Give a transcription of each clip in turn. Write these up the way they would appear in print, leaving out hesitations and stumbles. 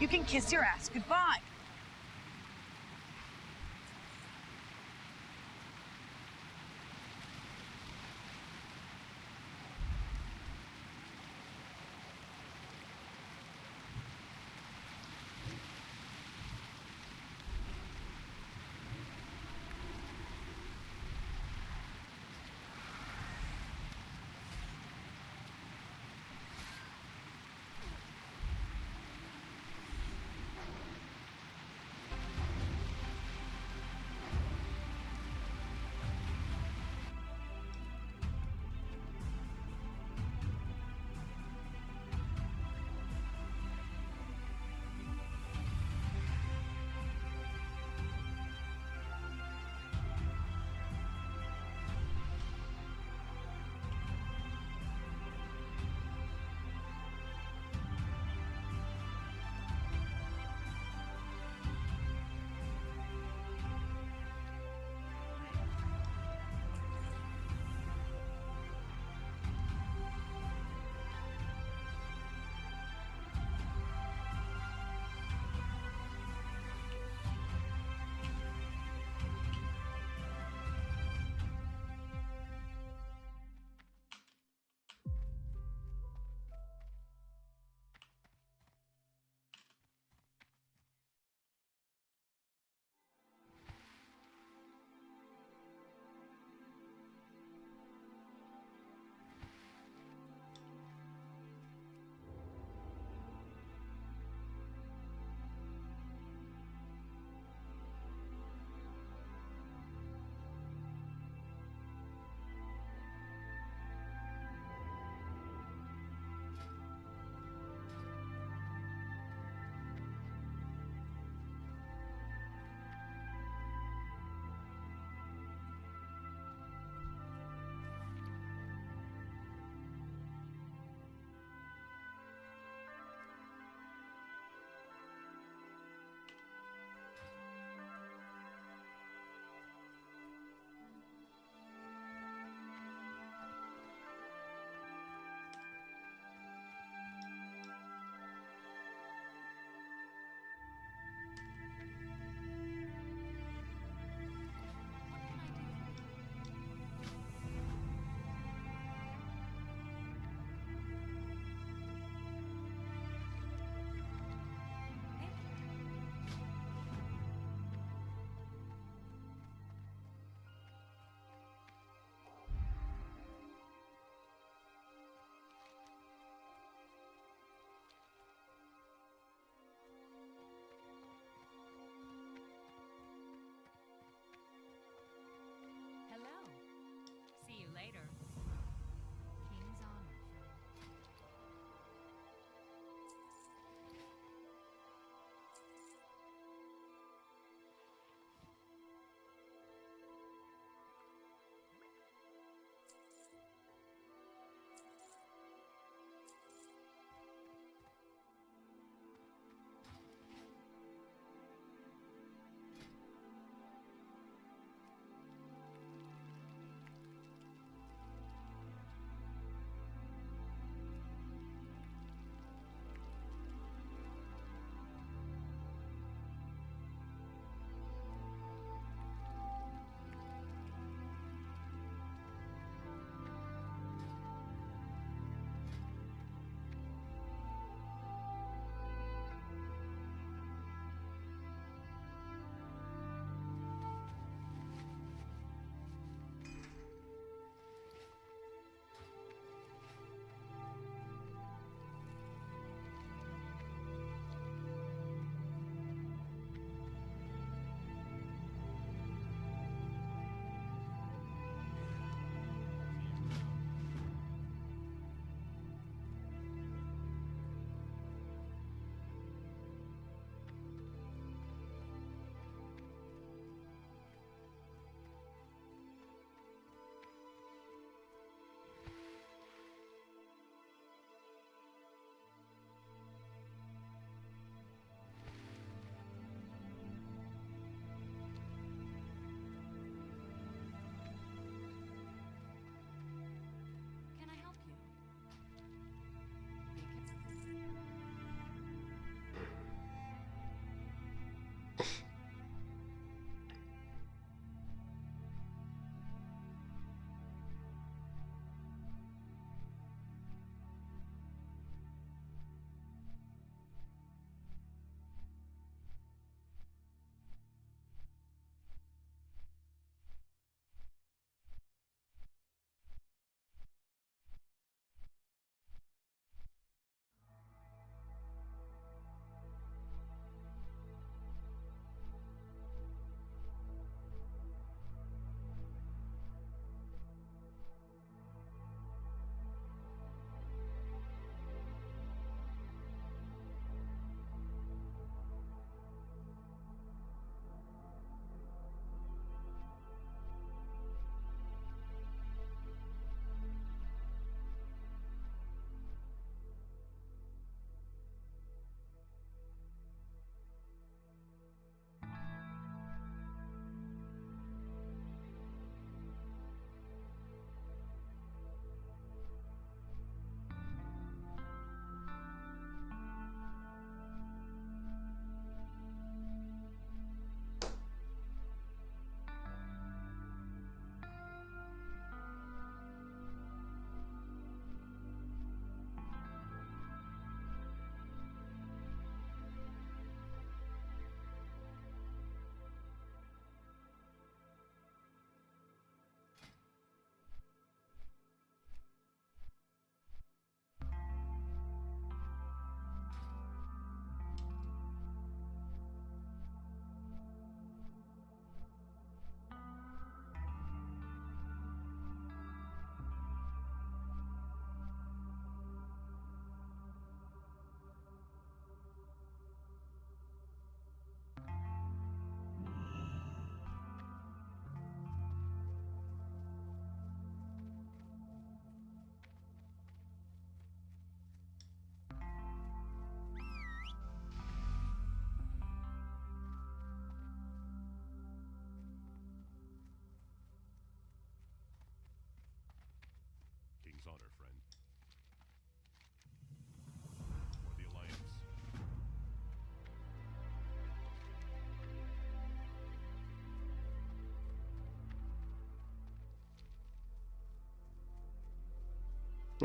you can kiss your ass goodbye.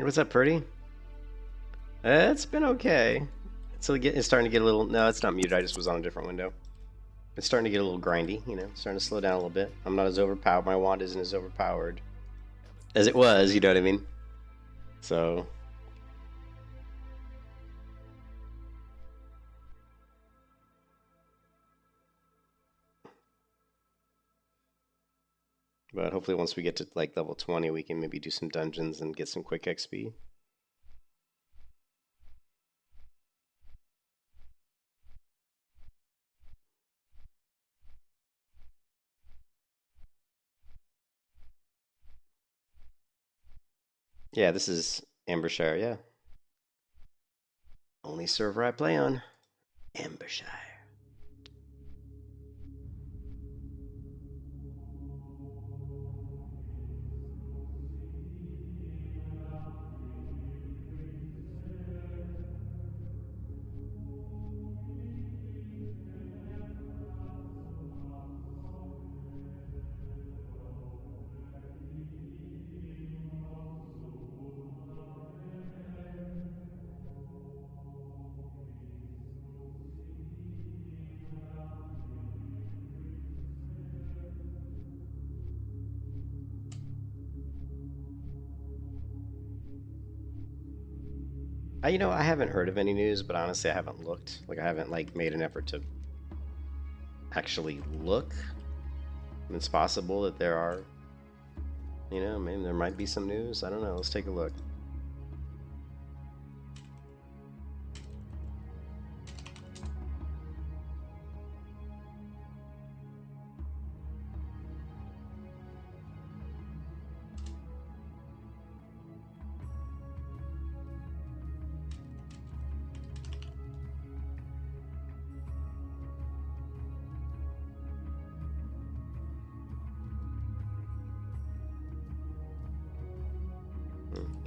What's up, Purdy? It's been okay. It's starting to get a little. No, it's not muted. I just was on a different window. It's starting to get a little grindy. Starting to slow down a little bit. I'm not as overpowered. My wand isn't as overpowered as it was. You know what I mean? So, but hopefully once we get to like level 20, we can maybe do some dungeons and get some quick XP. Yeah, this is AmberShire. Yeah, only server I play on, AmberShire. I haven't heard of any news, but honestly, I haven't looked. Like, I haven't like made an effort to actually look. It's possible that there are, maybe there might be some news. I don't know. Let's take a look.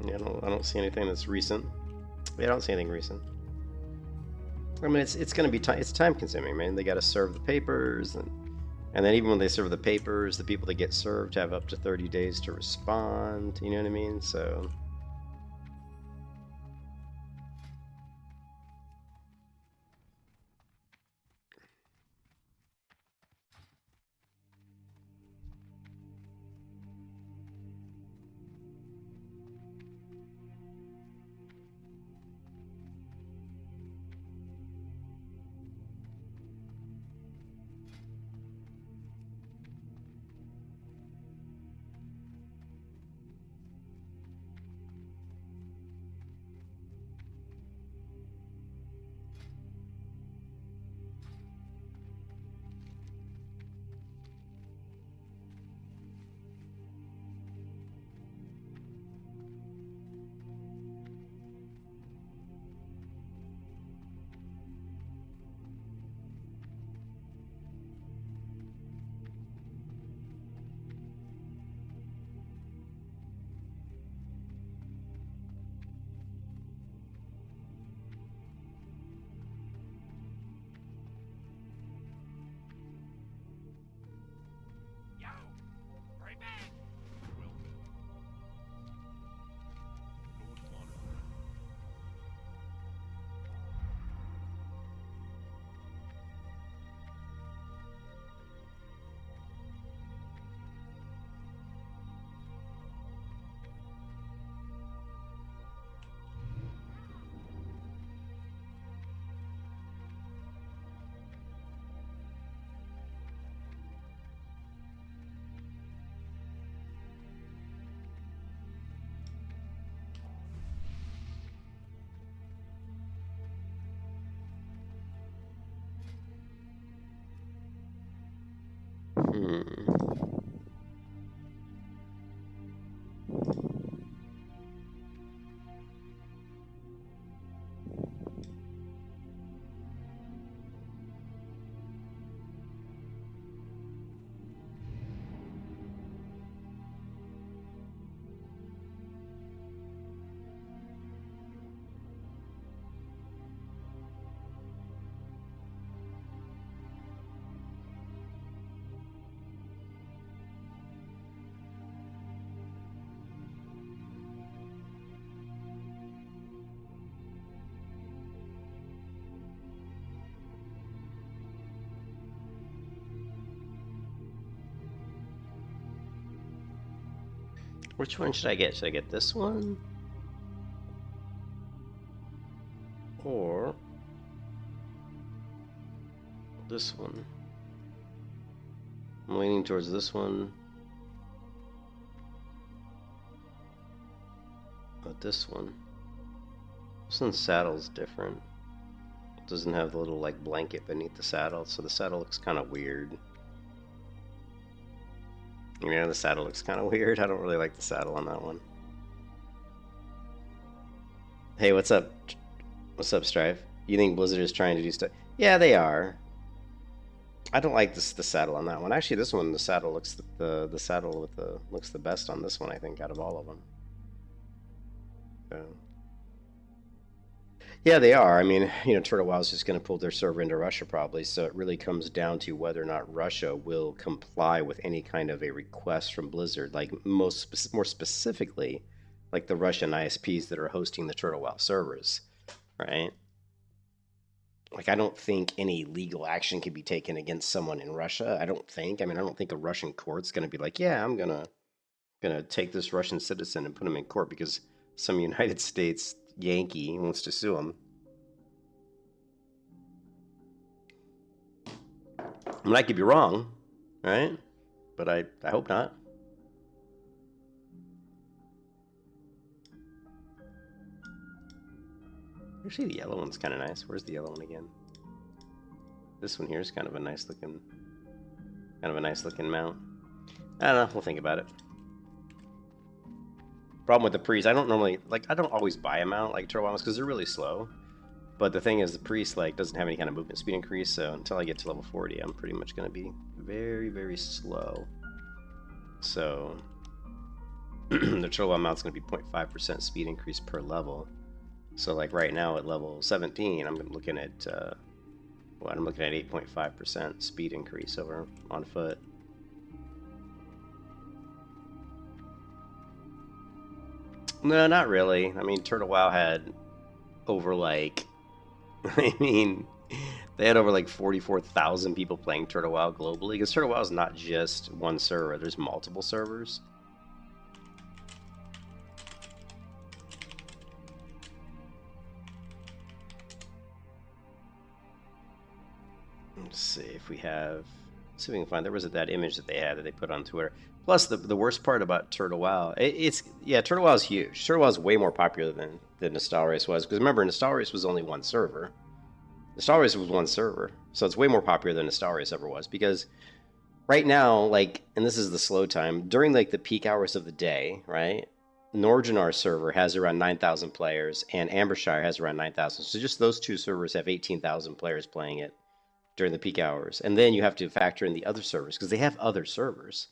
Yeah, I don't see anything that's recent. Yeah, I don't see anything recent. I mean, it's gonna be time. It's time consuming, man. They got to serve the papers, and then even when they serve the papers, the people that get served have up to 30 days to respond. You know what I mean? So. Hmm. Which one should I get? Should I get this one? Or this one? I'm leaning towards this one. But this one. This one's saddle's different. It doesn't have the little like blanket beneath the saddle, so the saddle looks kind of weird. Yeah, the saddle looks kind of weird. I don't really like the saddle on that one. Hey, what's up? What's up, Strife? You think Blizzard is trying to do stuff? Yeah, they are. I don't like the saddle on that one. Actually, this one, the saddle looks the saddle with the looks the best on this one, I think, out of all of them. So. Yeah, they are. I mean, you know, Turtle WoW's just going to pull their server into Russia probably, so it really comes down to whether or not Russia will comply with any kind of a request from Blizzard, like more specifically, like the Russian ISPs that are hosting the Turtle WoW servers, right? Like, I don't think any legal action can be taken against someone in Russia. I don't think. I mean, I don't think a Russian court's going to be like, yeah, I'm gonna take this Russian citizen and put him in court because some United States Yankee wants to sue him. I mean, I could be wrong, right? But I hope not. Actually, the yellow one's kind of nice. Where's the yellow one again? This one here is kind of a nice looking mount. I don't know. We'll think about it. Problem with the priest, I don't always buy a mount like Turtle because they're really slow. But the thing is, the priest like doesn't have any kind of movement speed increase, so until I get to level 40, I'm pretty much going to be very, very slow. So the Turtle mount's going to be 0.5% speed increase per level. So like right now at level 17, I'm looking at 8.5% speed increase over on foot. No, not really. I mean, Turtle WoW had over like, I mean, they had over like 44,000 people playing Turtle WoW globally. Because Turtle WoW is not just one server, there's multiple servers. Let's see if we have, let's see if we can find, there was that image that they had that they put on Twitter. Plus, the worst part about Turtle WoW, Turtle WoW is huge. Turtle WoW is way more popular than Nostal Race was. Because remember, Nostal Race was only one server. Nostal Race was one server. So it's way more popular than Nostal Race ever was. Because right now, like, and this is the slow time, during like the peak hours of the day, right? Norginar's server has around 9,000 players, and AmberShire has around 9,000. So just those two servers have 18,000 players playing it during the peak hours. And then you have to factor in the other servers, because they have other servers.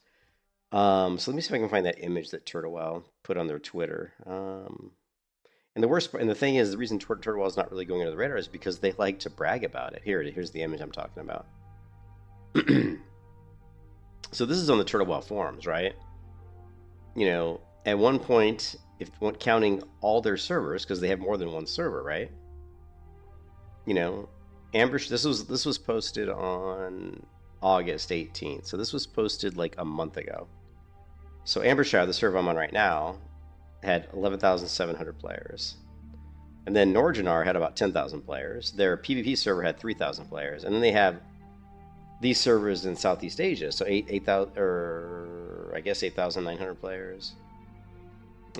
So let me see if I can find that image that Turtle WoW put on their Twitter. And the thing is, the reason Turtle WoW is not really going under the radar is because they like to brag about it. Here's the image I'm talking about. So this is on the Turtle WoW forums, right? You know, at one point, if counting all their servers, because they have more than one server, right? You know, this was posted on August 18th. So this was posted like a month ago. So AmberShire, the server I'm on right now, had 11,700 players. And then Norginar had about 10,000 players. Their PvP server had 3,000 players. And then they have these servers in Southeast Asia. So 8,900 players.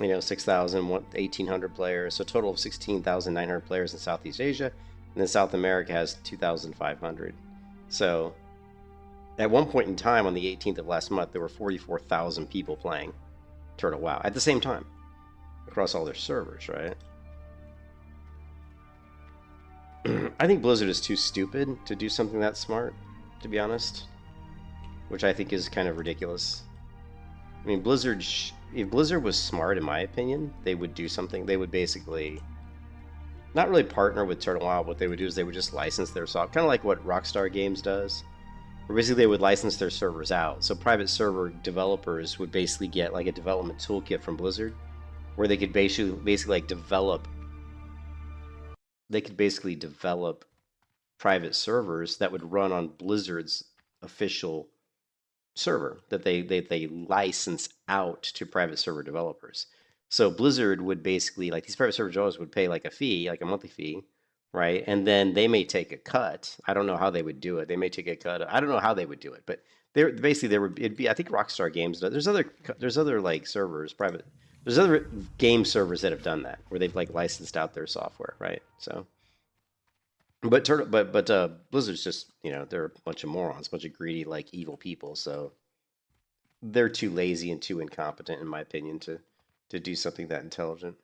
You know, 6,000, 1,800 players. So a total of 16,900 players in Southeast Asia. And then South America has 2,500. So at one point in time, on the 18th of last month, there were 44,000 people playing Turtle WoW at the same time across all their servers, right? I think Blizzard is too stupid to do something that smart, to be honest, which I think is kind of ridiculous. I mean, if Blizzard was smart, in my opinion, they would do something. They would basically not really partner with Turtle WoW. What they would do is they would just license their software, kind of like what Rockstar Games does. Or basically, they would license their servers out. So private server developers would basically get like a development toolkit from Blizzard, where they could basically like develop. They could basically develop private servers that would run on Blizzard's official server that they license out to private server developers. So Blizzard would basically, like, these private server developers would pay like a fee, like a monthly fee, right? And then they may take a cut. I don't know how they would do it. They may take a cut. I don't know how they would do it, but they're basically there would it'd be, I think Rockstar Games. There's other like servers, private. There's other game servers that have done that where they've like licensed out their software, right? So, but Blizzard's just, they're a bunch of morons, a bunch of greedy like evil people. So they're too lazy and too incompetent, in my opinion, to do something that intelligent.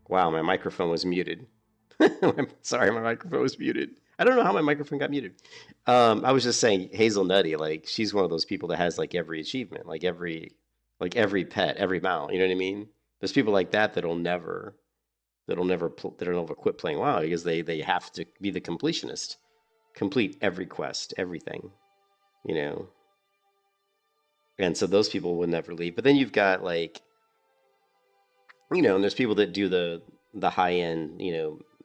Wow, my microphone was muted. Sorry, my microphone was muted. I don't know how my microphone got muted. I was just saying Hazel Nutty, like she's one of those people that has like every achievement, like every pet, every mount. You know what I mean? There's people like that that'll never quit playing WoW because they have to be the completionist, complete every quest, everything. You know, and so those people will never leave. But then you've got like, and there's people that do the high end,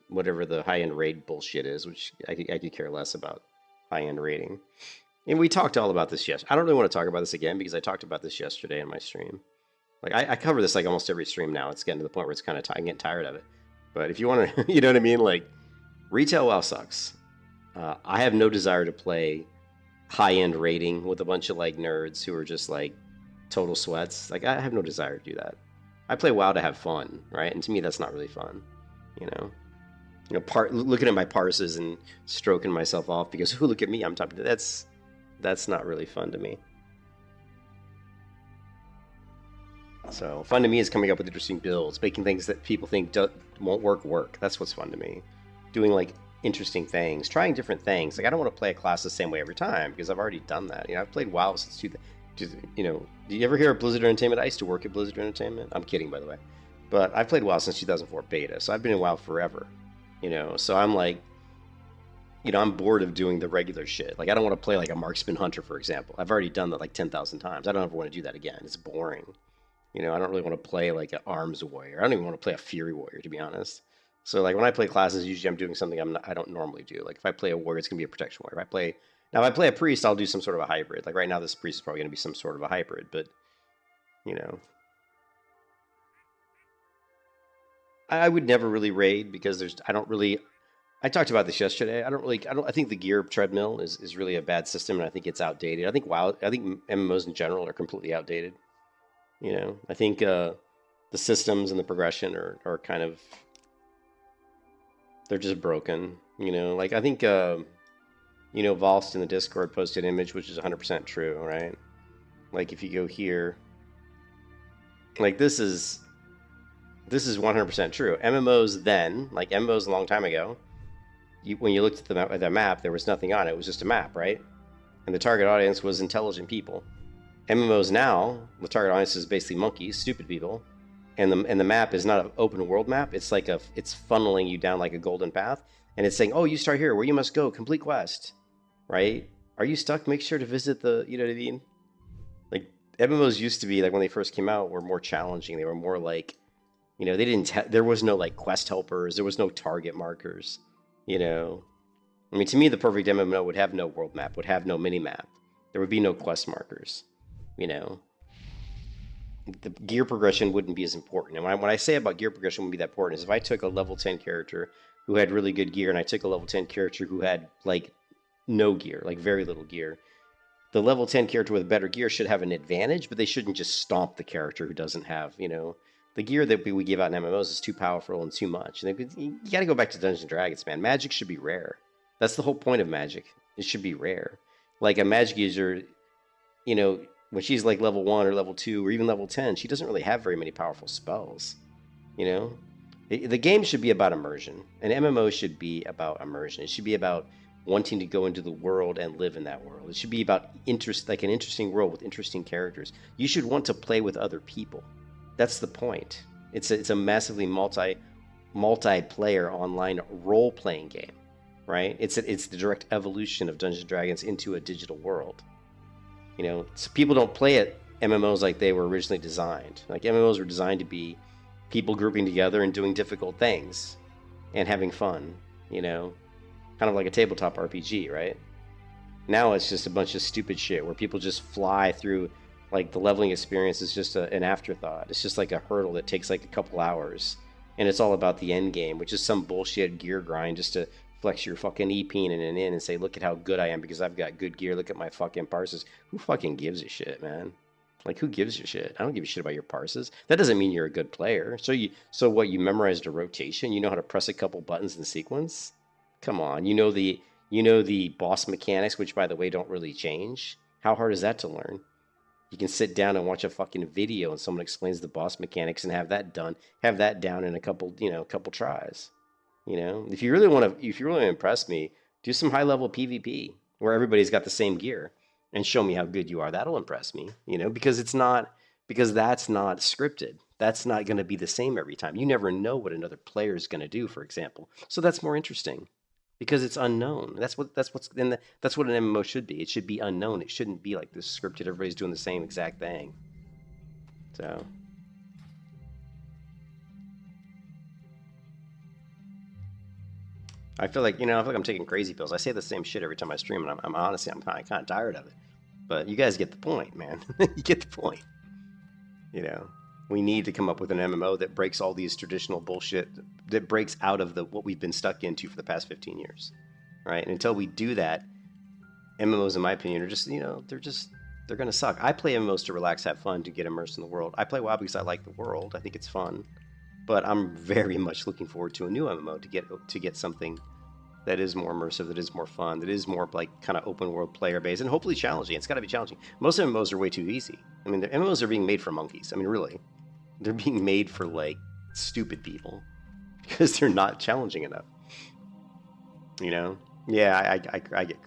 whatever the high end raid bullshit is, which I could care less about high end raiding. And we talked all about this yesterday. I don't really want to talk about this again because I talked about this yesterday in my stream. Like I cover this like almost every stream now. It's getting to the point where it's kind of I'm getting tired of it. But if you want to, you know what I mean? Like retail WoW sucks. I have no desire to play high end raiding with a bunch of like nerds who are just like total sweats. Like I have no desire to do that. I play WoW to have fun, right? And to me, that's not really fun, you know. Looking at my parses and stroking myself off because, oh, look at me, I'm top. That's not really fun to me. So fun to me is coming up with interesting builds, making things that people think won't work. That's what's fun to me. Doing like interesting things, trying different things. Like I don't want to play a class the same way every time because I've already done that. I've played WoW since do you ever hear of Blizzard Entertainment? I used to work at Blizzard Entertainment. I'm kidding, by the way. But I've played WoW since 2004 beta, so I've been in WoW forever. So I'm like, I'm bored of doing the regular shit. Like I don't want to play like a marksman hunter, for example. I've already done that like 10,000 times. I don't ever want to do that again. It's boring. I don't really want to play like an arms warrior. I don't even want to play a fury warrior, to be honest. So like when I play classes, usually I'm doing something I don't normally do. Like if I play a warrior, it's gonna be a protection warrior. If I play a priest, I'll do some sort of a hybrid. Like right now, this priest is probably gonna be some sort of a hybrid, but I would never really raid because I talked about this yesterday. I think the gear treadmill is really a bad system, and I think it's outdated. I think MMOs in general are completely outdated. I think the systems and the progression are kind of, they're just broken. Like I think Volst in the Discord posted an image which is 100% true, right? Like if you go here, like this is 100% true. MMOs then, like MMOs a long time ago, when you looked at the map, there was nothing on it. It was just a map, right? And the target audience was intelligent people. MMOs now, the target audience is basically monkeys, stupid people, and the map is not an open world map. It's like it's funneling you down like a golden path, and it's saying, oh, you start here, where you must go, complete quest, right? Are you stuck? Make sure to visit the, you know what I mean? Like MMOs used to be like when they first came out were more challenging. They were more like, there was no like quest helpers, there was no target markers, I mean, to me, the perfect MMO would have no world map, would have no mini map. There would be no quest markers. The gear progression wouldn't be as important. And when I say about gear progression wouldn't be that important is if I took a level 10 character who had really good gear and I took a level 10 character who had like no gear, like very little gear, the level 10 character with better gear should have an advantage, but they shouldn't just stomp the character who doesn't have, the gear that we give out in MMOs is too powerful and too much. And you got to go back to Dungeons and Dragons, man. Magic should be rare. That's the whole point of Magic. It should be rare. Like a magic user, when she's like level 1 or level 2 or even level 10, she doesn't really have very many powerful spells. The game should be about immersion. An MMO should be about immersion. It should be about wanting to go into the world and live in that world. It should be about like an interesting world with interesting characters. You should want to play with other people. That's the point. It's a massively multiplayer online role-playing game, right? It's the direct evolution of Dungeons & Dragons into a digital world. So people don't play at MMOs like they were originally designed. Like MMOs were designed to be people grouping together and doing difficult things and having fun, kind of like a tabletop RPG, right? Now it's just a bunch of stupid shit where people just fly through. Like the leveling experience is just an afterthought. It's just like a hurdle that takes like a couple hours, and it's all about the end game, which is some bullshit gear grind just to flex your fucking EP and say, look at how good I am because I've got good gear. Look at my fucking parses. Who fucking gives a shit, man? Like who gives a shit? I don't give a shit about your parses. That doesn't mean you're a good player. So what? You memorized a rotation? You know how to press a couple buttons in sequence? Come on, you know the boss mechanics, which by the way don't really change. How hard is that to learn? You can sit down and watch a fucking video and someone explains the boss mechanics and have that done, have that down in a couple, a couple tries. If you really want to, if you really impress me, do some high level PvP where everybody's got the same gear and show me how good you are. That'll impress me, because that's not scripted. That's not going to be the same every time. You never know what another player is going to do, for example. So that's more interesting because it's unknown. That's what an MMO should be. It should be unknown. It shouldn't be like this scripted. Everybody's doing the same exact thing. So. I feel like I'm taking crazy pills. I say the same shit every time I stream, and I'm honestly, I'm kind of tired of it. But you guys get the point, man. You get the point. We need to come up with an MMO that breaks all these traditional bullshit, that breaks out of what we've been stuck into for the past 15 years, right? And until we do that, MMOs, in my opinion, are just, they're gonna suck. I play MMOs to relax, have fun, to get immersed in the world. I play WoW because I like the world. I think it's fun. But I'm very much looking forward to a new MMO to get something that is more immersive, that is more fun, that is more like kind of open world player based, and hopefully challenging. It's got to be challenging. Most MMOs are way too easy. I mean, the MMOs are being made for monkeys. I mean, really, they're being made for like stupid people because they're not challenging enough. Yeah, I get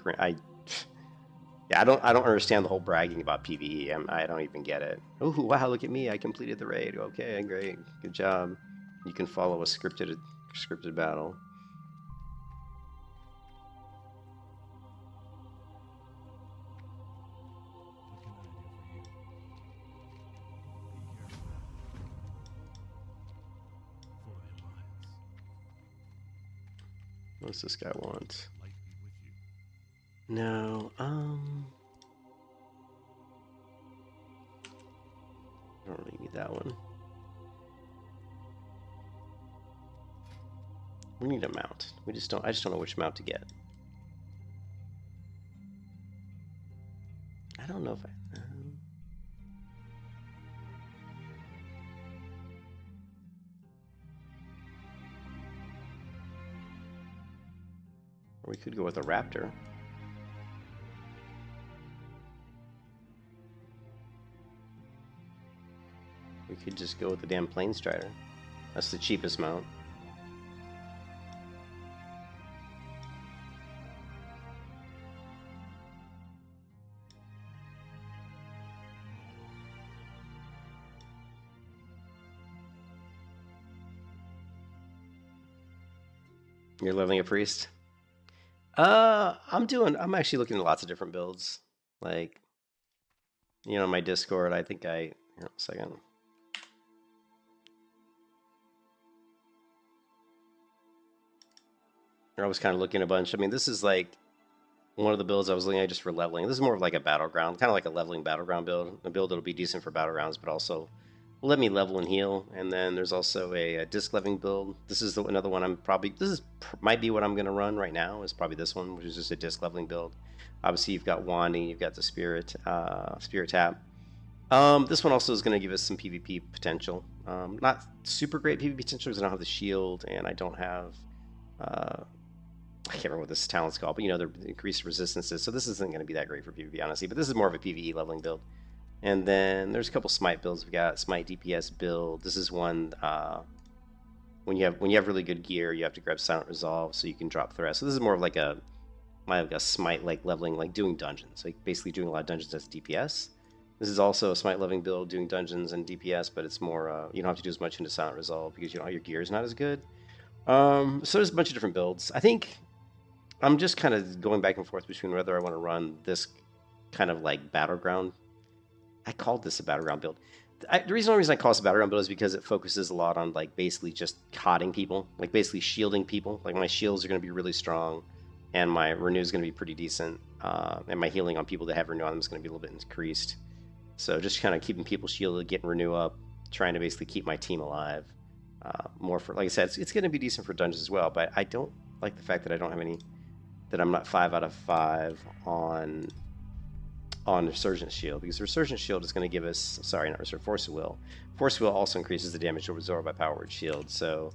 yeah, I don't understand the whole bragging about PvE. I don't even get it. Oh wow, look at me! I completed the raid. Okay, great, good job. You can follow a scripted battle. What does this guy want? No, I don't really need that one. We need a mount. I just don't know which mount to get. I don't know if or we could go with a raptor. We could just go with the damn plane strider. That's the cheapest mount. You're leveling a priest? I'm actually looking at lots of different builds. Like, my Discord, I think here, a second. I was kind of looking at a bunch. I mean, this is like one of the builds I was looking at just for leveling. This is more of like a battleground, kind of like a leveling battleground build. A build that'll be decent for battlegrounds, but also will let me level and heal. And then there's also a disc leveling build. This is another one might be what I'm going to run right now, is probably this one, which is just a disc leveling build. Obviously, you've got Wanding, you've got the Spirit Tap. This one also is going to give us some PvP potential. Not super great PvP potential because I don't have the shield and I don't have... I can't remember what this talent's called, but they're increased resistances, so this isn't going to be that great for PvP, honestly, but this is more of a PvE leveling build. And then there's a couple Smite builds. We've got Smite DPS build. This is one, when you have really good gear, you have to grab Silent Resolve so you can drop Threat. So this is more of like a Smite like leveling, like doing dungeons, like basically doing a lot of dungeons as DPS. This is also a Smite leveling build, doing dungeons and DPS, but it's more, you don't have to do as much into Silent Resolve because your gear is not as good. So there's a bunch of different builds. I think I'm just kind of going back and forth between whether I want to run this kind of like battleground. I called this a battleground build. The only reason I call this a battleground build is because it focuses a lot on like basically just cotting people, like basically shielding people. Like my shields are going to be really strong, and my renew is going to be pretty decent, and my healing on people that have renew on them is going to be a little bit increased. So just kind of keeping people shielded, getting renew up, trying to basically keep my team alive. More for, like I said, it's going to be decent for dungeons as well, but I don't like the fact that I don't have any, that I'm not 5 out of 5 on Resurgent Shield, because Resurgent Shield is going to give us, sorry, not Resurgent, Force of Will. Force of Will also increases the damage absorbed by Power Word Shield, so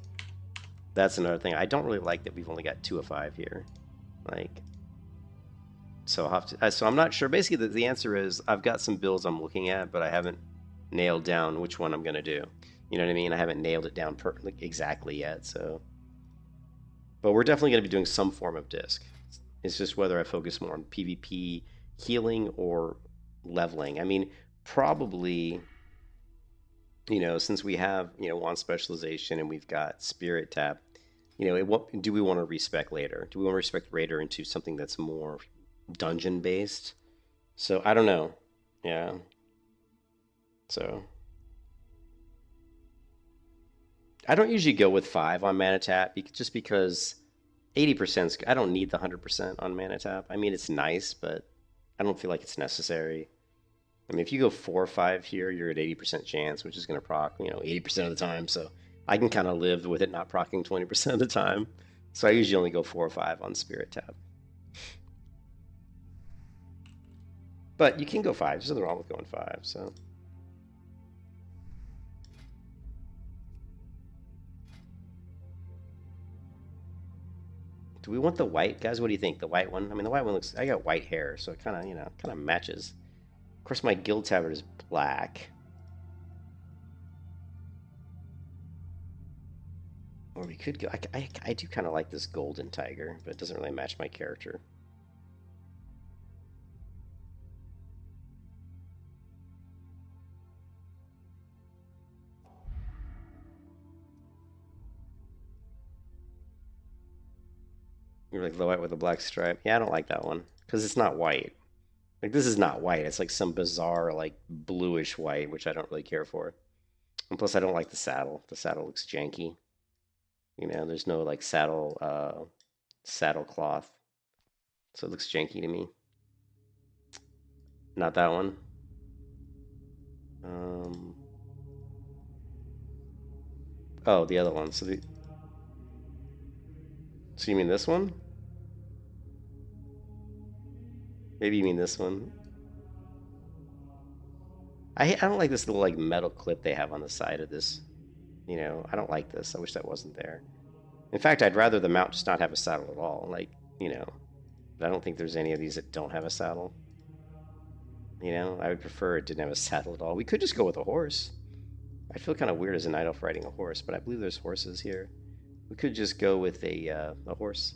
that's another thing. I don't really like that we've only got 2 of 5 here. Like, So I'll have to. So I'm not sure. Basically, the answer is I've got some builds I'm looking at, but I haven't nailed down which one I'm gonna do. You know what I mean? I haven't nailed it down like, exactly yet. So, but we're definitely gonna be doing some form of disc. It's just whether I focus more on PvP healing or leveling. I mean, probably, since we have, wand specialization and we've got spirit tap, what do we want to respec later? Do we want to respec Raider into something that's more dungeon based? So I don't know. Yeah. So I don't usually go with 5 on mana tap just because 80%. I don't need the 100% on mana tap. I mean, it's nice, but I don't feel like it's necessary. I mean, if you go 4 or 5 here, you're at 80% chance, which is going to proc, 80% of the time. So I can kind of live with it not procking 20% of the time. So I usually only go 4 or 5 on Spirit Tap. But you can go 5. There's nothing wrong with going 5. So. Do we want the white, guys? What do you think? The white one? I mean, the white one looks. I got white hair, so it kind of, matches. Of course, my guild tabard is black. Or we could go. I do kind of like this golden tiger, but it doesn't really match my character. You're like the white with a black stripe. Yeah, I don't like that one because it's not white. Like this is not white. It's like some bizarre like bluish white, which I don't really care for. And plus, I don't like the saddle. The saddle looks janky. There's no like saddle cloth, so it looks janky to me. Not that one. Oh, the other one. So you mean this one? Maybe you mean this one. I don't like this little like metal clip they have on the side of this. I don't like this. I wish that wasn't there. In fact, I'd rather the mount just not have a saddle at all. Like, I don't think there's any of these that don't have a saddle. I would prefer it didn't have a saddle at all. We could just go with a horse. I feel kind of weird as a night elf riding a horse, but I believe there's horses here. We could just go with a horse.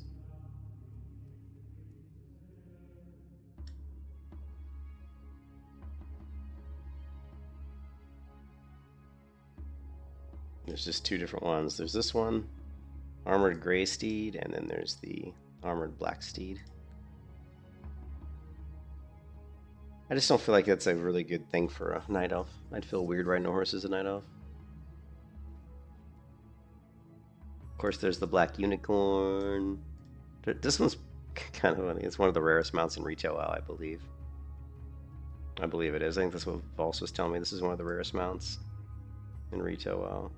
There's just 2 different ones. There's this one, armored gray steed, and then there's the armored black steed. I just don't feel like that's a really good thing for a night elf. I'd feel weird riding a horse as a night elf. Of course, there's the black unicorn. This one's kind of funny. It's one of the rarest mounts in retail WoW, I believe. I believe it is. I think that's what Vols was telling me. This is one of the rarest mounts in retail WoW.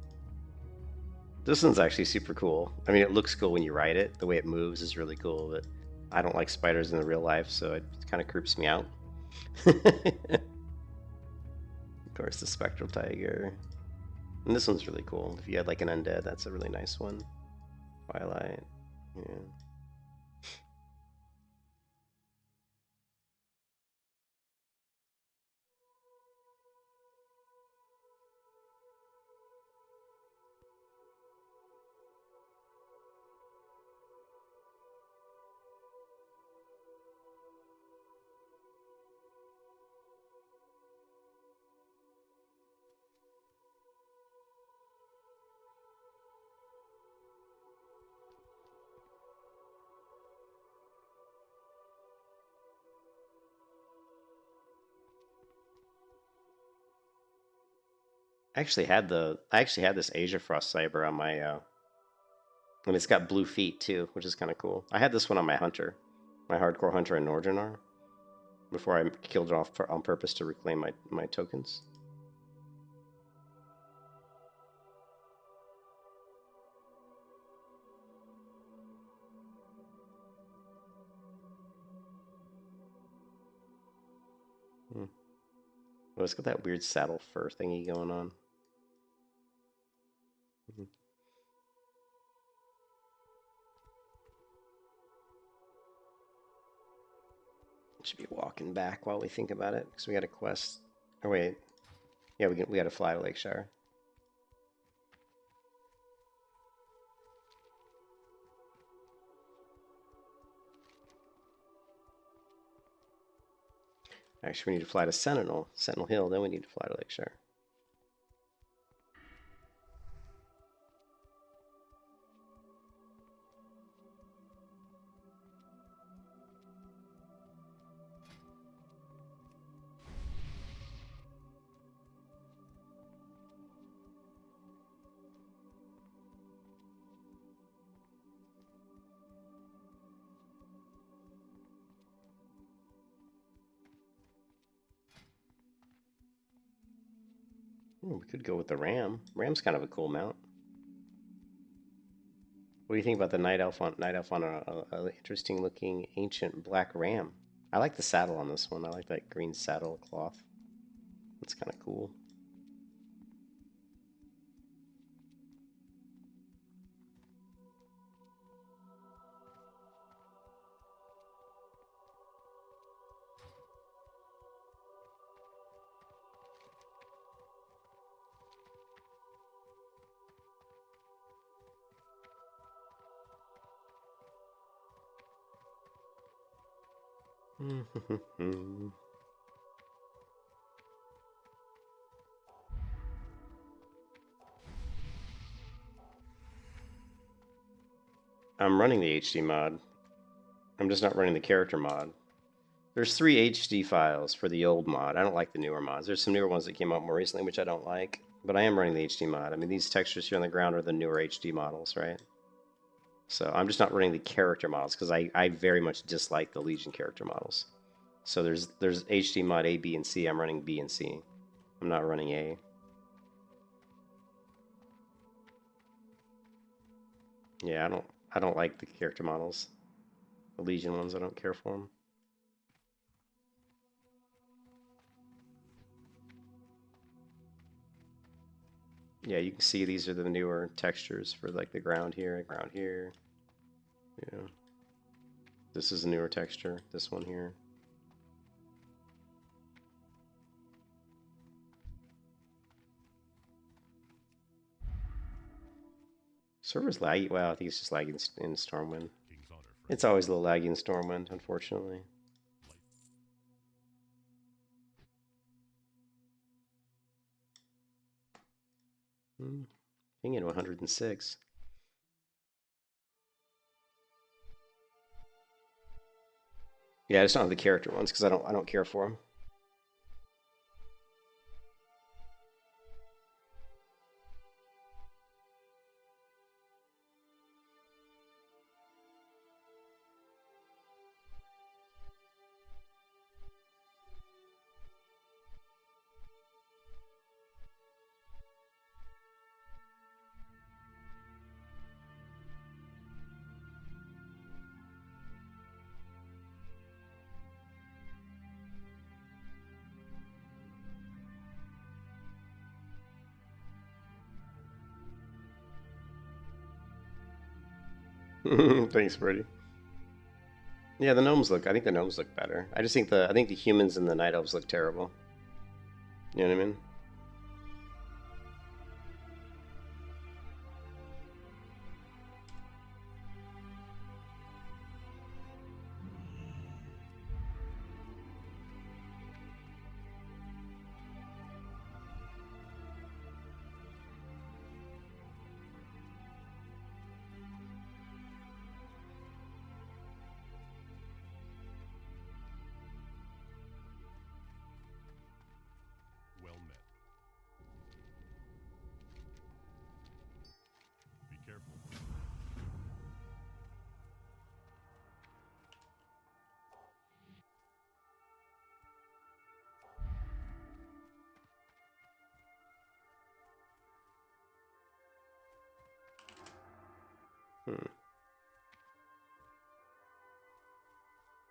This one's actually super cool. I mean, it looks cool when you ride it. The way it moves is really cool, but I don't like spiders in the real life, so it kind of creeps me out. Of course, the spectral tiger. And this one's really cool. If you had like an undead, that's a really nice one. Twilight. Yeah. I actually had this Asia Frost Saber on my and it's got blue feet too, which is kind of cool. I had this one on my hunter, my hardcore hunter in Nordinar, before I killed it off on purpose to reclaim my tokens. Oh, it's got that weird saddle fur thingy going on. Should be walking back while we think about it, because we got a quest. Oh wait, yeah, we got to fly to Lakeshire. Actually, we need to fly to Sentinel Hill. Then we need to fly to Lakeshire. Ooh, we could go with the Ram. Ram's kind of a cool mount. What do you think about the Night Elf on a interesting looking ancient black ram? I like the saddle on this one. I like that green saddle cloth. It's kind of cool. I'm running the HD mod. I'm just not running the character mod. There's 3 HD files for the old mod. I don't like the newer mods. There's some newer ones that came out more recently, which I don't like. But I am running the HD mod. I mean, these textures here on the ground are the newer HD models, right? So I'm just not running the character models because I very much dislike the Legion character models. So there's HD mod A, B, and C. I'm running B and C. I'm not running A. Yeah, I don't like the character models. The Legion ones, I don't care for them. Yeah, you can see these are the newer textures for like the ground here. Yeah. This is a newer texture, this one here. Server's laggy. Well, I think it's just lagging in Stormwind. It's always a little laggy in Stormwind, unfortunately. Ping at 106. Yeah, I just don't have the character ones because I don't care for them. Thanks, Brady. Yeah, the gnomes look. I think the gnomes look better. I think the humans and the night elves look terrible. You know what I mean?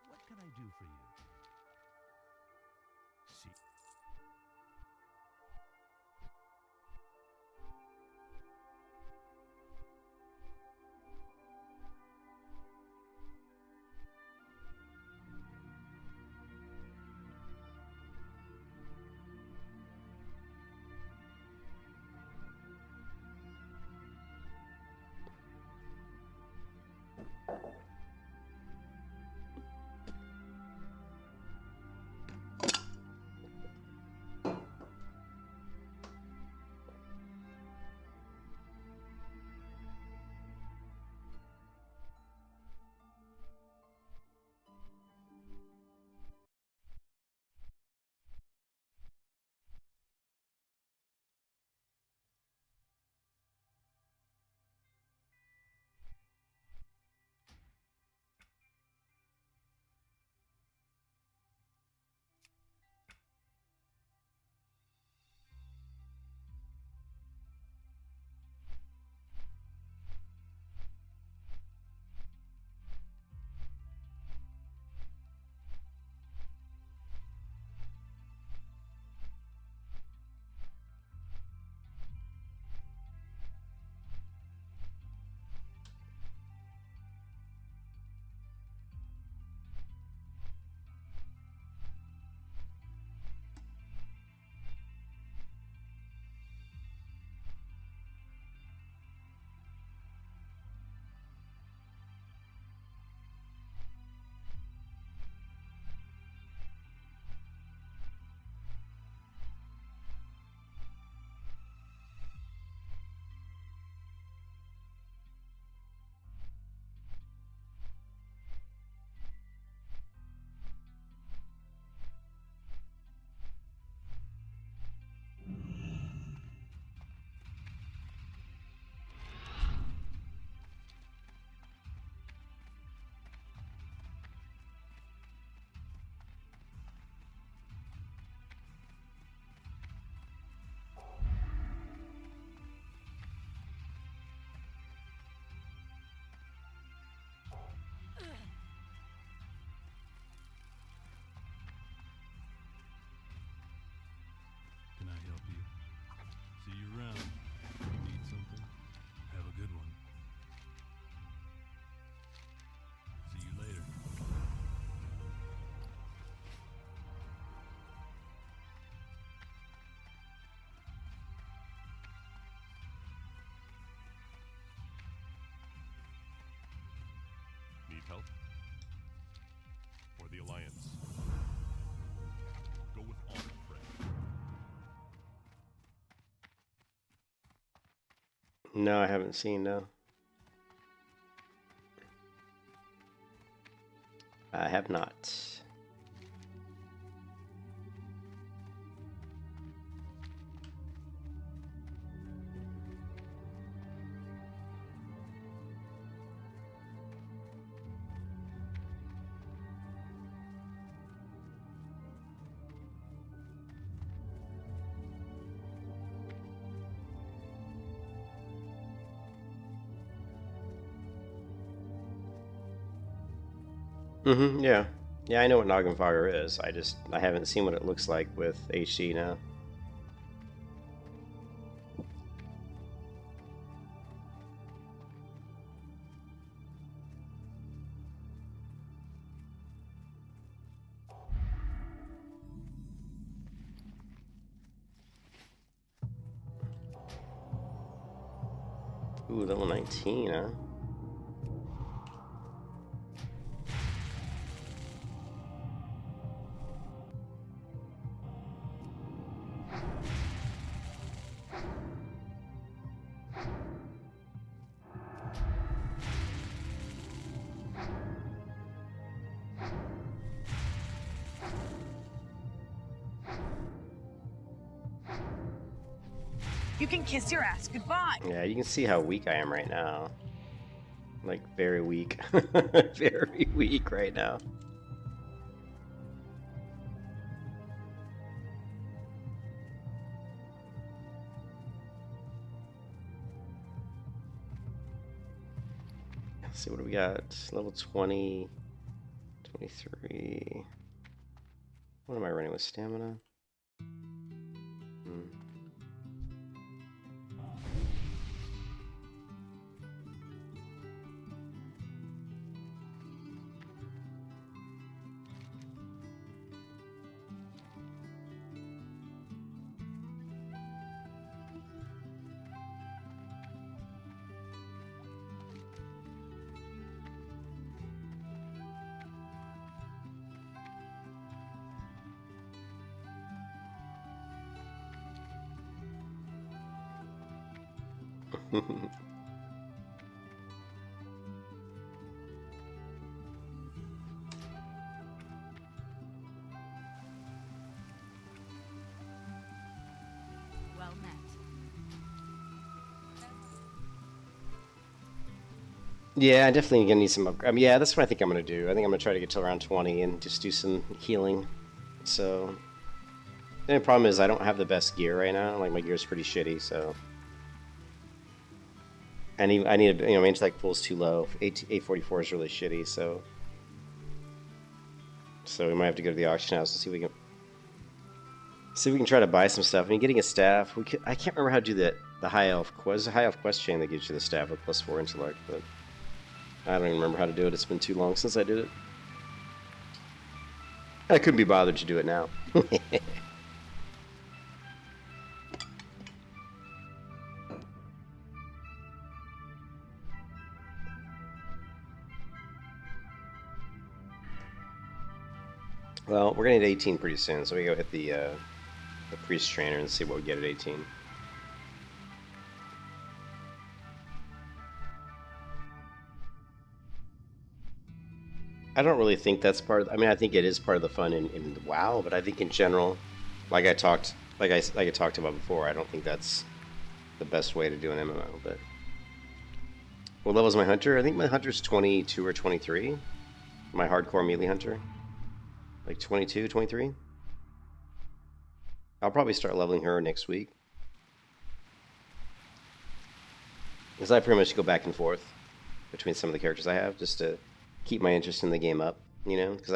What can I do for you? See. See you around. Need something? Have a good one. See you later. Need help? Or the Alliance? Go with honor, friend. No, I haven't seen, no. I have not. Yeah. Yeah, I know what Noggenfogger is. I haven't seen what it looks like with HD now. Ooh, level 19, huh? You can kiss your ass goodbye. Yeah, you can see how weak I am right now. Like, very weak. Very weak right now. Let's see, what do we got? Level 20, 23. What am I running with? Stamina? Well met. Yeah, I definitely gonna need some upgrade. Yeah, that's what I think I'm gonna do. I think I'm gonna try to get to around 20 and just do some healing. So, the only problem is I don't have the best gear right now. Like, my gear's pretty shitty, so I need a, my intellect pool's too low. 844 is really shitty, so we might have to go to the auction house and see if we can try to buy some stuff. I mean, getting a staff, I can't remember how to do the high elf quest. There's a high elf quest chain that gives you the staff with +4 intellect, but I don't even remember how to do it. It's been too long since I did it. I couldn't be bothered to do it now. Well, we're gonna hit 18 pretty soon, so we go hit the priest trainer and see what we get at 18. I don't really think that's part of, I mean, I think it is part of the fun in WoW, but I think in general, like I talked about before, I don't think that's the best way to do an MMO. But what level is my hunter? I think my hunter's 22 or 23. My hardcore melee hunter, like 22, 23. I'll probably start leveling her next week, because I pretty much go back and forth between some of the characters I have just to keep my interest in the game up, you know, because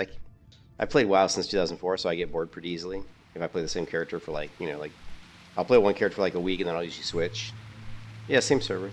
I played WoW since 2004, so I get bored pretty easily if I play the same character for like I'll play one character for like a week and then I'll usually switch. Yeah, same server.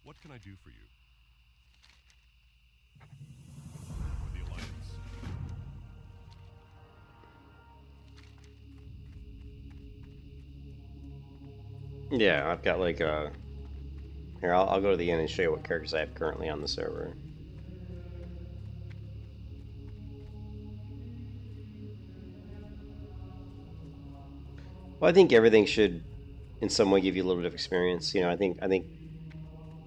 What can I do for you? For the Alliance. Yeah, I've got like a... Here, I'll go to the end and show you what characters I have currently on the server. Well, I think everything should, in some way, give you a little bit of experience. You know, I think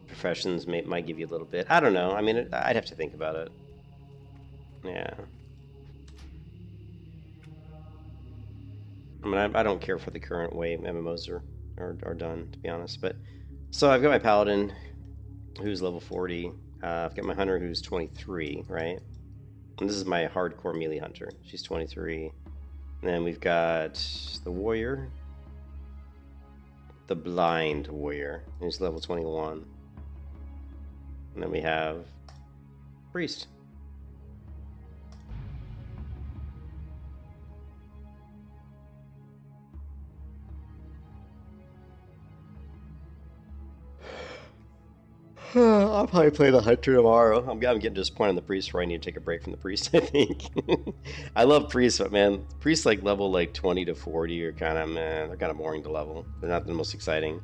professions might give you a little bit. I don't know. I mean, I'd have to think about it. Yeah. I mean, I don't care for the current way MMOs are done, to be honest. But so I've got my paladin, who's level 40. I've got my hunter, who's 23, right? And this is my hardcore melee hunter. She's 23. And then we've got the warrior, the blind warrior, who's level 21. And then we have priest. I'll probably play the hunter tomorrow. I'm getting to this point on the priest where I need to take a break from the priest, I think. I love priests, but man, priests like level like 20 to 40 are kind of, man, they're kind of boring to level. They're not the most exciting.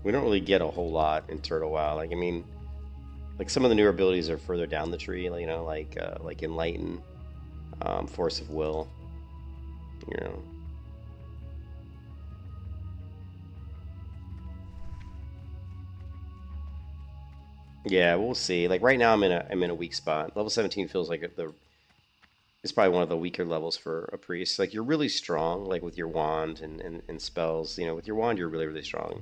We don't really get a whole lot in Turtle WoW. Like, I mean, like some of the newer abilities are further down the tree, you know, like Enlighten, Force of Will, you know. Yeah, we'll see. Like right now, I'm in a weak spot. Level 17 feels like it's probably one of the weaker levels for a priest. Like you're really strong, like with your wand and spells. You know, with your wand, you're really strong,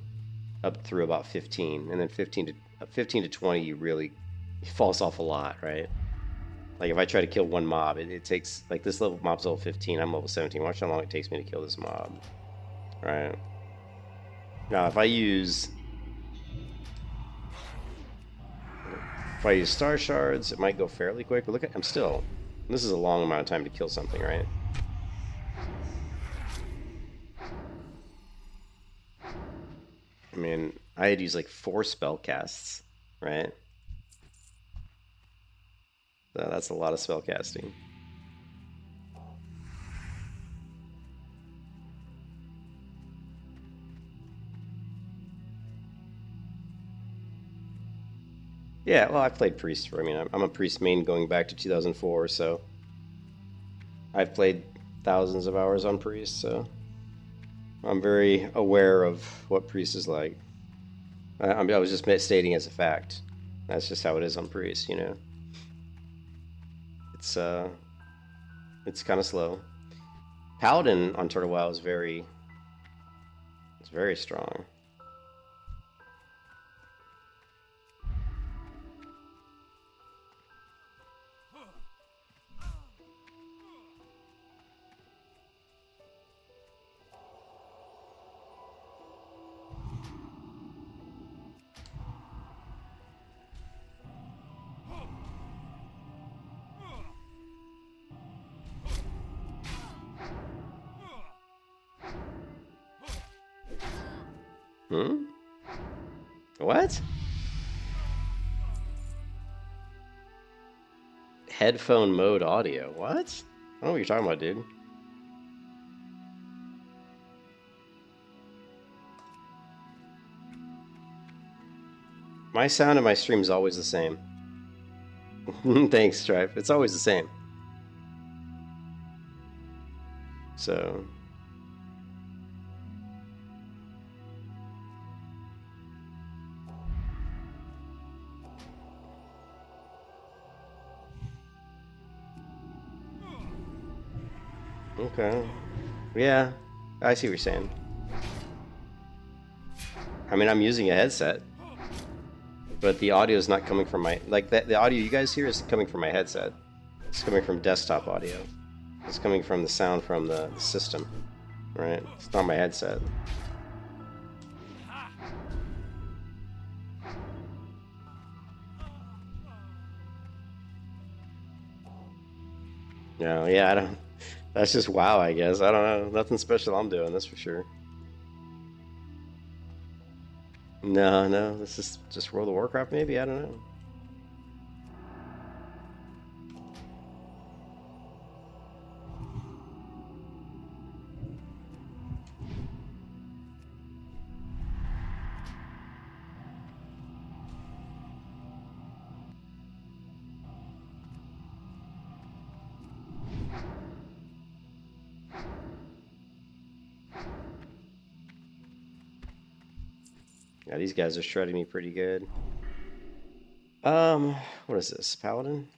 up through about 15, and then 15 to 20, you really it falls off a lot, right? Like if I try to kill one mob, it takes like this level mob's level 15. I'm level 17. Watch how long it takes me to kill this mob, right? Now if I use star shards, it might go fairly quick, but look at, this is a long amount of time to kill something, right? I mean, I had used like 4 spell casts, right? So that's a lot of spell casting. Yeah, well, I've played priest for, I mean, I'm a priest main going back to 2004, so I've played thousands of hours on priest, so I'm very aware of what priest is like. I was just stating as a fact. That's just how it is on priest, you know. It's kind of slow. Paladin on Turtle WoW is very strong. Hmm? What? Headphone mode audio. What? I don't know what you're talking about, dude. My sound in my stream is always the same. Thanks, Stripe. It's always the same. So... Okay. Yeah, I see what you're saying. I mean, I'm using a headset, but the audio is not coming from my... Like, the audio you guys hear is coming from my headset. It's coming from desktop audio. It's coming from the sound from the system, right? It's not my headset. No, yeah, I don't... That's just WoW, I guess. I don't know. Nothing special I'm doing, that's for sure. No, no, this is just World of Warcraft, maybe? I don't know. Yeah, these guys are shredding me pretty good. What is this? Paladin?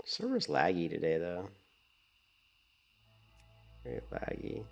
Server's laggy today, though. Very laggy.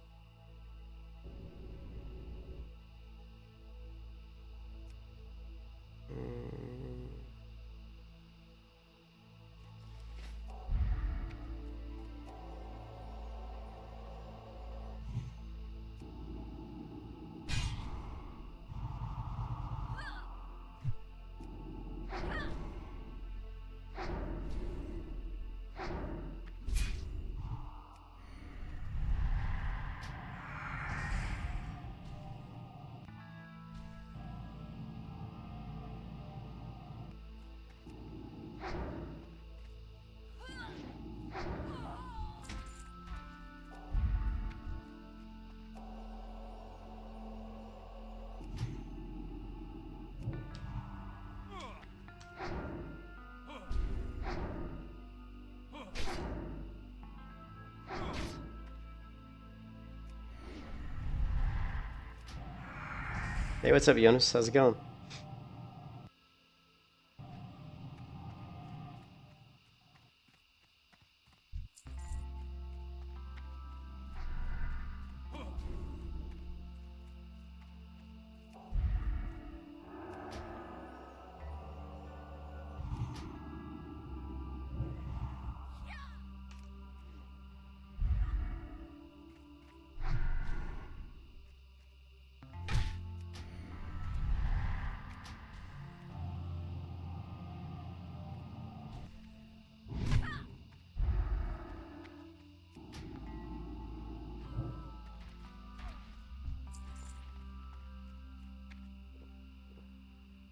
Hey, what's up, Jonas? How's it going?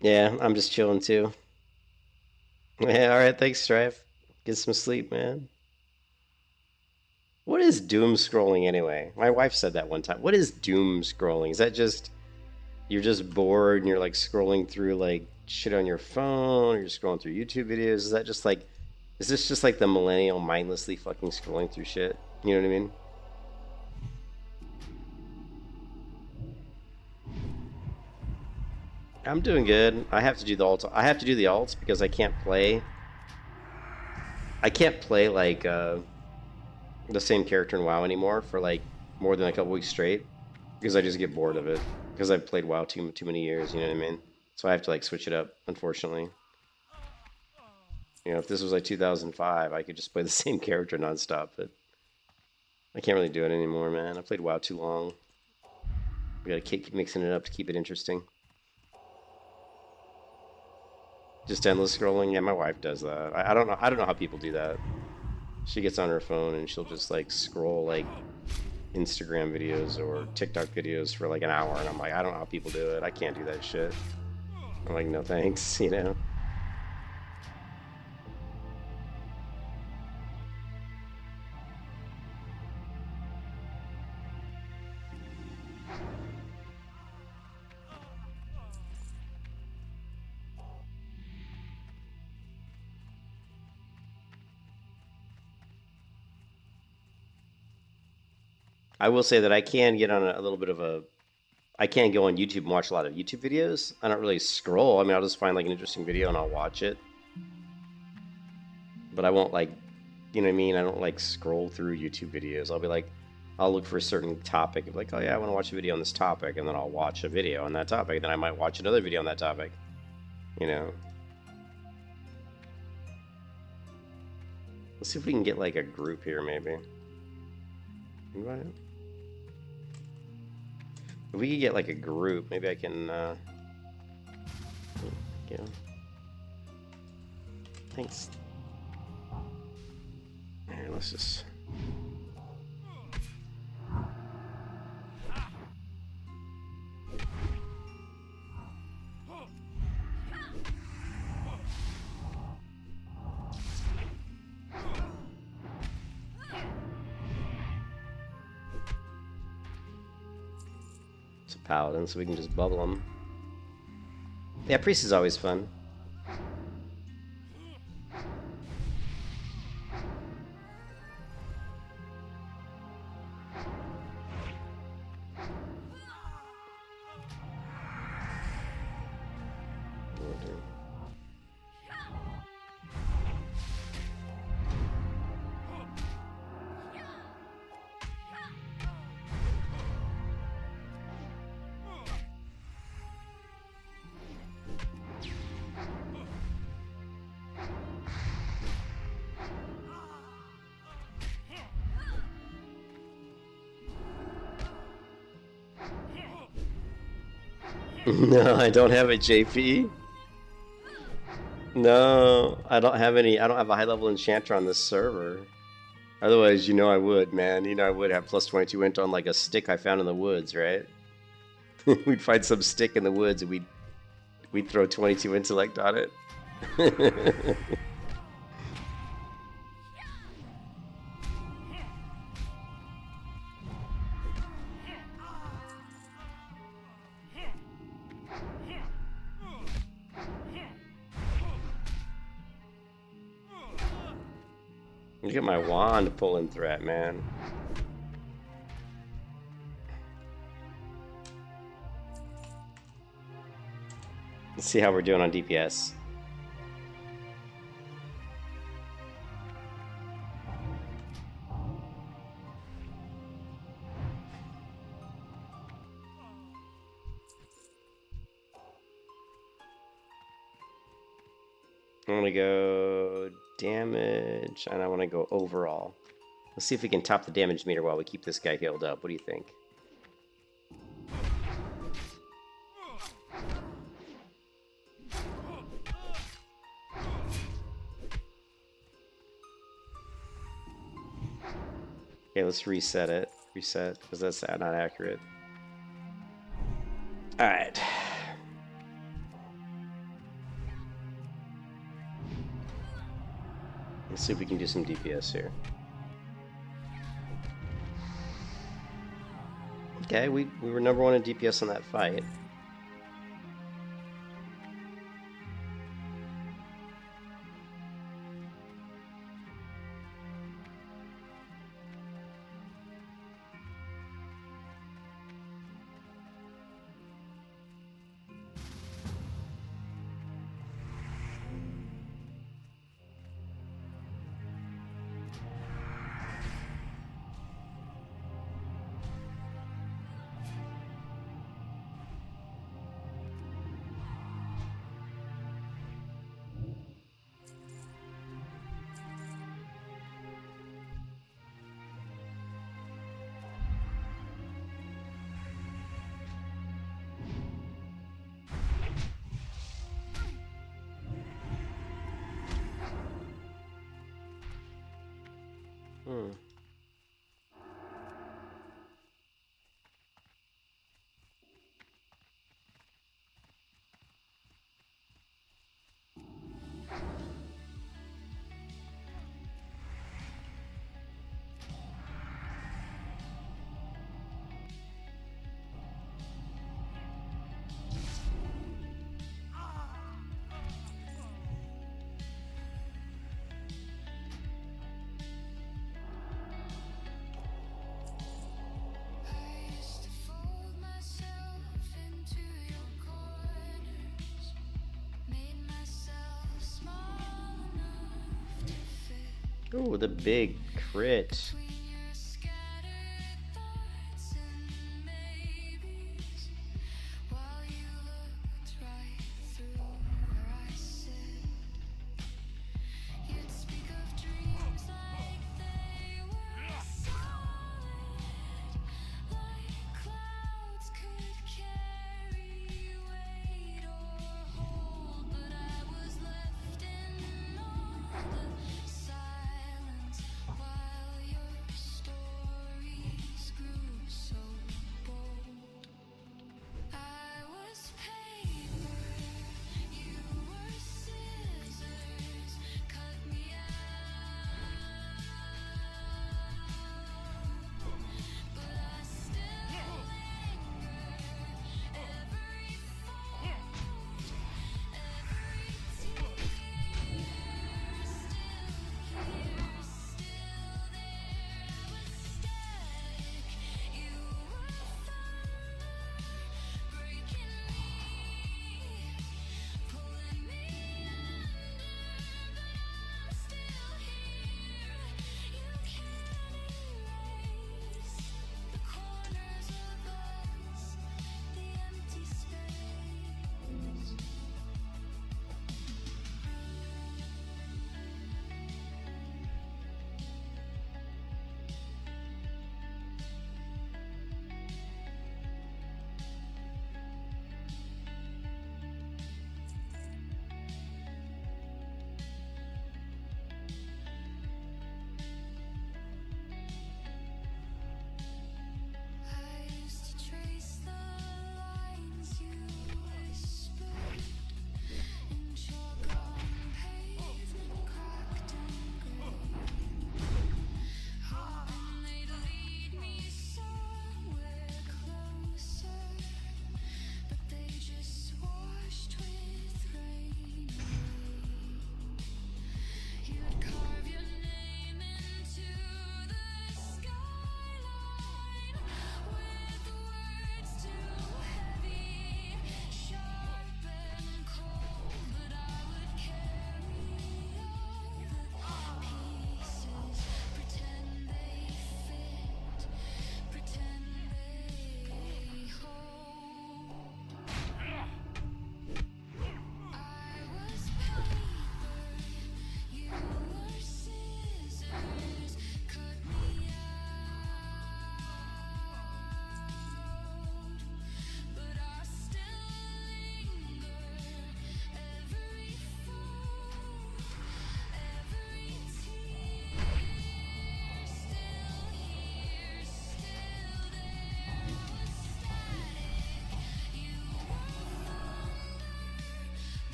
Yeah, I'm just chilling too. Yeah, alright, thanks, Strife. Get some sleep, man. What is doom scrolling anyway? My wife said that one time. What is doom scrolling? Is that just you're just bored and you're like scrolling through like shit on your phone, or you're scrolling through YouTube videos? Is that just like is this just like the millennial mindlessly fucking scrolling through shit? You know what I mean? I'm doing good. I have to do the alt. I have to do the alts because I can't play. I can't play like the same character in WoW anymore for like more than a couple weeks straight because I just get bored of it because I've played WoW too many years. You know what I mean? So I have to like switch it up. Unfortunately, you know, if this was like 2005, I could just play the same character nonstop. But I can't really do it anymore, man. I played WoW too long. We gotta keep mixing it up to keep it interesting. Just endless scrolling. Yeah, my wife does that. I don't know. I don't know how people do that. She gets on her phone and she'll just like scroll like Instagram videos or TikTok videos for like an hour, and I'm like, I don't know how people do it. I can't do that shit. I'm like, no thanks, you know. I will say that I can get on a little bit of a... I can go on YouTube and watch a lot of YouTube videos. I don't really scroll. I mean, I'll just find like an interesting video and I'll watch it. but I won't like, you know what I mean? I don't like scroll through YouTube videos. I'll be like, I'll look for a certain topic of like, oh yeah, I want to watch a video on this topic, and then I'll watch a video on that topic. Then I might watch another video on that topic, you know. Let's see if we can get like a group here, maybe. Invite. If we could get like a group, maybe I can. Yeah. Thanks. Here, let's just. It's a paladin, so we can just bubble him. Yeah, priest is always fun. No, I don't have a JP. No, I don't have any. I don't have a high level enchanter on this server. Otherwise, you know I would, man. You know I would have plus 22 int on like a stick I found in the woods, right? We'd find some stick in the woods and we'd throw 22 intellect on it. Look at my wand pulling threat, man. Let's see how we're doing on DPS. I'm gonna go damage, and I want to go overall. Let's see if we can top the damage meter while we keep this guy healed up. What do you think? Okay, let's reset it. Reset, because that's not accurate. Alright. Let's see if we can do some DPS here. Okay, we were #1 in DPS on that fight. Ooh, the big crit.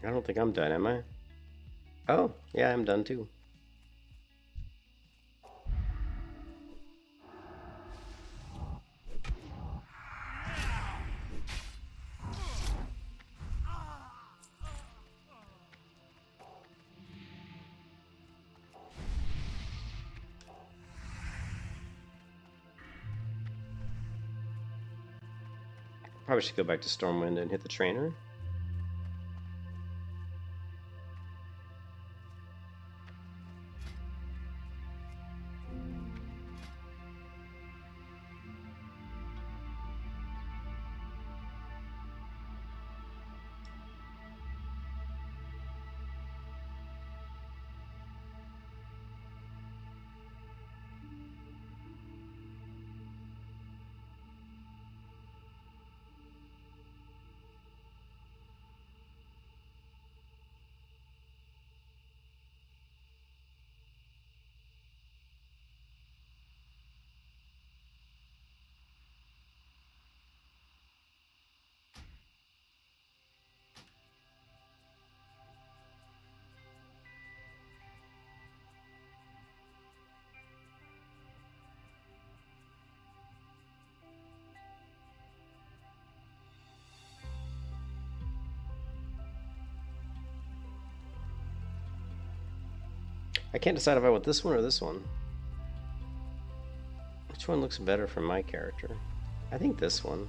I don't think I'm done, am I? Oh, yeah, I'm done too. Probably should go back to Stormwind and hit the trainer. I can't decide if I want this one or this one. Which one looks better for my character? I think this one.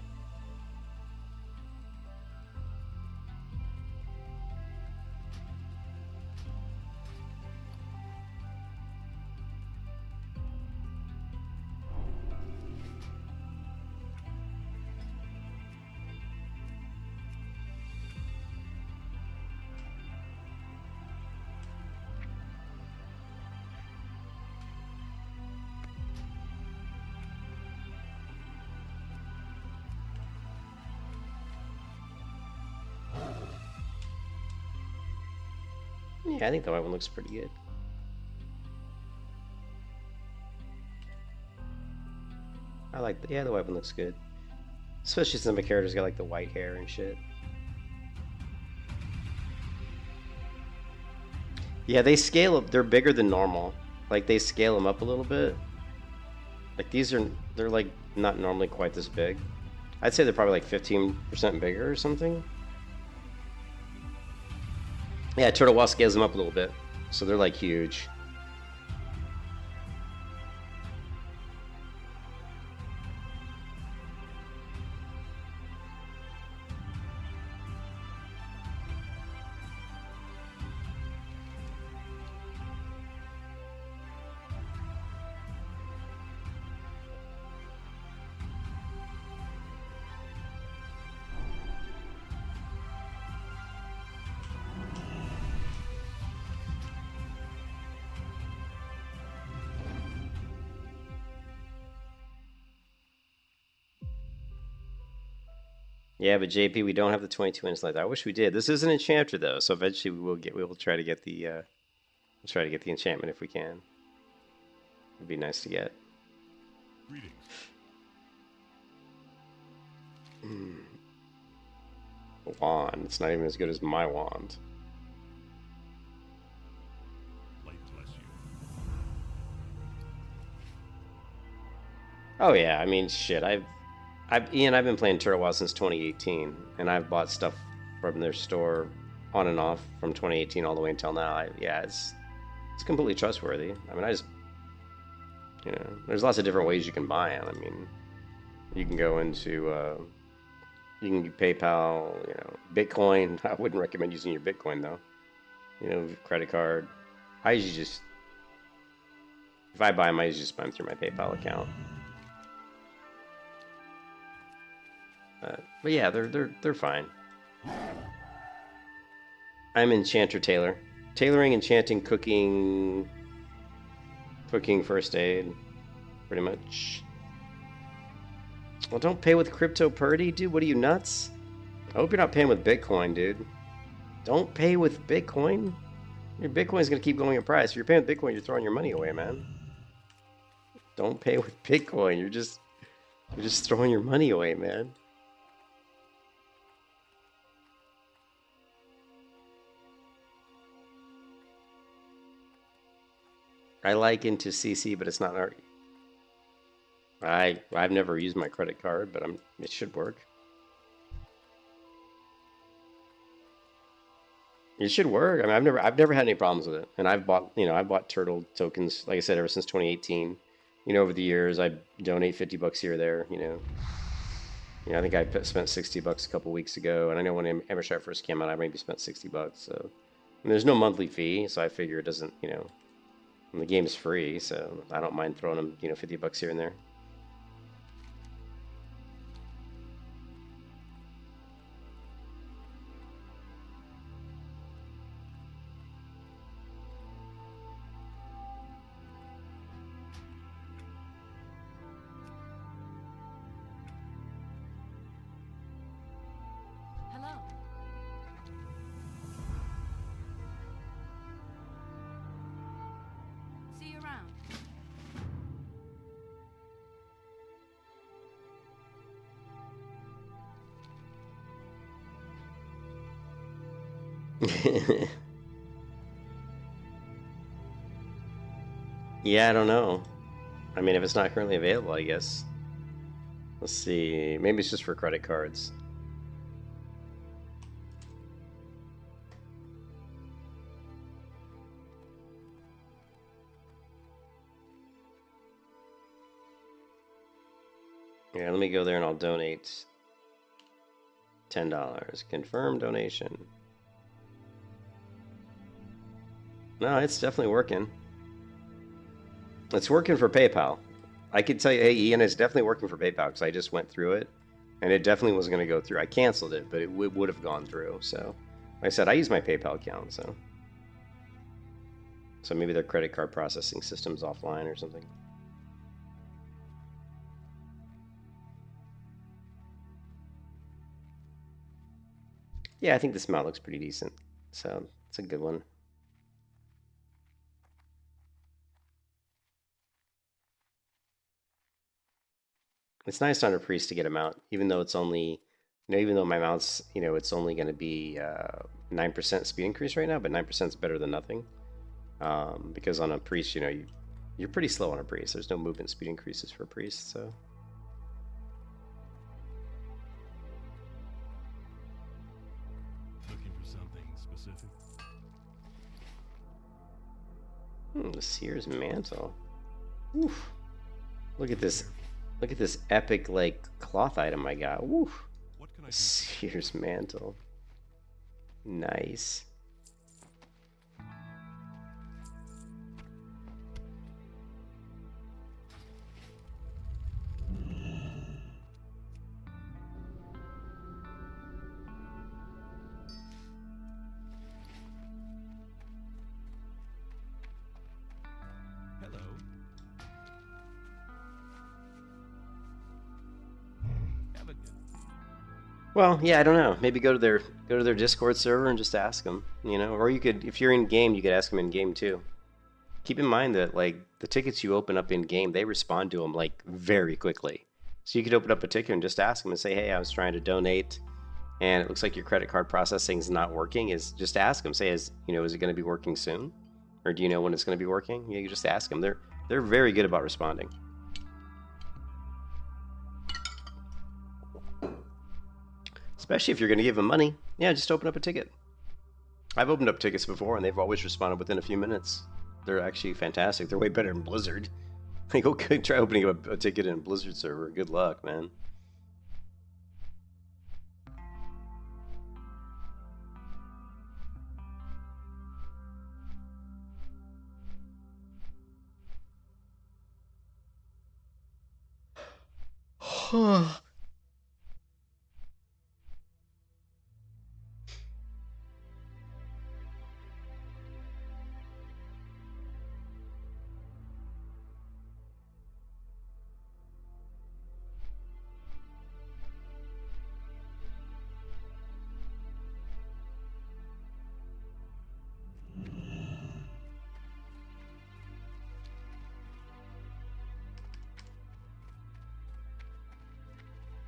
Yeah, I think the white one looks pretty good. I like the, yeah, the white one looks good. Especially since my character's got like the white hair and shit. Yeah, they scale up. They're bigger than normal. Like they scale them up a little bit. Like they're like not normally quite this big. I'd say they're probably like 15% bigger or something. Yeah, Turtle Wasp scales them up a little bit. So they're like huge. Yeah, but JP, we don't have the 22-inch lens. I wish we did. This is an enchanter though, so eventually we will try to get the we'll try to get the enchantment if we can. It'd be nice to get. Greetings. Wand. It's not even as good as my wand. Light bless you. Oh yeah, I mean shit. Ian, I've been playing Turtle Wasp since 2018, and I've bought stuff from their store on and off from 2018 all the way until now. Yeah, it's completely trustworthy. I mean, you know, there's lots of different ways you can buy them. I mean, you can go into, you can do PayPal, you know, Bitcoin. I wouldn't recommend using your Bitcoin though. You know, credit card. I usually just, if I buy them, I usually just buy them through my PayPal account. But yeah, they're fine. I'm Enchanter Tailor. Tailoring, enchanting, cooking, first aid, pretty much. Well, don't pay with crypto Purdy, dude. What are you, nuts? I hope you're not paying with Bitcoin, dude. Don't pay with Bitcoin. Your Bitcoin's gonna keep going in price. If you're paying with Bitcoin, you're throwing your money away, man. Don't pay with Bitcoin. You're just throwing your money away, man. I like into CC, but it's not art. I've never used my credit card, but it should work. It should work. I mean, I've never had any problems with it, and I've bought turtle tokens, like I said, ever since 2018. You know, over the years, I donate $50 here or there. You know, I think I spent $60 a couple weeks ago, and I know when AmberShire first came out, I maybe spent $60. So, and there's no monthly fee, so I figure it doesn't, you know. And the game's free, so I don't mind throwing them, you know, $50 here and there. Hello. See you around. Yeah, I don't know. I mean, if it's not currently available, I guess. Let's see. Maybe it's just for credit cards. Yeah, let me go there and I'll donate $10. Confirm donation. No, it's definitely working. It's working for PayPal. I could tell you, hey, Ian, it's definitely working for PayPal because I just went through it, and it definitely was going to go through. I canceled it, but it would have gone through. So, like I said, I use my PayPal account, so maybe their credit card processing system's offline or something. Yeah, I think this mount looks pretty decent, so it's a good one. It's nice on a priest to get a mount, even though it's only, even though my mount's, it's only going to be 9% speed increase right now, but 9% is better than nothing. Because on a priest, you're pretty slow on a priest. There's no movement speed increases for a priest, so. Looking for something specific? The Seer's Mantle. Oof. Look at this. Look at this epic, like, cloth item I got. Woof. What can I do? Seer's Mantle. Nice. Hello. Have a good. Well, yeah, I don't know. Maybe go to their Discord server and just ask them, or you could, if you're in game, you could ask them in game too. Keep in mind that like the tickets you open up in game, they respond to them like very quickly. So you could open up a ticket and just ask them and say, "Hey, I was trying to donate, and it looks like your credit card processing is not working." Is just ask them, say, "Is it going to be working soon, or do you know when it's going to be working?" You just ask them. They're very good about responding. Especially if you're going to give them money. Yeah, just open up a ticket. I've opened up tickets before, and they've always responded within a few minutes. They're actually fantastic. They're way better than Blizzard. Like, okay, try opening up a ticket in Blizzard server. Good luck, man.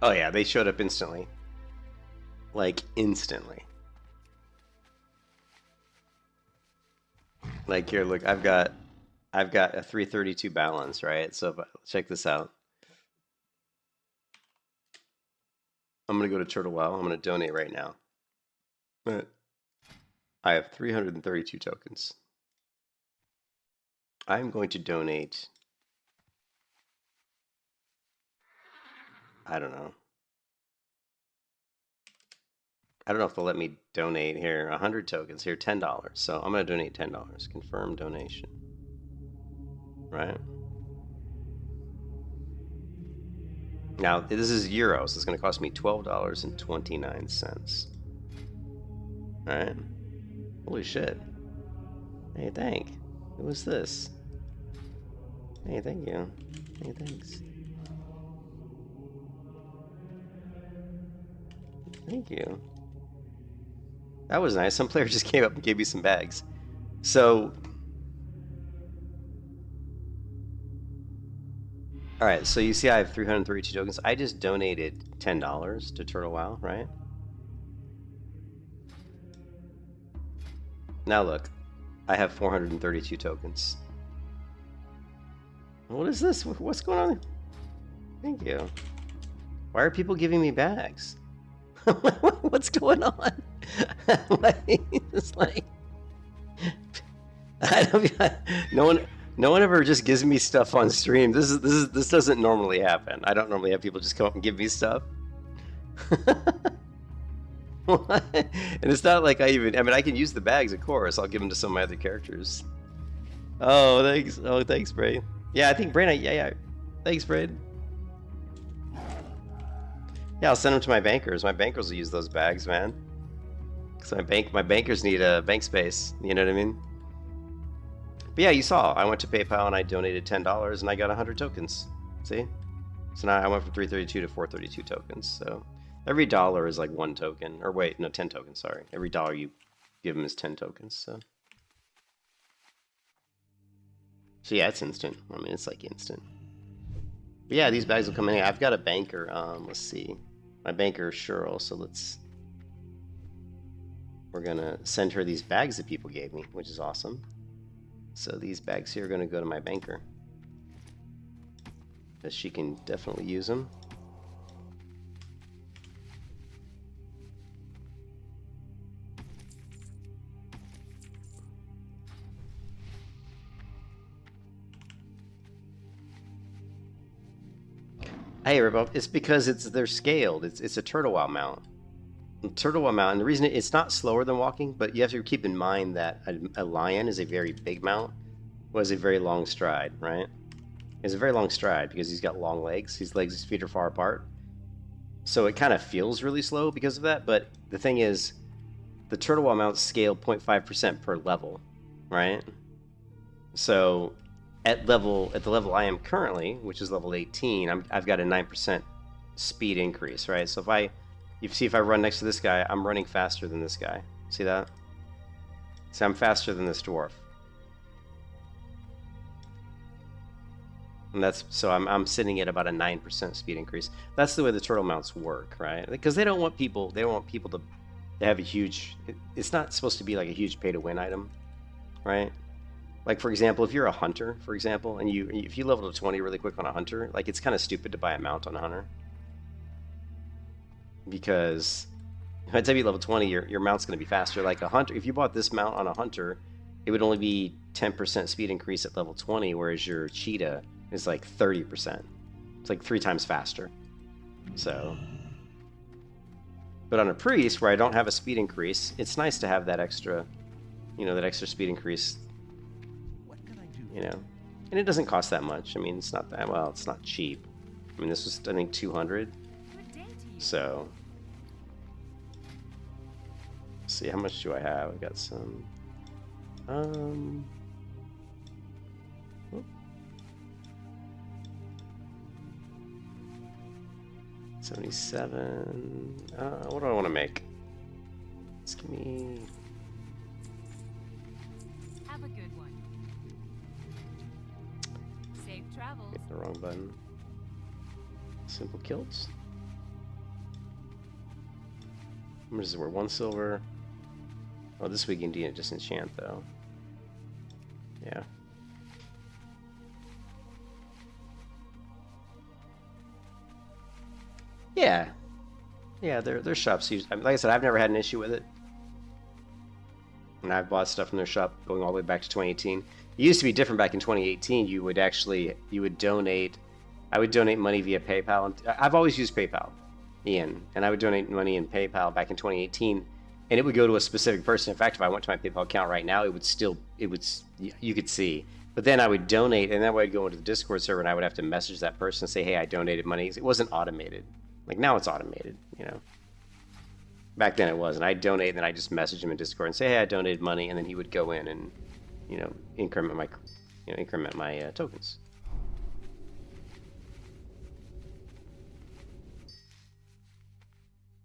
Oh yeah, they showed up instantly. Like instantly. Like here, look, I've got a 332 balance, right? So check this out. I'm gonna go to Turtle Wow. I'm gonna donate right now. I have 332 tokens. I'm going to donate. I don't know if they'll let me donate here. 100 tokens here, $10. So I'm gonna donate $10. Confirm donation. Right. Now this is euros. It's gonna cost me $12.29. All right. Holy shit. Hey, Who was this? Hey, thank you. Hey, thanks. Thank you. That was nice. Some player just came up and gave me some bags. So, all right. So you see, I have 332 tokens. I just donated $10 to Turtle Wow, right? Now look, I have 432 tokens. What is this? What's going on? Thank you. Why are people giving me bags? What's going on? It's like I don't. No one ever just gives me stuff on stream. This doesn't normally happen. I don't normally have people just come up and give me stuff. What? And it's not like I mean, I can use the bags, of course. I'll give them to some of my other characters. Oh, thanks. Oh, thanks, Brain. Yeah, I think Brain. Yeah. Thanks, Brain. Yeah, I'll send them to my bankers. My bankers will use those bags, man. Because my bankers need a bank space. You know what I mean? But yeah, you saw. I went to PayPal and I donated $10 and I got 100 tokens. See? So now I went from 332 to 432 tokens. So every dollar is like 1 token. Or wait, no, 10 tokens, sorry. Every dollar you give them is 10 tokens. So yeah, it's instant. I mean, it's like instant. But yeah, these bags will come in. I've got a banker. Let's see. My banker is Cheryl, so we're gonna send her these bags that people gave me, which is awesome. So these bags here are gonna go to my banker, because she can definitely use them. Hey, Ribbo, it's because they're scaled. It's a turtle wow mount. Turtle wow mount, and the reason it's not slower than walking, but you have to keep in mind that a lion is a very big mount, was a very long stride, right? It's a very long stride because he's got long legs. His legs, his feet are far apart, so it kind of feels really slow because of that. But the thing is, the turtle wow mounts scale 0.5% per level, right? So at the level I am currently, which is level 18, I've got a 9% speed increase, right? So if I run next to this guy, I'm running faster than this guy. See that? So I'm faster than this dwarf. And I'm sitting at about a 9% speed increase. That's the way the turtle mounts work, right? Because they don't want people to have a huge, it's not supposed to be like a huge pay to win item, right? Like, for example, if you're a hunter, for example, and if you level to 20 really quick on a hunter, like, it's kind of stupid to buy a mount on a hunter. Because by the time you level 20, your mount's going to be faster. Like a hunter, if you bought this mount on a hunter, it would only be 10% speed increase at level 20, whereas your cheetah is like 30%. It's like 3 times faster. So, but on a priest, where I don't have a speed increase, it's nice to have that extra, that extra speed increase. And it doesn't cost that much. I mean, it's not that, well, it's not cheap. I mean, this was, I think, 200. So, let's see, how much do I have? I got some, 77, what do I want to make? Let's give me... Have a good one. Safe travels. Hit the wrong button. Simple kilts. How much is it worth? 1 silver. Oh, this week indeed it disenchant though. Yeah. Yeah. Yeah, their shops use, I mean, like I said, I've never had an issue with it. And I've bought stuff from their shop going all the way back to 2018. It used to be different back in 2018. You would donate, I would donate money via PayPal. And I've always used PayPal, Ian, and I would donate money in PayPal back in 2018, and it would go to a specific person. In fact, if I went to my PayPal account right now, you could see. But then I would donate, and that way I'd go into the Discord server, and I would have to message that person and say, hey, I donated money. It wasn't automated. Like, now it's automated, Back then it was, and I'd donate, and then I'd just message him in Discord and say, hey, I donated money, and then he would go in and, increment my tokens.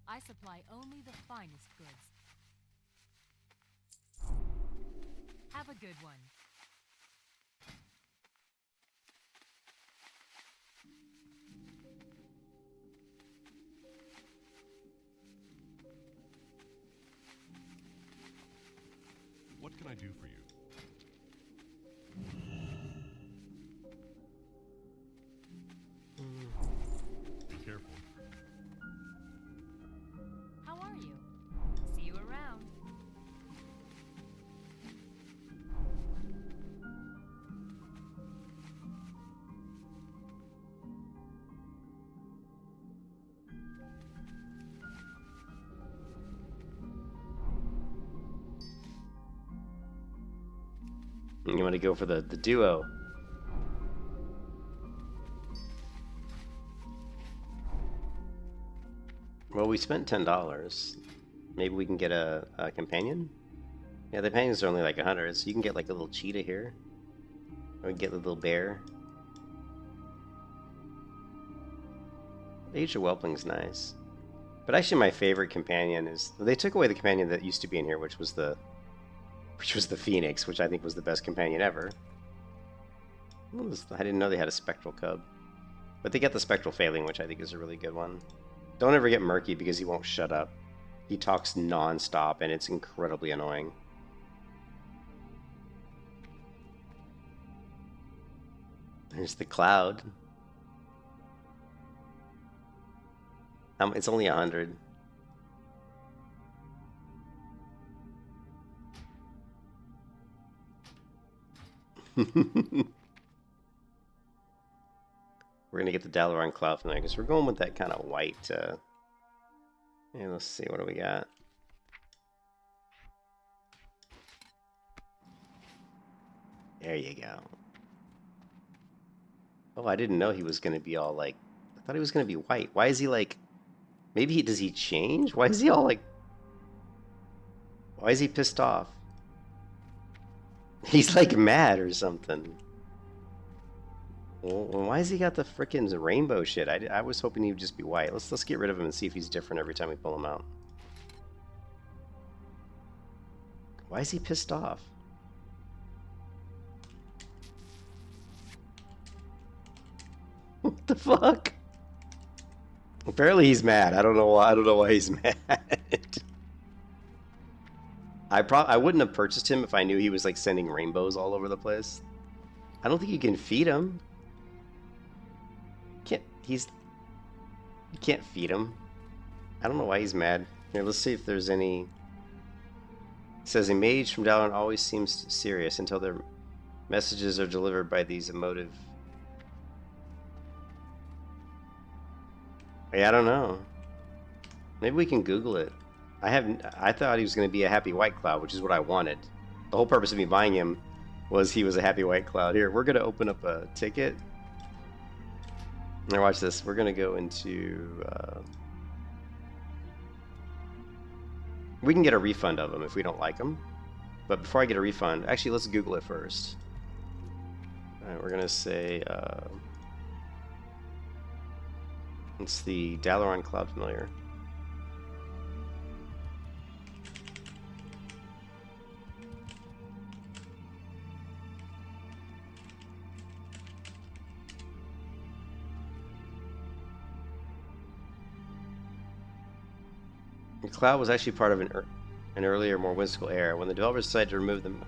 I supply only the finest goods. Have a good one. What can I do for you? Be careful. How are you? See you around. You want to go for the duo. Well, we spent $10. Maybe we can get a companion? Yeah, the companions are only like 100, so you can get like a little cheetah here. Or we can get a little bear. Age of Whelpling's nice. But actually my favorite companion is... They took away the companion that used to be in here, which was the Phoenix, which I think was the best companion ever. I didn't know they had a Spectral Cub. But they get the Spectral Failing, which I think is a really good one. Don't ever get Murky because he won't shut up. He talks non-stop and it's incredibly annoying. There's the Cloud. It's only 100. We're gonna get the Dalaran Cloud from there because we're going with that kind of white. Yeah, let's see, what do we got? There you go. Oh, I didn't know he was gonna be all like. I thought he was gonna be white. Why is he like? Maybe does he change? Why is he all like? Why is he pissed off? He's like mad or something. Well, why has he got the frickin' rainbow shit? I was hoping he would just be white. Let's get rid of him and see if he's different every time we pull him out. Why is he pissed off? What the fuck? Apparently he's mad. I don't know why. I don't know why he's mad. I wouldn't have purchased him if I knew he was like sending rainbows all over the place. I don't think you can feed him. You can't feed him. I don't know why he's mad. Here, let's see if there's any. It says a mage from Dalaran always seems serious until their messages are delivered by these emotive. Yeah, I don't know. Maybe we can Google it. I thought he was going to be a happy white cloud, which is what I wanted. The whole purpose of me buying him was he was a happy white cloud. Here, we're going to open up a ticket. Now watch this. We're going to go into... we can get a refund of them if we don't like them. But before I get a refund... Actually, let's Google it first. Alright, we're going to say... it's the Dalaran Cloud Familiar. The cloud was actually part of an earlier, more whimsical era. When the developers decided to remove them...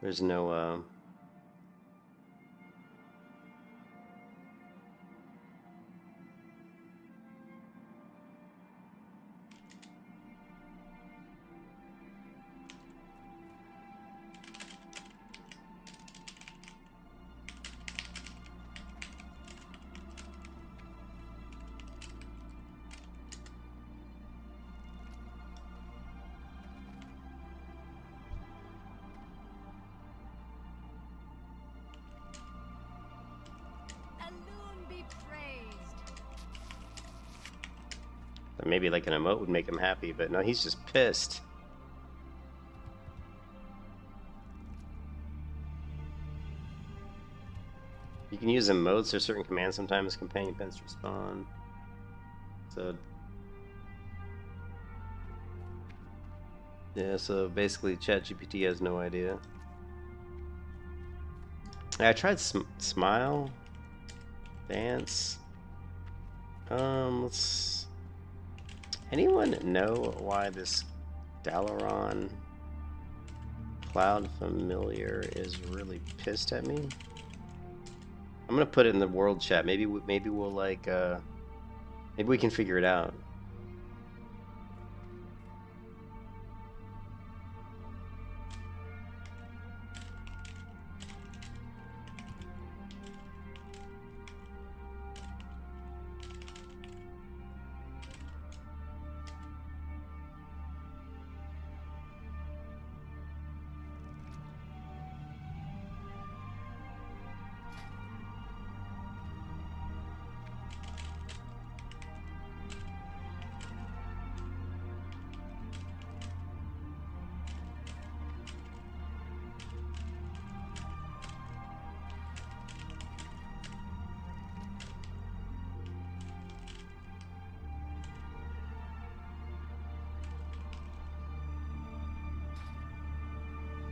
There's no... Maybe like an emote would make him happy, but no, he's just pissed. You can use emotes or certain commands sometimes. Companion pens respond. So yeah, so basically ChatGPT has no idea. I tried smile, dance. Let's. Anyone know why this Dalaran Cloud Familiar is really pissed at me? I'm gonna put it in the world chat. Maybe we'll like Maybe we can figure it out.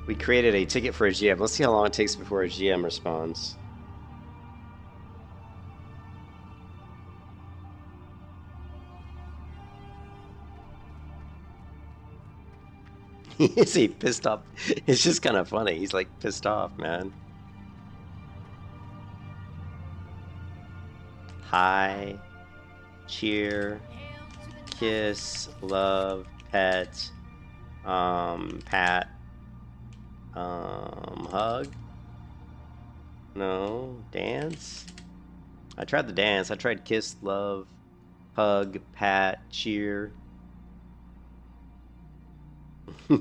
We created a ticket for a GM. Let's see how long it takes before a GM responds. Is he pissed off? It's just kind of funny. He's like pissed off, man. Hi, cheer, kiss, love, pet, pat, hug. No, dance. I tried the dance. I tried kiss, love, hug, pat, cheer. I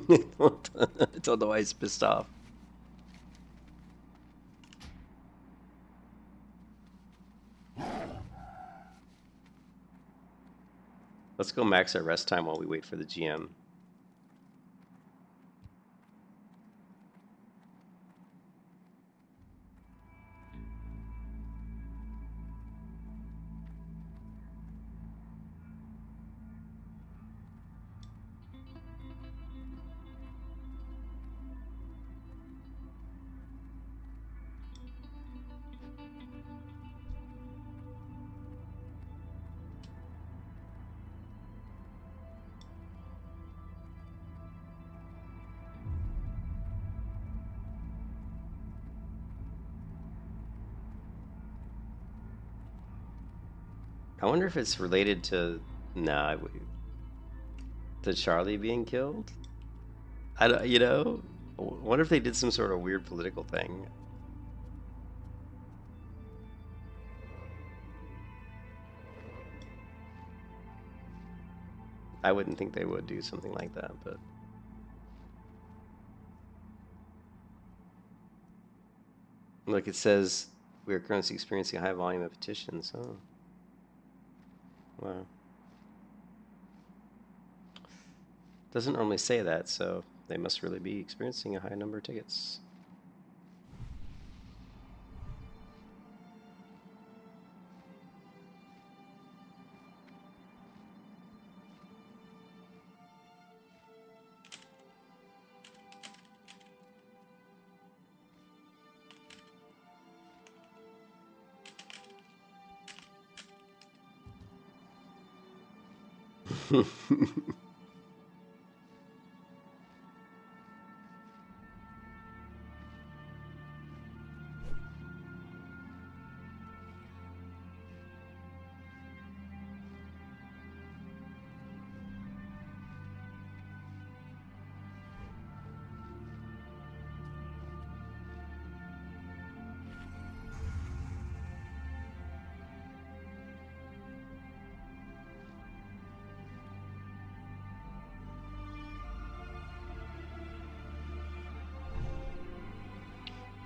don't know why he's pissed off. Let's go max our rest time while we wait for the GM. I wonder if it's related to to Charlie being killed. I don't, you know, I wonder if they did some sort of weird political thing. I wouldn't think they would do something like that, but look, it says we are currently experiencing a high volume of petitions. Oh. Wow. Doesn't normally say that, so they must really be experiencing a high number of tickets.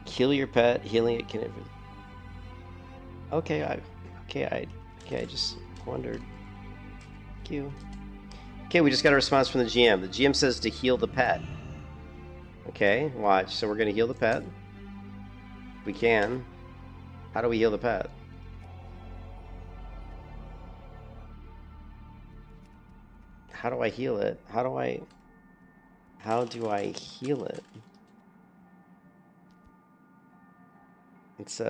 Kill your pet, healing it can. Okay, I just wondered. Thank you. Okay, we just got a response from the GM. The GM says to heal the pet. Okay, watch. So we're gonna heal the pet. We can. How do we heal the pet? How do I heal it? How do I heal it? It's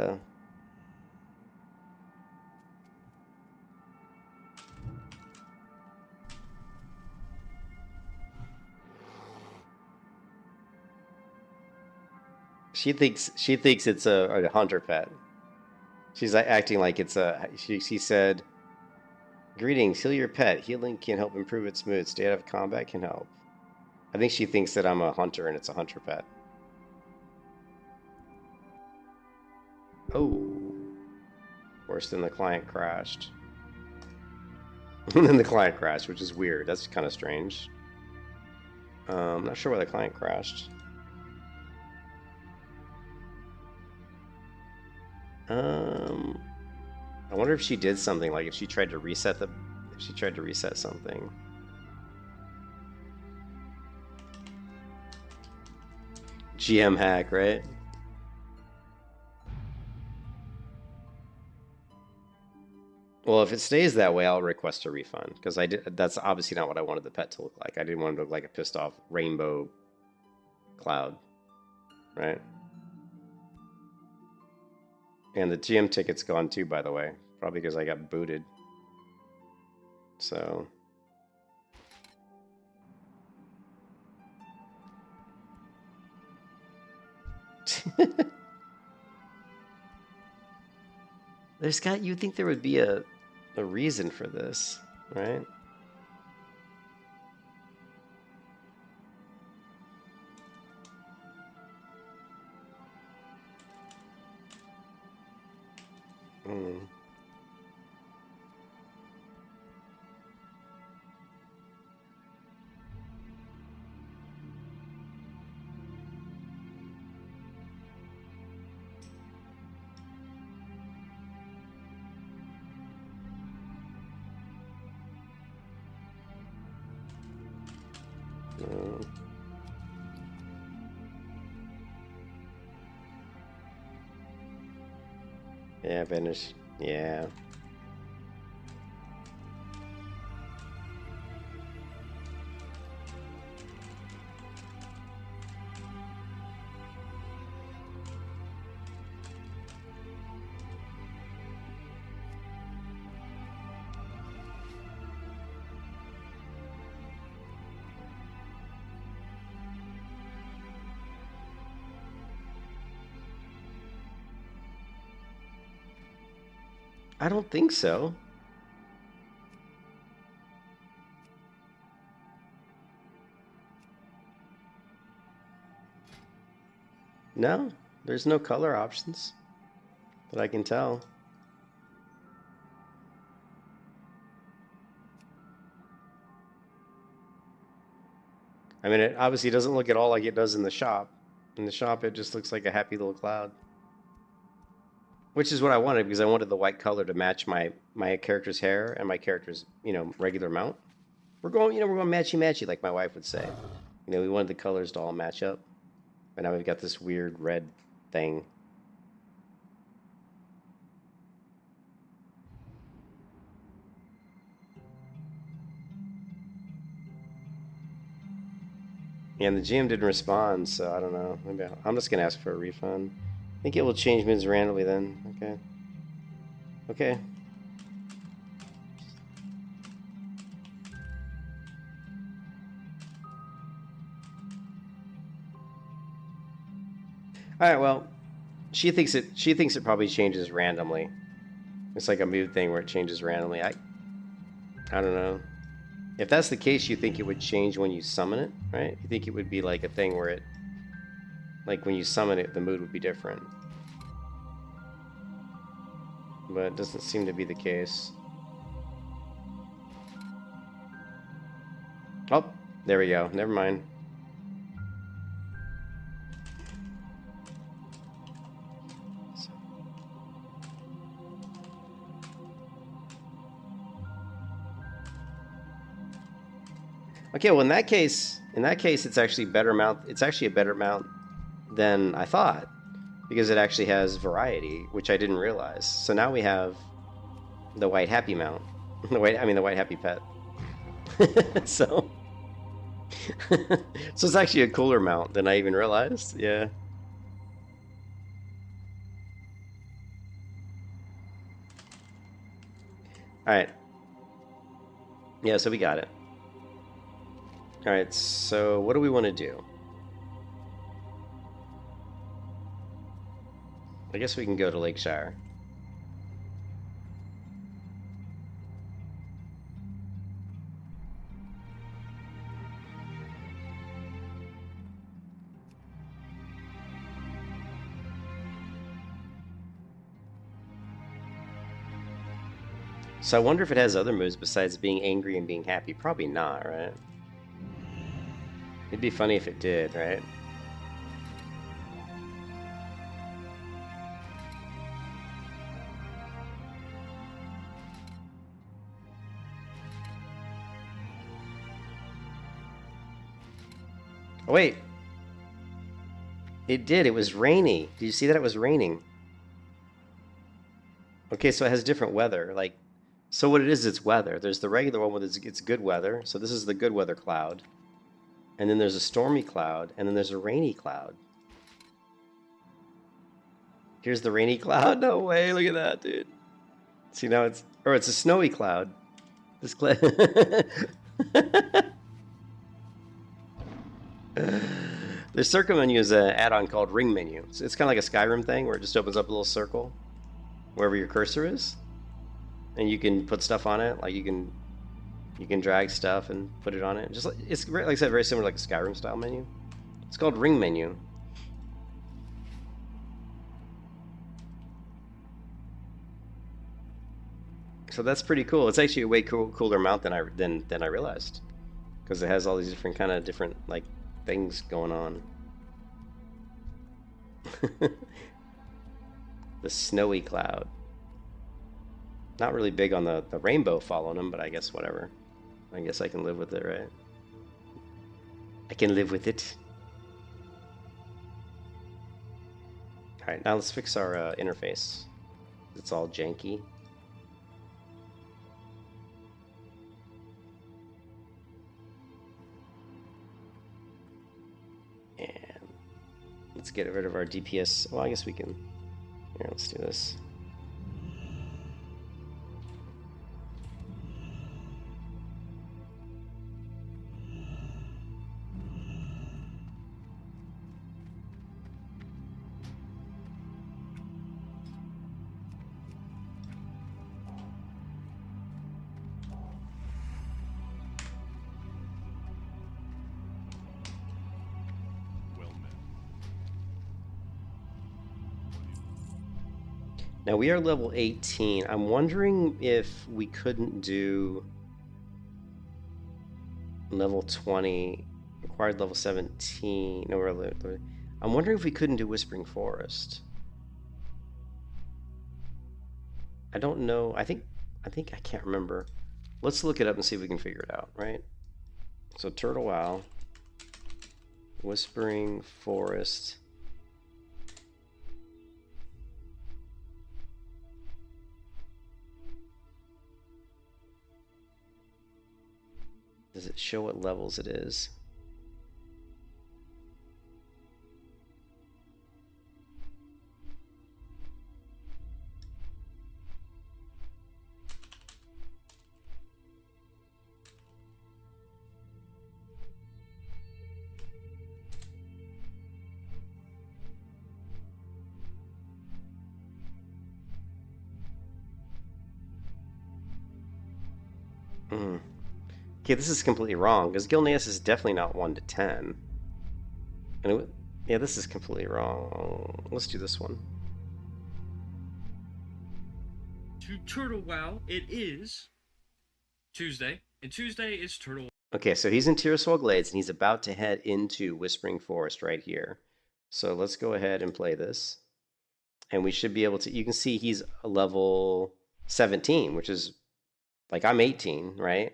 she thinks it's a hunter pet. She's acting like it's a. She said, Greetings, heal your pet. Healing can help improve its mood. Stay out of combat can help. I think she thinks that I'm a hunter and it's a hunter pet. Oh. Worse than the client crashed. And then the client crashed, which is weird. That's kind of strange. I'm not sure why the client crashed. I wonder if she did something, like if she tried to reset something. GM hack, right? Well, if it stays that way, I'll request a refund because that's obviously not what I wanted the pet to look like. I didn't want it to look like a pissed off rainbow cloud, right? And the GM ticket's gone too, by the way, probably because I got booted. So you'd think there would be a reason for this, right? Hmm. Yeah, finish. Yeah. I don't think so. No, there's no color options that I can tell. I mean, it obviously doesn't look at all like it does in the shop. In the shop, it just looks like a happy little cloud. Which is what I wanted, because I wanted the white color to match my character's hair and my character's, regular mount. We're going matchy-matchy, like my wife would say. We wanted the colors to all match up. But now we've got this weird red thing. And the GM didn't respond, so I don't know. Maybe I'm just gonna ask for a refund. I think it will change mids randomly then. Okay. Okay. All right. Well, she thinks it probably changes randomly. It's like a mood thing where it changes randomly. I don't know. If that's the case, you think it would change when you summon it, right? You think it would be like a thing where it, like when you summon it, the mood would be different. But it doesn't seem to be the case. Oh, there we go. Never mind. Okay, well in that case, it's actually better mount. It's actually a better mount than I thought, because it actually has variety, which I didn't realize. So now we have the white happy mount, the white happy pet. So, so it's actually a cooler mount than I even realized. Yeah. All right. Yeah, so we got it. All right, so what do we want to do? I guess we can go to Lakeshire. So I wonder if it has other moves besides being angry and being happy. Probably not, right? It'd be funny if it did, right? Oh, wait. It did. It was rainy. Did you see that it was raining? Okay, so it has different weather. Like, so what it is, it's weather. There's the regular one with it's good weather. So this is the good weather cloud. And then there's a stormy cloud. And then there's a rainy cloud. Here's the rainy cloud. No way. Look at that, dude. See, now it's... Or it's a snowy cloud. This cloud... The circle menu is an add-on called Ring Menu. So it's kind of like a Skyrim thing where it just opens up a little circle wherever your cursor is, and you can put stuff on it. Like you can drag stuff and put it on it. Just like, it's like I said, very similar like a Skyrim style menu. It's called Ring Menu. So that's pretty cool. It's actually a way cooler mount than I realized, because it has all these different like things going on. The snowy cloud. Not really big on the rainbow following them, but I guess whatever. I guess I can live with it, right? I can live with it. Alright, now let's fix our interface. It's all janky. And let's get rid of our DPS. Well, I guess we can. Here, let's do this. Now we are level 18. I'm wondering if we couldn't do level 20, required level 17. No, I'm wondering if we couldn't do Whispering Forest. I don't know. I think I can't remember. Let's look it up and see if we can figure it out, right? So Turtle WoW, Whispering Forest. Does it show what levels it is? Okay, this is completely wrong, because Gilneas is definitely not 1 to 10. And yeah, this is completely wrong. Let's do this one. To Turtle WoW, it is Tuesday, and Tuesday is Turtle. Okay, so he's in Tiraswell Glades, and he's about to head into Whispering Forest right here. So let's go ahead and play this. And we should be able to, you can see he's a level 17, which is, like, I'm 18, right?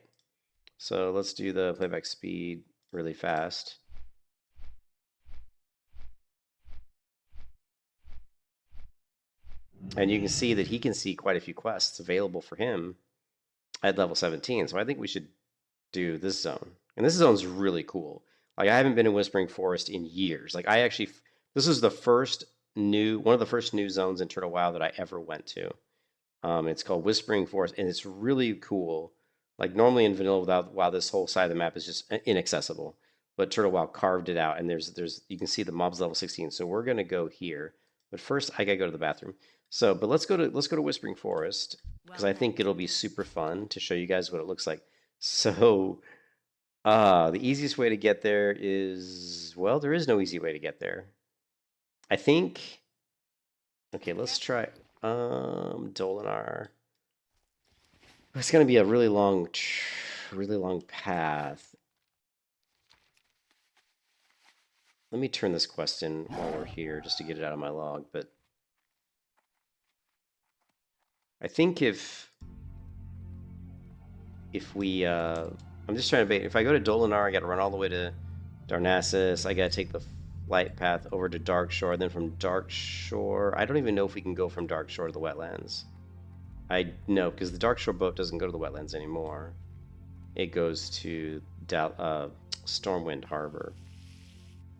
So let's do the playback speed really fast. And you can see that he can see quite a few quests available for him at level 17. So I think we should do this zone. And this zone's really cool. Like, I haven't been in Whispering Forest in years. Like, this is the one of the first new zones in Turtle WoW that I ever went to. It's called Whispering Forest, and it's really cool. Like, normally in vanilla WoW, this whole side of the map is just inaccessible. But Turtle WoW carved it out, and you can see the mob's level 16. So we're gonna go here. But first, I gotta go to the bathroom. So, but let's go to Whispering Forest, because I think it'll be super fun to show you guys what it looks like. So, the easiest way to get there is, well, there is no easy way to get there. I think. Okay, let's try Dolinar. It's gonna be a really long path. Let me turn this quest in while we're here, just to get it out of my log. But I think if we, I'm just trying to bait. If I go to Dolinar, I got to run all the way to Darnassus. I got to take the flight path over to Darkshore. Then from Darkshore, I don't even know if we can go from Darkshore to the wetlands. I know, because the Darkshore boat doesn't go to the wetlands anymore. It goes to Stormwind Harbor.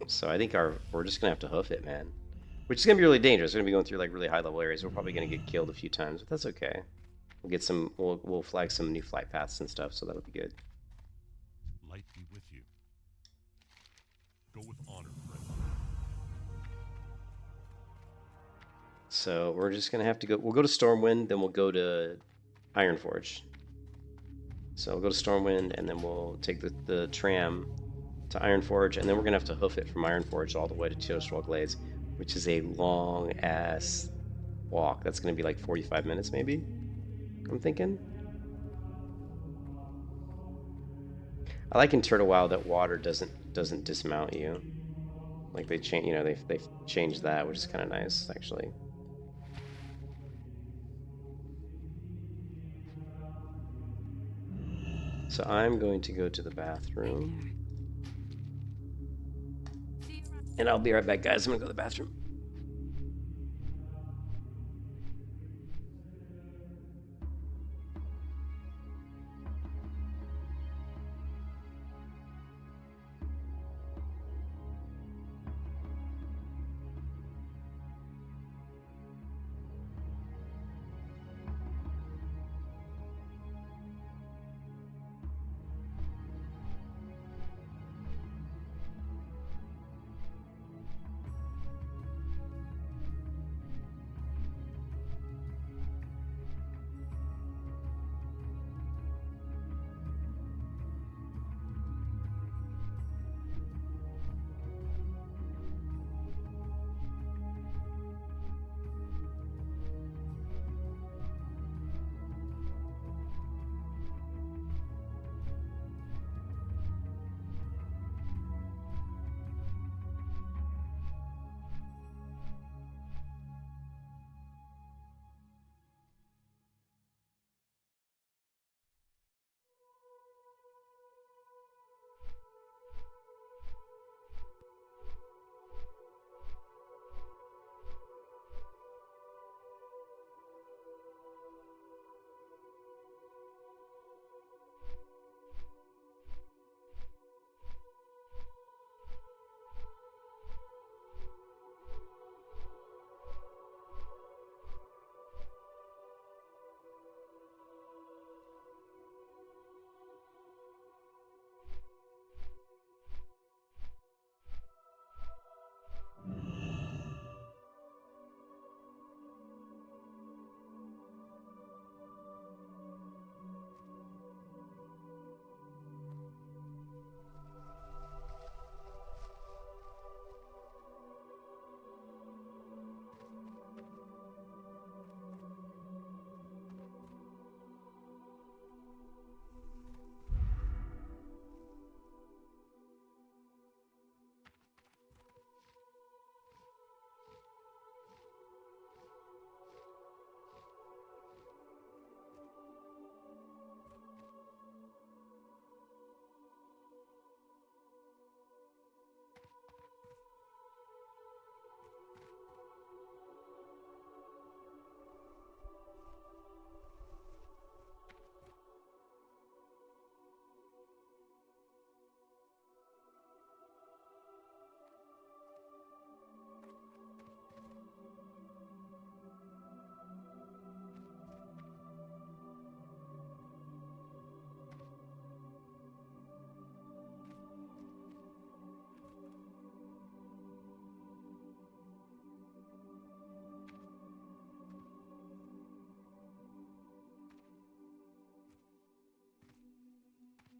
So I think we're just gonna have to hoof it, man. Which is gonna be really dangerous. We're gonna be going through like really high level areas. We're probably gonna get killed a few times, but that's okay. We'll get some. We'll flag some new flight paths and stuff, so that'll be good. Light be with you. Go with honor, friend. So we're just gonna have to go. We'll go to Stormwind, then we'll go to Ironforge. So we'll go to Stormwind, and then we'll take the tram to Ironforge, and then we're gonna have to hoof it from Ironforge all the way to Teoswell Glades, which is a long ass walk. That's gonna be like 45 minutes, maybe. I'm thinking. I like in Turtle WoW that water doesn't dismount you. Like they change, they've changed that, which is kind of nice, actually. So I'm going to go to the bathroom. And I'll be right back, guys. I'm gonna go to the bathroom.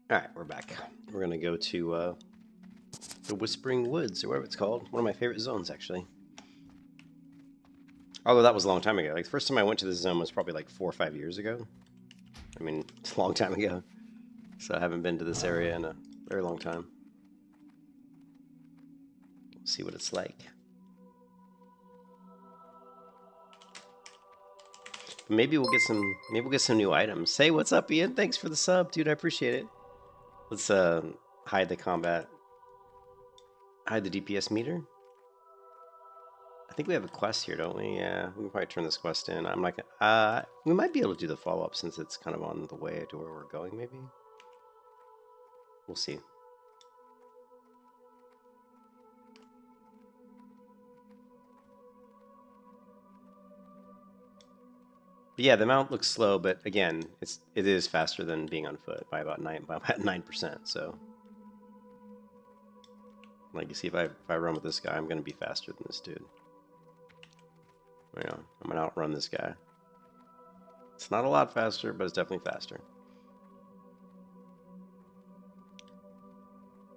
Alright, we're back. We're gonna go to the Whispering Woods, or whatever it's called. One of my favorite zones, actually. Although that was a long time ago. Like, the first time I went to this zone was probably like 4 or 5 years ago. I mean, it's a long time ago. So I haven't been to this area in a very long time. See what it's like. Maybe we'll get some new items. Hey, what's up, Ian? Thanks for the sub, dude. I appreciate it. Let's hide the combat. Hide the DPS meter. I think we have a quest here, don't we? Yeah, we can probably turn this quest in. I'm not gonna, we might be able to do the follow-up since it's kind of on the way to where we're going, maybe. We'll see. But yeah, the mount looks slow, but again, it is faster than being on foot by about 9%. So, like you see, if I run with this guy, I'm gonna be faster than this dude. You know, I'm gonna outrun this guy. It's not a lot faster, but it's definitely faster.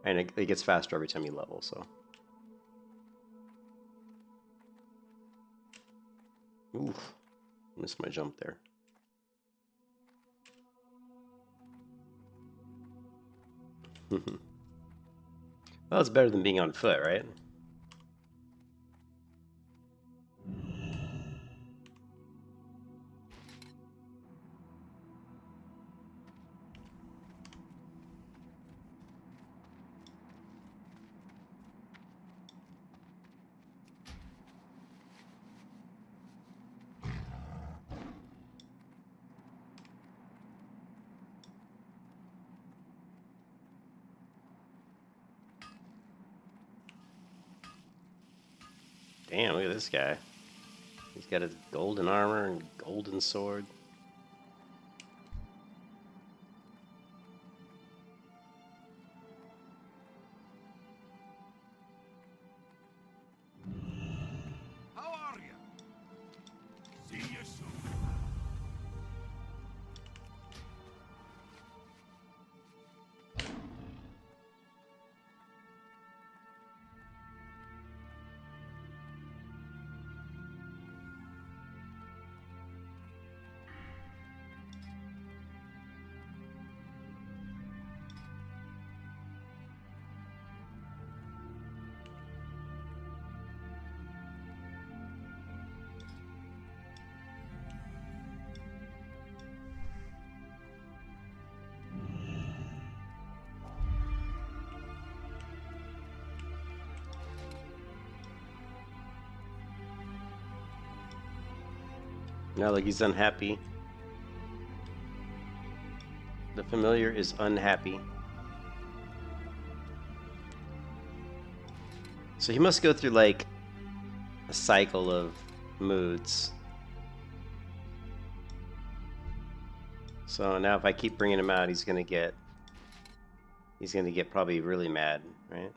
And it gets faster every time you level, so. Oof. Missed my jump there. Well, it's better than being on foot, right? Damn, look at this guy. He's got his golden armor and golden sword. How are you? See you soon. Now, like he's unhappy. The familiar is unhappy. So he must go through like a cycle of moods. So now if I keep bringing him out, he's gonna get probably really mad, right?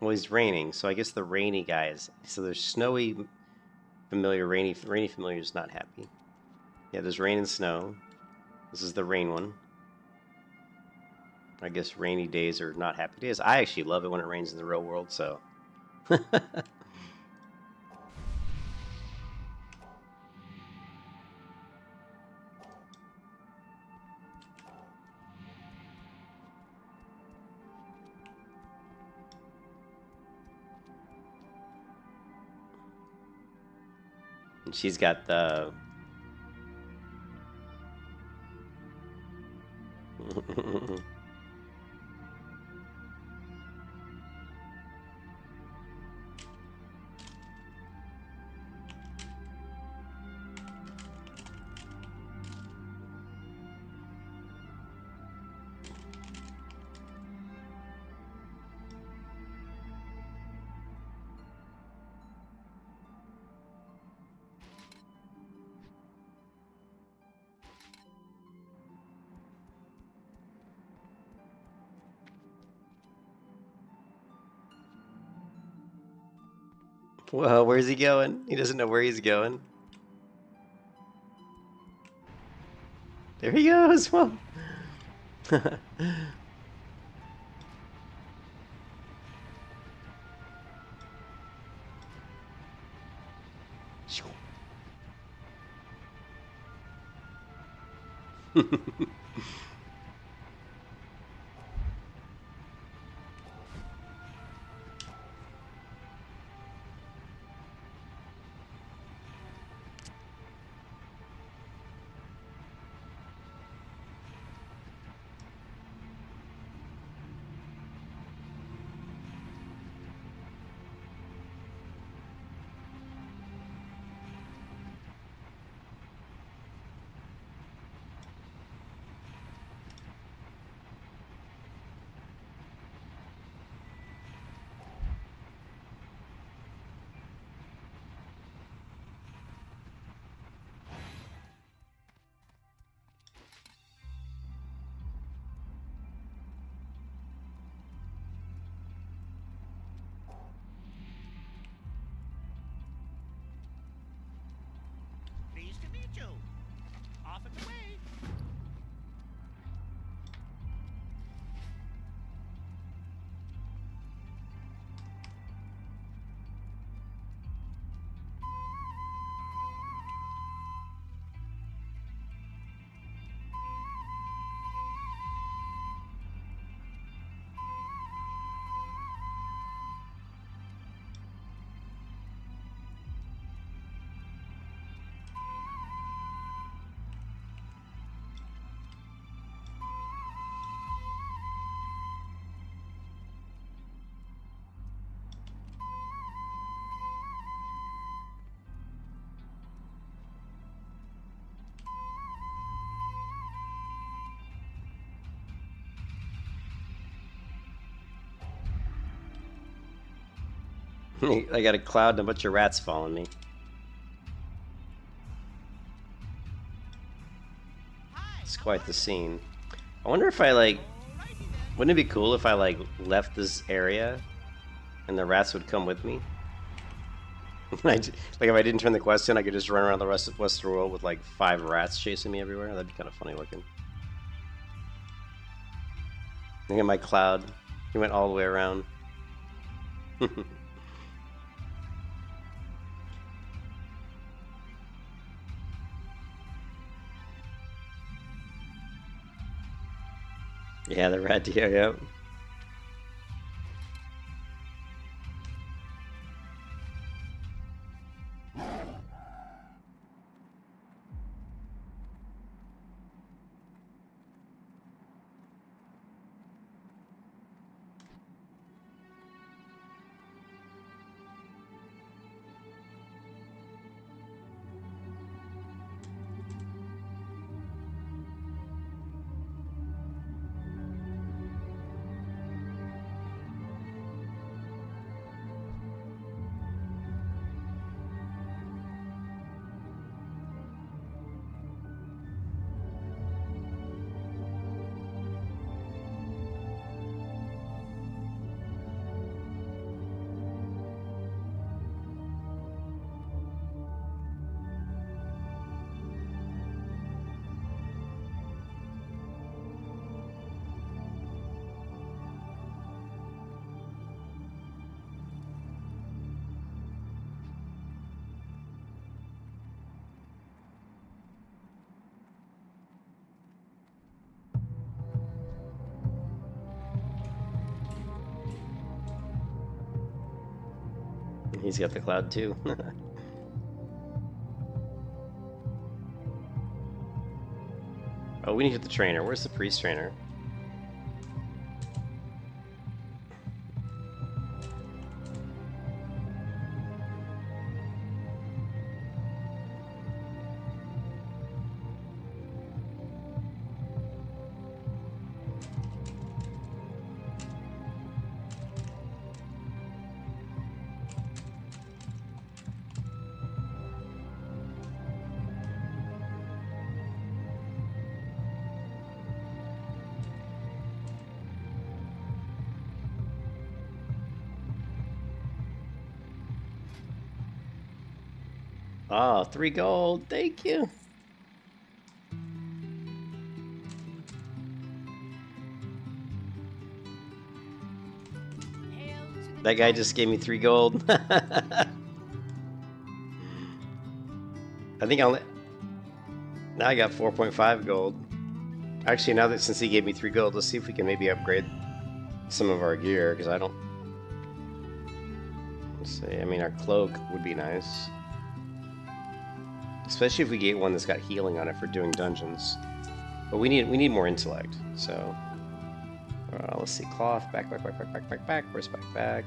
Well, he's raining, so I guess the rainy guy is. So there's snowy familiar, rainy familiar is not happy. Yeah, there's rain and snow. This is the rain one. I guess rainy days are not happy days. I actually love it when it rains in the real world, so. And she's got the Well, where's he going? He doesn't know where he's going. There he goes. Well. Pleased to meet you. Off and away. I got a cloud and a bunch of rats following me. It's quite the scene. I wonder if I like... Wouldn't it be cool if I like left this area and the rats would come with me? Like if I didn't turn the quest in, I could just run around the rest of Westeros with like 5 rats chasing me everywhere. That'd be kind of funny looking. Look at my cloud. He went all the way around. Yeah, the rat deer, yep. He's got the cloud too. Oh, we need to hit the trainer. Where's the priest trainer? Oh, 3 gold. Thank you. That guy just gave me 3 gold. I think I'll... Now I got 4.5 gold. Actually, now that since he gave me 3 gold, let's see if we can maybe upgrade some of our gear, because I don't... Let's see, I mean, our cloak would be nice. Especially if we get one that's got healing on it for doing dungeons. But we need more intellect, so... let's see, cloth, back, where's back?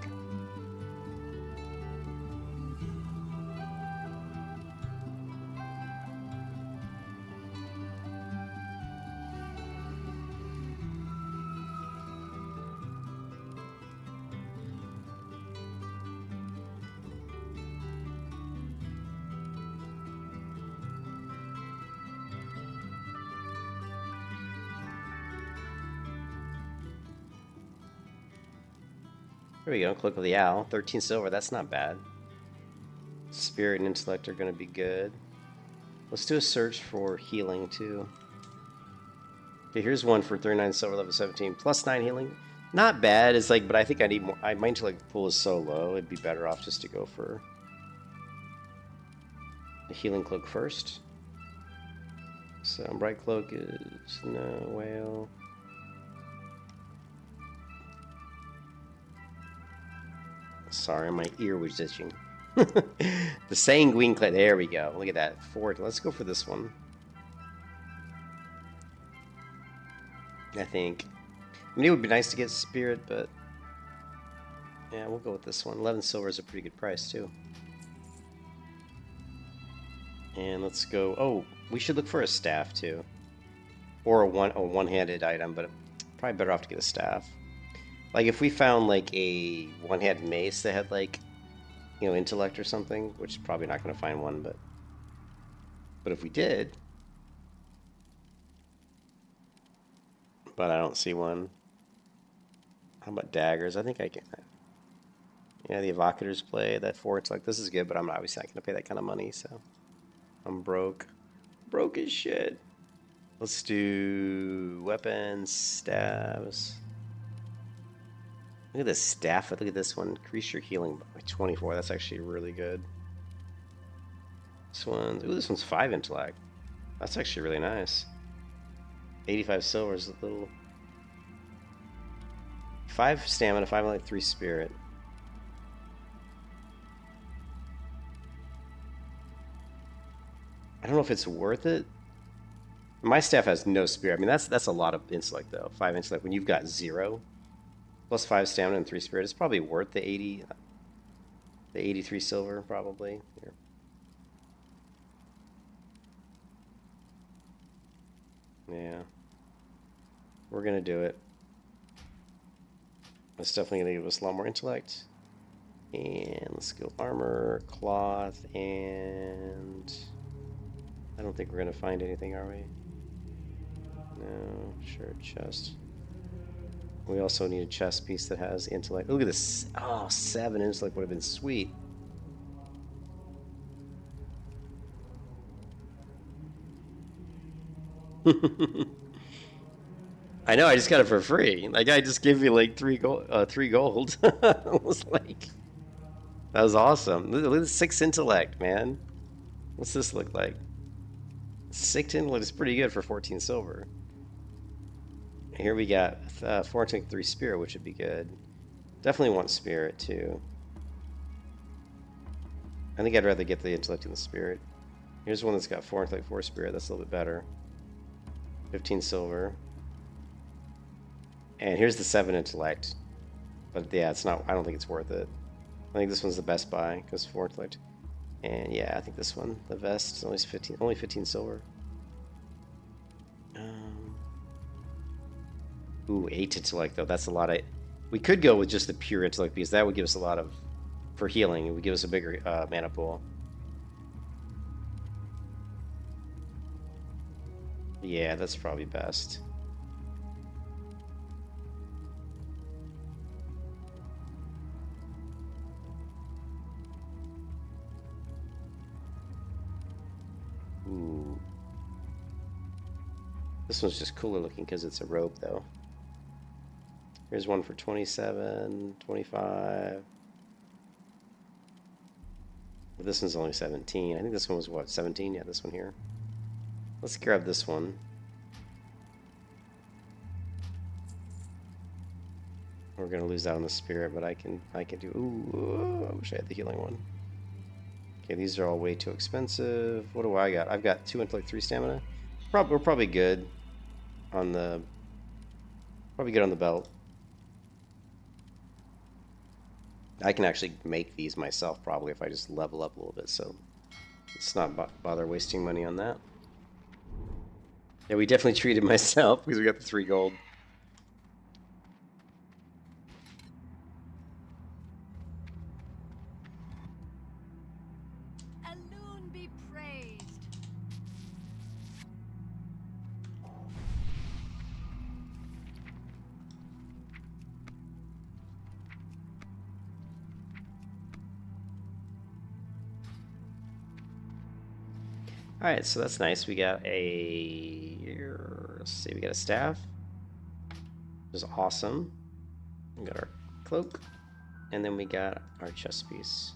There we go, click with the owl. 13 silver, that's not bad. Spirit and intellect are going to be good. Let's do a search for healing too. Okay, here's one for 39 silver, level 17, plus 9 healing. Not bad, it's like, but I think I need more. My intellect pool is so low, it'd be better off just to go for the healing cloak first. So, bright cloak is no whale. Sorry, my ear was itching. The sanguine clay. There we go. Look at that. Fort. Let's go for this one. I think. I mean, it would be nice to get spirit, but yeah, we'll go with this one. 11 silver is a pretty good price too. And let's go. Oh, we should look for a staff too, or a one-handed item, but probably better off to get a staff. Like, if we found, like, a one-handed mace that had, like, you know, intellect or something, which is probably not going to find one, but if we did... But I don't see one. How about daggers? I think I can... Yeah, the Evocator's Blade, that 4 intellect, this is good, but I'm obviously not going to pay that kind of money, so... I'm broke. Broke as shit. Let's do... weapons, staves... Look at this staff. Look at this one. Increase your healing by 24. That's actually really good. This one. Ooh, this one's 5 intellect. That's actually really nice. 85 silver is a little... 5 stamina, 5 like 3 spirit. I don't know if it's worth it. My staff has no spirit. I mean, that's a lot of intellect though. 5 intellect when you've got 0. Plus 5 stamina and 3 spirit. It's probably worth the 83 silver, probably. Here. Yeah. We're going to do it. It's definitely going to give us a lot more intellect. And let's go armor, cloth, and... I don't think we're going to find anything, are we? No. Shirt, chest. We also need a chest piece that has intellect. Look at this. Oh, 7 intellect would have been sweet. I know, I just got it for free. Like, I just give you like 3 gold. I was like, that was awesome. Look at the 6 intellect, man. What's this look like? 6 intellect is pretty good for 14 silver. Here we got 4 intellect, 3 spirit, which would be good. Definitely want spirit too. I think I'd rather get the intellect and the spirit. Here's one that's got 4 intellect, 4 spirit. That's a little bit better. 15 silver. And here's the 7 intellect. But yeah, it's not. I don't think it's worth it. I think this one's the best buy because 4 intellect. And yeah, I think this one, the vest, is only 15 silver. Ooh, 8 intellect though. That's a lot of. We could go with just the pure intellect because that would give us a lot of, for healing. It would give us a bigger mana pool. Yeah, that's probably best. Ooh. This one's just cooler looking because it's a robe though. Here's one for 27, 25. But this one's only 17. I think this one was what, 17? Yeah, this one here. Let's grab this one. We're gonna lose out on the spirit, but I can do. Ooh, I wish I had the healing one. Okay, these are all way too expensive. What do I got? I've got 2 intellect, 3 stamina. We're probably good on the belt. I can actually make these myself probably if I just level up a little bit. So let's not bother wasting money on that. Yeah, we definitely treated myself because we got the 3 gold. Alone be praised. All right, so that's nice. We got let's see, we got a staff, which is awesome. We got our cloak, and then we got our chest piece.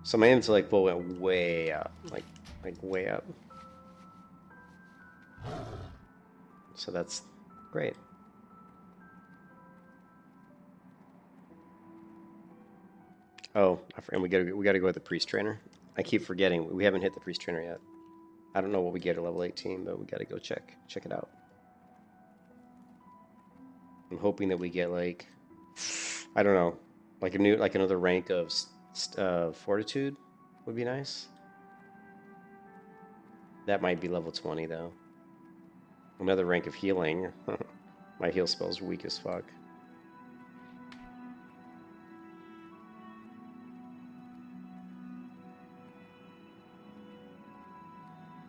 So my intellect pool went way up, like way up. So that's great. Oh, and we gotta go with the priest trainer. I keep forgetting we haven't hit the priest trainer yet. I don't know what we get at level 18, but we gotta go check it out. I'm hoping that we get like, I don't know, like another rank of fortitude would be nice. That might be level 20 though. Another rank of healing. My heal spell's weak as fuck.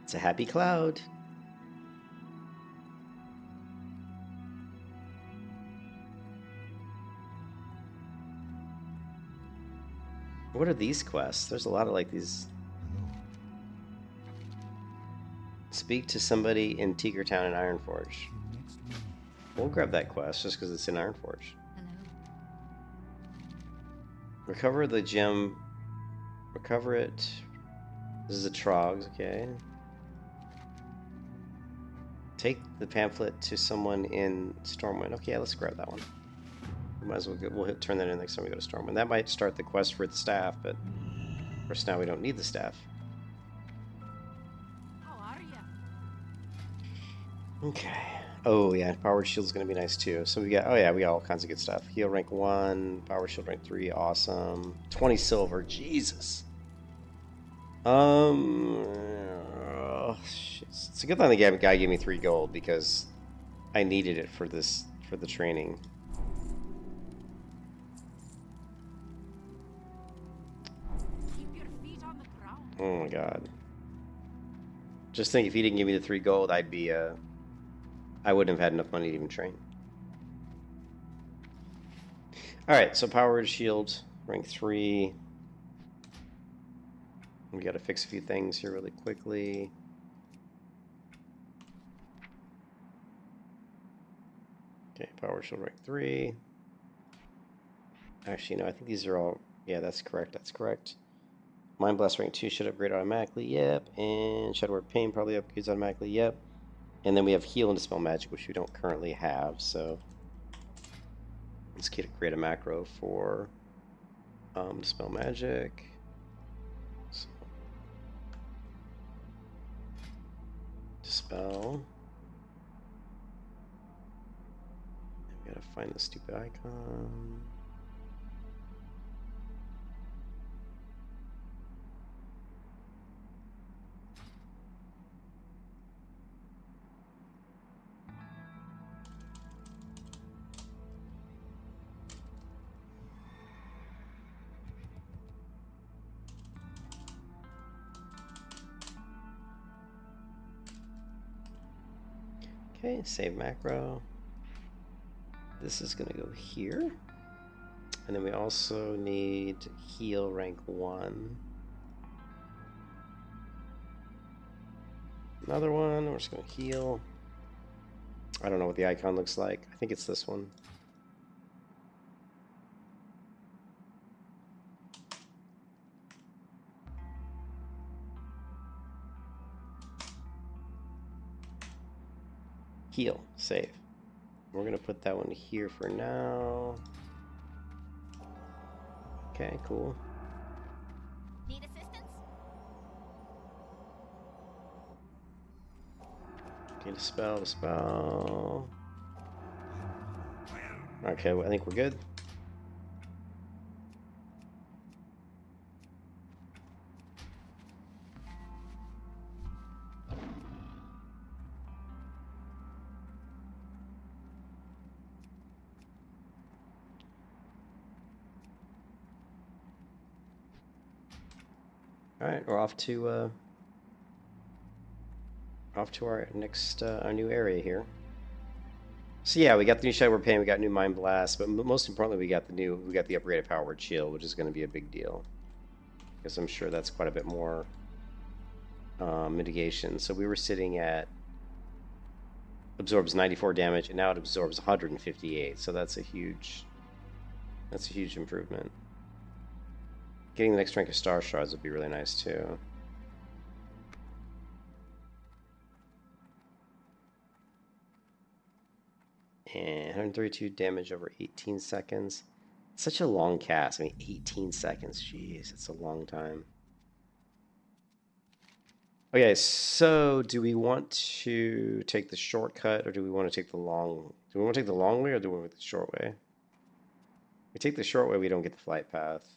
It's a happy cloud. What are these quests? There's a lot of like these. Speak to somebody in Tinkertown and Ironforge. We'll grab that quest just because it's in Ironforge. Hello. Recover the gem. Recover it. This is a Trogs, okay. Take the pamphlet to someone in Stormwind. Okay, yeah, let's grab that one. We might as well turn that in next time we go to Stormwind. That might start the quest for the staff, but of course now we don't need the staff. How are ya? Okay. Oh yeah, powered shield is gonna be nice too. So we got we got all kinds of good stuff. Heal rank 1, power shield rank 3, awesome. 20 silver, Jesus. Shit. It's a good thing the guy gave me 3 gold because I needed it for the training. Keep your feet on the ground. Oh my god. Just think if he didn't give me the 3 gold, I wouldn't have had enough money to even train. Alright, so powered shield, rank 3. We gotta fix a few things here really quickly. Okay, power shield rank 3. Actually, no, I think these are all... Yeah, that's correct, that's correct. Mind Blast rank 2 should upgrade automatically, yep. And Shadow Word Pain probably upgrades automatically, yep. And then we have Heal and Dispel Magic, which we don't currently have, so... Let's create a macro for Dispel Magic. So, Dispel. And we gotta find the stupid icon. Okay, save macro. This is gonna go here. And then we also need heal rank 1. Another one, we're just gonna heal. I don't know what the icon looks like. I think it's this one. Heal, save. We're gonna put that one here for now. Okay, cool. Need assistance? Okay, dispel, dispel. Okay, well, I think we're good. All right, we're off to our next our new area here. So yeah, we got the new Shadow we're paying, we got new Mind Blast, but most importantly, we got the upgraded Power Word Shield, which is going to be a big deal because I'm sure that's quite a bit more mitigation. So we were sitting at absorbs 94 damage, and now it absorbs 158. So that's a huge improvement. Getting the next rank of Star Shards would be really nice too. And 132 damage over 18 seconds. Such a long cast. I mean, 18 seconds. Jeez, it's a long time. Okay, so do we want to take the shortcut, or do we want to take the long? Do we want to take the long way, or do we want the short way? If we take the short way, we don't get the flight path.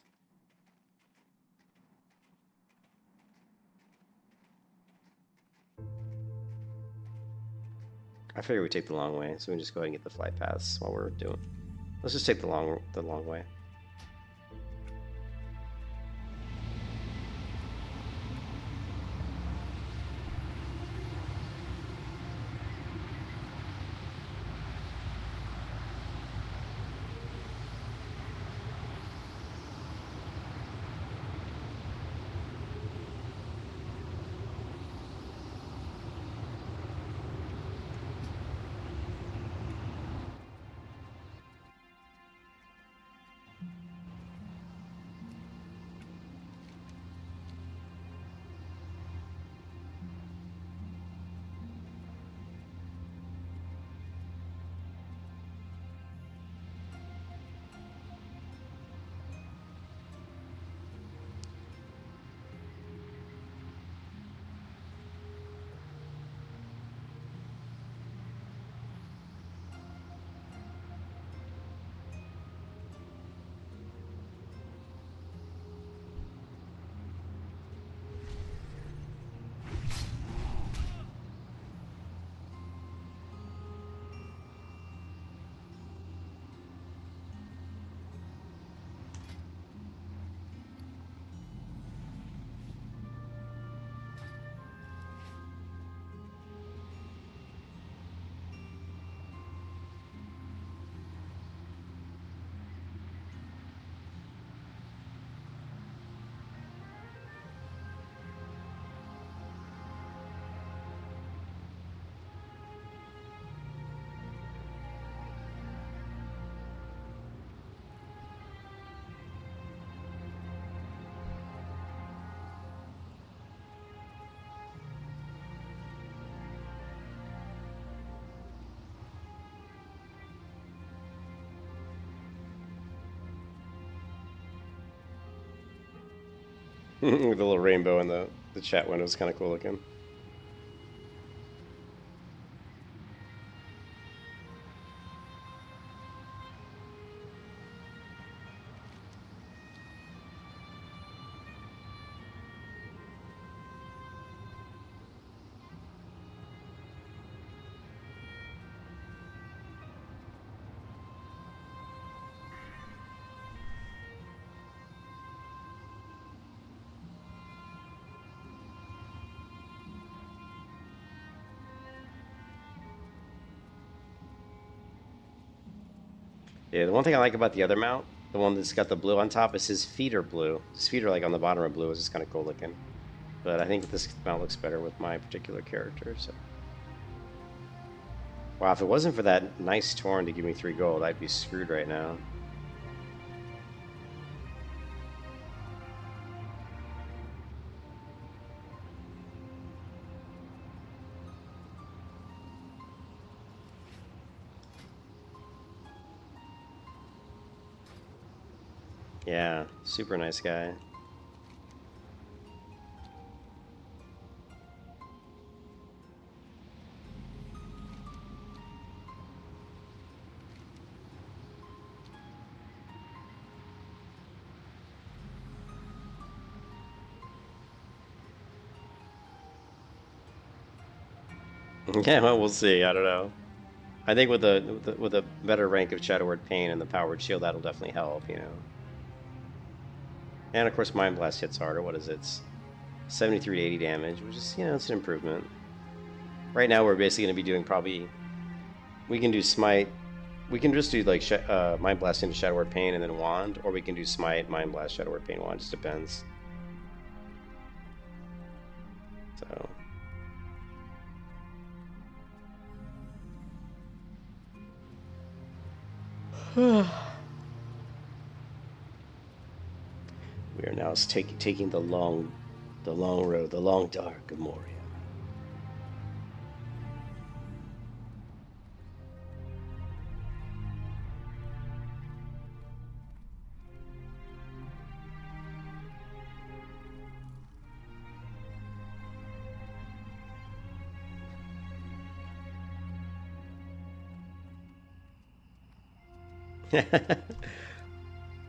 I figure we take the long way, so we can just go ahead and get the flight paths while we're doing. Let's just take the long way. With the little rainbow in the chat window is kind of cool looking. Yeah, the one thing I like about the other mount, the one that's got the blue on top, is his feet are blue. His feet are like on the bottom are blue, is just kind of cool looking. But I think this mount looks better with my particular character, so. Wow, if it wasn't for that nice Torn to give me 3 gold, I'd be screwed right now. Yeah, super nice guy. Yeah, well, we'll see. I don't know. I think with a better rank of Shadow Word Pain and the Powered Shield, that'll definitely help, you know. And of course, Mind Blast hits harder. What is it? It's 73 to 80 damage, which is, you know, it's an improvement. Right now, we're basically going to be doing probably... We can do Smite. We can just do, like, Mind Blast into Shadow Word Pain and then Wand, or we can do Smite, Mind Blast, Shadow Word Pain, Wand. Just depends. So... We are now taking the long road, the long dark of Moria.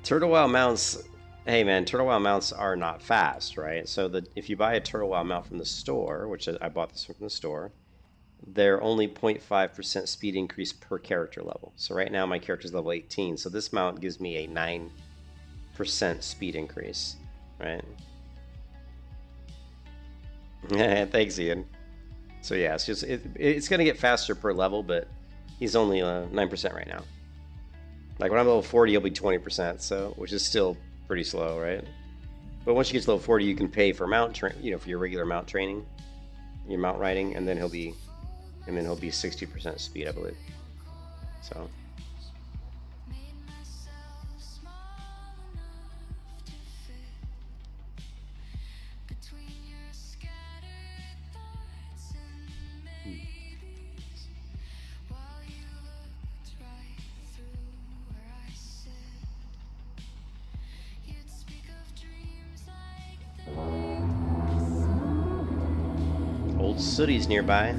Turtle Wow mounts, hey man, Turtle Wow mounts are not fast, right? So if you buy a Turtle Wow mount from the store, which I bought this from the store, they're only 0.5% speed increase per character level. So right now my character's level 18, so this mount gives me a 9% speed increase, right? Thanks, Ian. So yeah, it's gonna get faster per level, but he's only 9% right now. Like when I'm level 40, he'll be 20%, so which is still pretty slow, right? But once you get to level 40, you can pay for mount for your regular mount training, your mount riding, and then he'll be 60% speed, I believe. So. Old Sooty's nearby.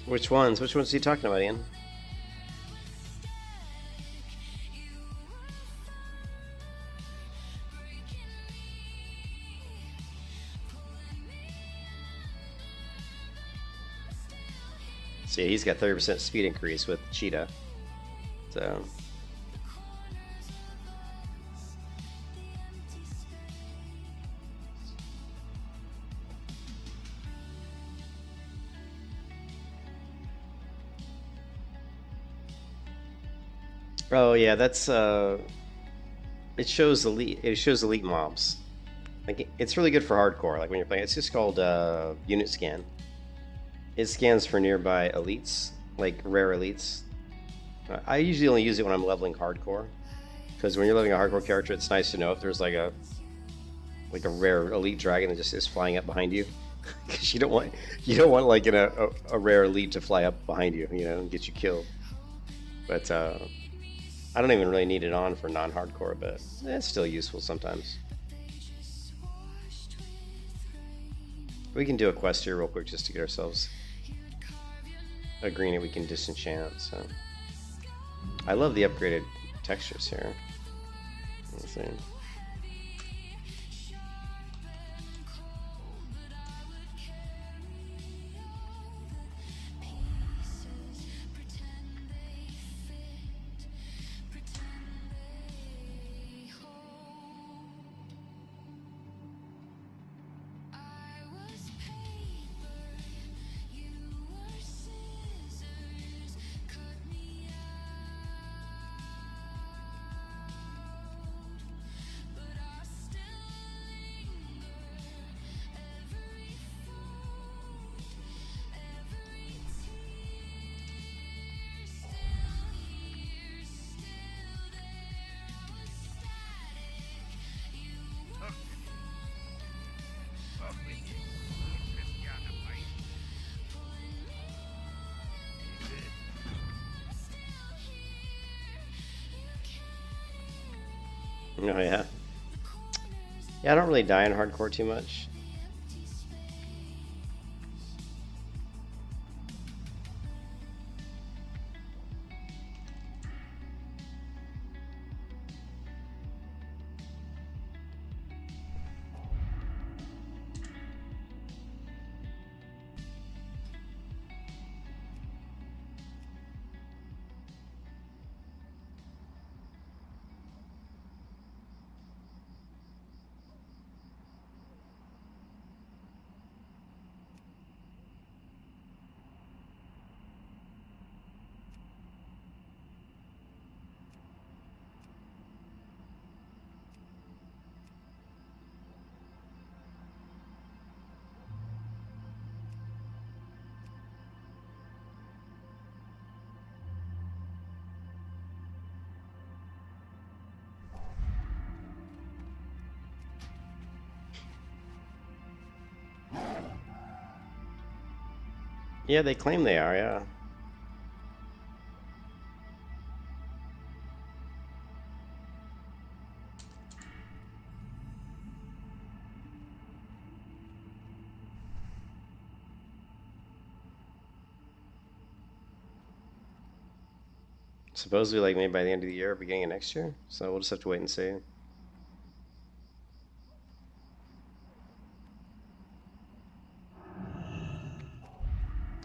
Which ones? Which ones are you talking about, Ian? See, he's got 30% speed increase with Cheetah. So... Oh yeah, that's it shows elite mobs. Like it's really good for hardcore. Like when you're playing, it's just called unit scan. It scans for nearby elites, like rare elites. I usually only use it when I'm leveling hardcore, because when you're leveling a hardcore character, it's nice to know if there's like a rare elite dragon that just is flying up behind you, because you don't want like a rare elite to fly up behind you, and get you killed. But I don't even really need it on for non-hardcore, but it's still useful sometimes. We can do a quest here real quick just to get ourselves a green that we can disenchant. So I love the upgraded textures here. Let's see. Oh yeah. Yeah, I don't really die in hardcore too much. Yeah, they claim they are, yeah. Supposedly, like, maybe by the end of the year or beginning of next year. So we'll just have to wait and see.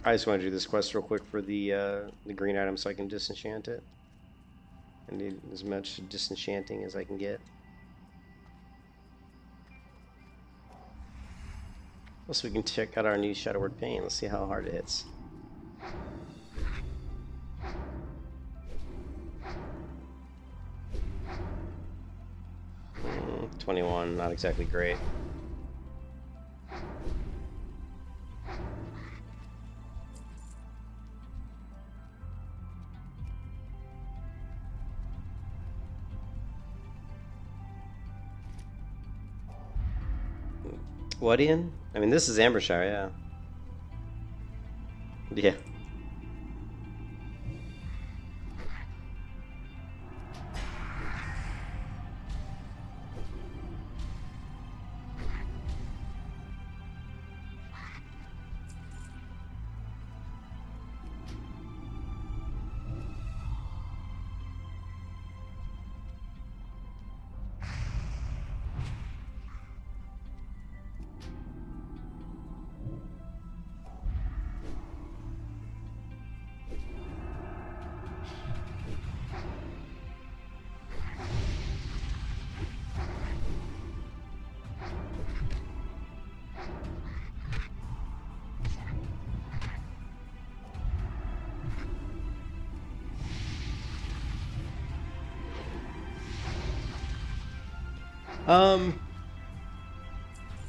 I just want to do this quest real quick for the green item so I can disenchant it. I need as much disenchanting as I can get. Also, we can check out our new ShaguTweaks pane. Let's see how hard it hits. 21, not exactly great. What, Ian? I mean, this is AmberShire, yeah. Yeah.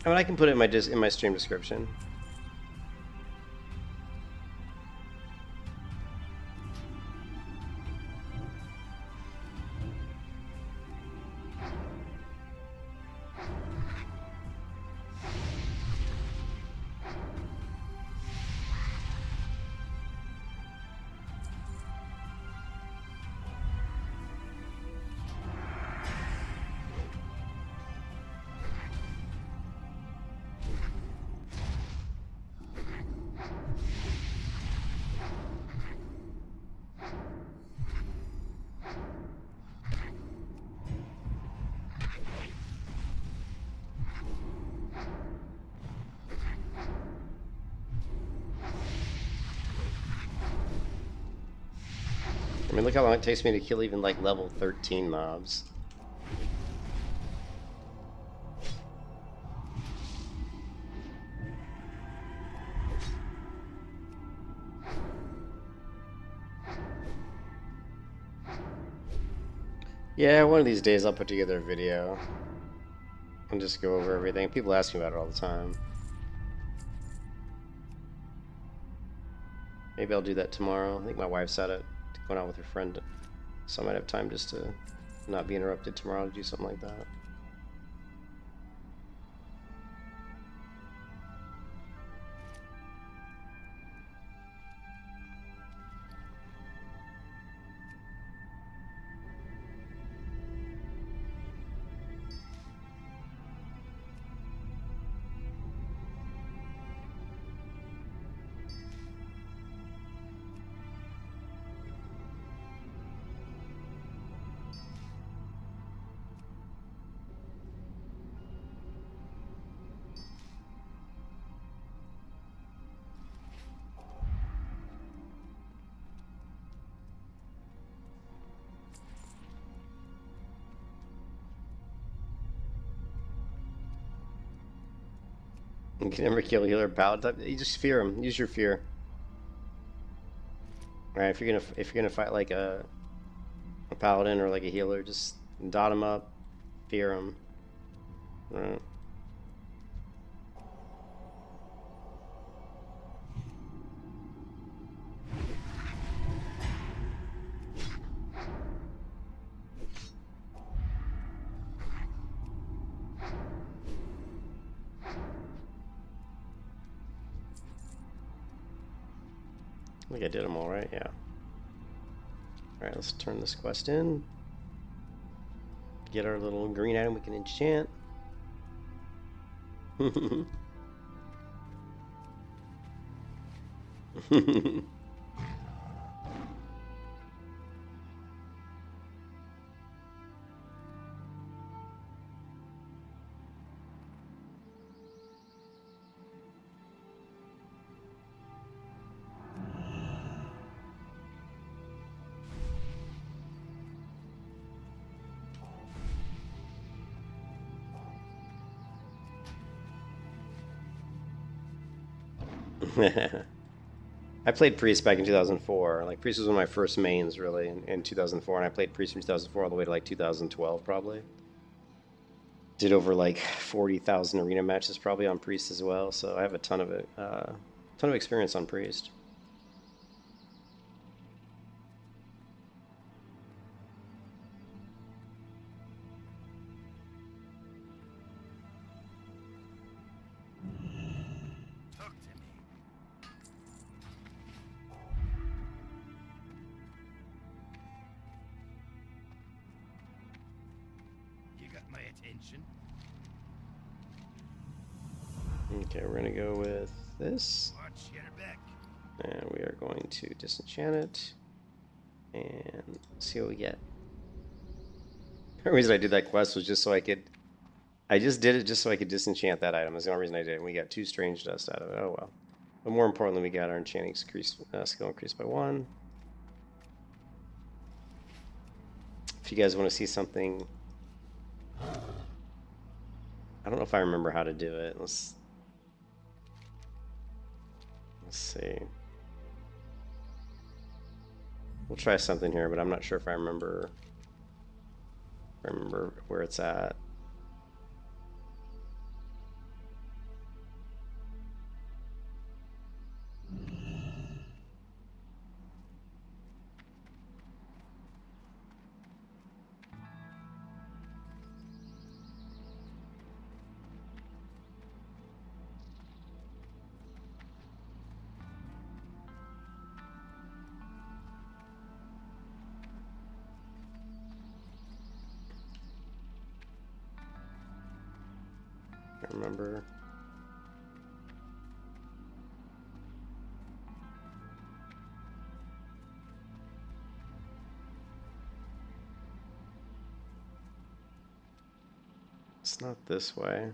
I mean, I can put it in my stream description. I mean, look how long it takes me to kill even like level 13 mobs. Yeah, one of these days I'll put together a video and just go over everything. People ask me about it all the time. Maybe I'll do that tomorrow. I think my wife's out at going out with her friend, so I might have time just to not be interrupted tomorrow to do something like that. You can never kill a healer paladin type. You just fear him. Use your fear. All right, if you're gonna fight like a paladin or like a healer, just dot him up, fear him. All right. I think I did them all right, yeah. Alright, let's turn this quest in. Get our little green item we can enchant. I played Priest back in 2004. Like, Priest was one of my first mains, really, in 2004, and I played Priest from 2004 all the way to, like, 2012, probably. Did over, like, 40,000 arena matches, probably, on Priest as well, so I have a ton of experience on Priest. Okay, we're gonna go with this, and we are going to disenchant it and see what we get. The reason I did that quest was just so I could. I just did it just so I could disenchant that item. That's the only reason I did it. And we got 2 strange dust out of it. Oh well. But more importantly, we got our enchanting skill increased by 1. If you guys want to see something, I don't know if I remember how to do it. Let's see. We'll try something here, but I'm not sure if I remember where it's at. I remember. It's not this way.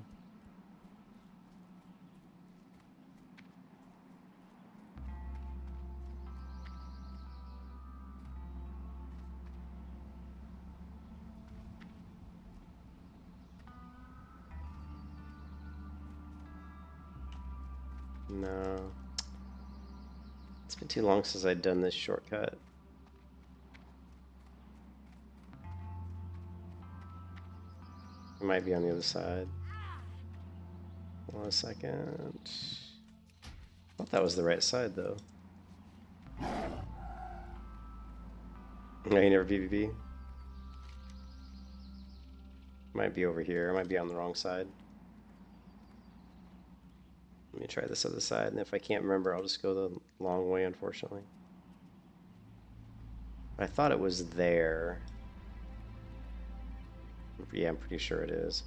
No. It's been too long since I've done this shortcut. It might be on the other side. Hold on a second. I thought that was the right side, though. No, you never PvP? Might be over here. It might be on the wrong side. Let me try this other side, and if I can't remember, I'll just go the long way, unfortunately. I thought it was there. Yeah, I'm pretty sure it is.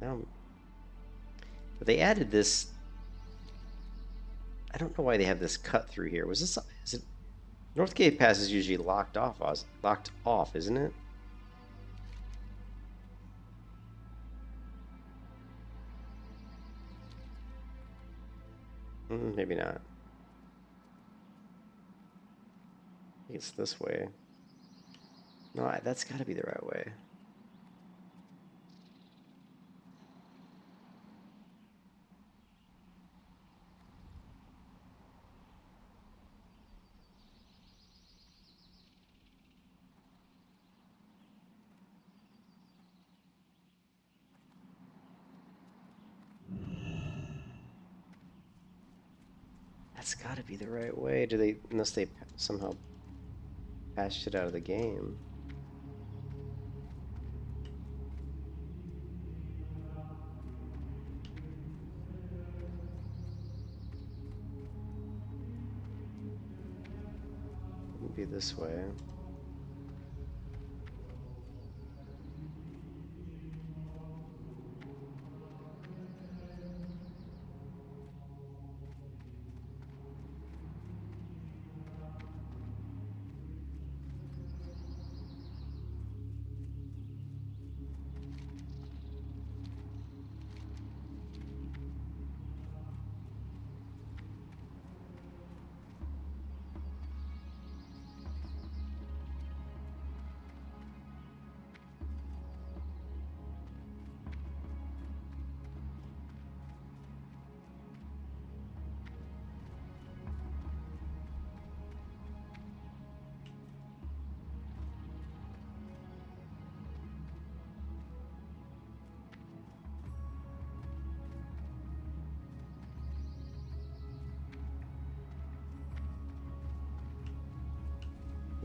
Now, but they added this. I don't know why they have this cut through here. Was this? Is it? North Cave Pass is usually locked off, isn't it? Maybe not. I think it's this way. No, that's got to be the right way. It's got to be the right way. Do they? Unless they somehow patched it out of the game. Wouldn't be this way.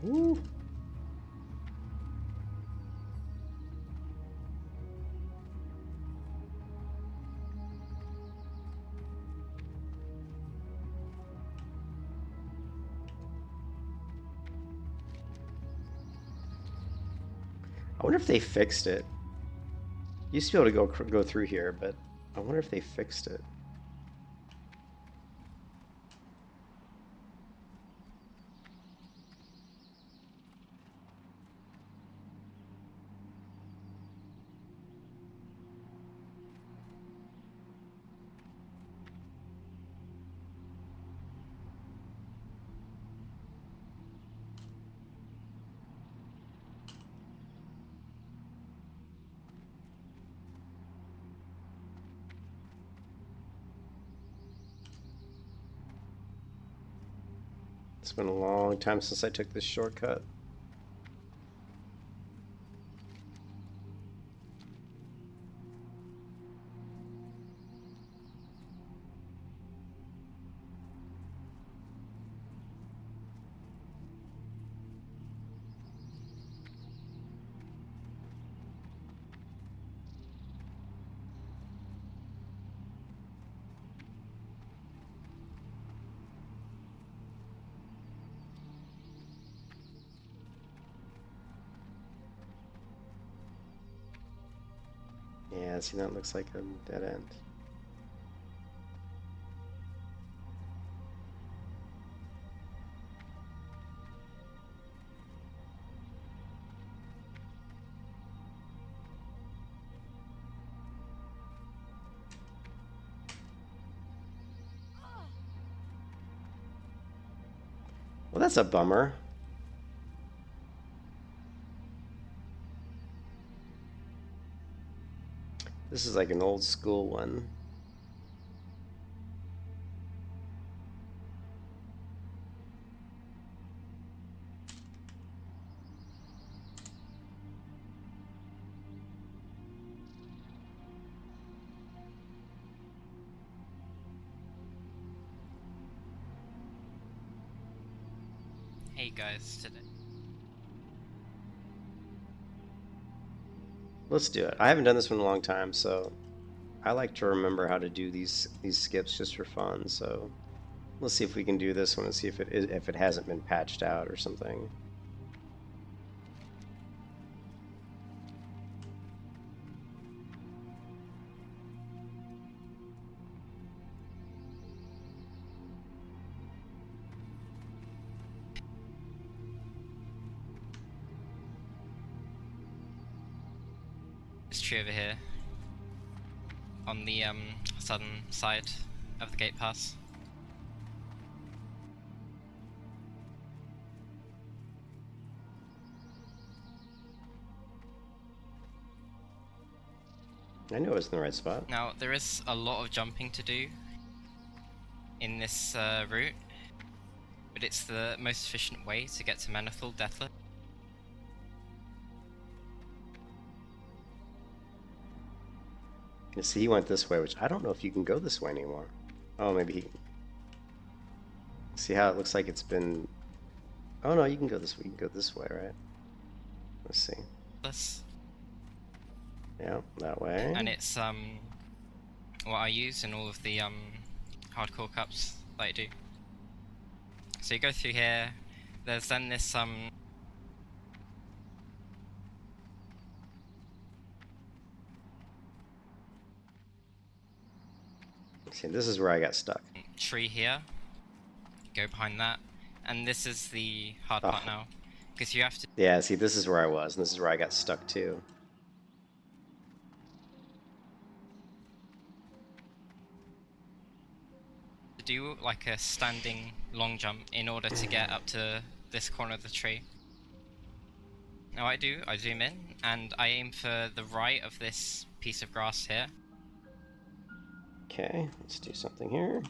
Ooh. I wonder if they fixed it. Used to be able to go through here, but I wonder if they fixed it. It's been a long time since I took this shortcut. Yeah, see, that looks like a dead end. Well, that's a bummer. This is like an old school one. Hey guys, today. Let's do it. I haven't done this one in a long time, so I like to remember how to do these skips just for fun. So let's see if we can do this one and see if it hasn't been patched out or something. This tree over here, on the southern side of the gate pass. I knew it was in the right spot. Now, there is a lot of jumping to do in this route, but it's the most efficient way to get to Manifold Deathless. You see, he went this way, which I don't know if you can go this way anymore. Oh, maybe he... See how it looks like it's been... Oh no, you can go this way. You can go this way, right? Let's see. This. Yeah, that way. And it's what I use in all of the hardcore cups that I do. So you go through here. There's then this See, this is where I got stuck. tree here. Go behind that, and this is the hard part now, because you have to Yeah, see, this is where I was, and this is where I got stuck too. do like a standing long jump in order to get up to this corner of the tree. Now I zoom in, and I aim for the right of this piece of grass here. Okay, let's do something here.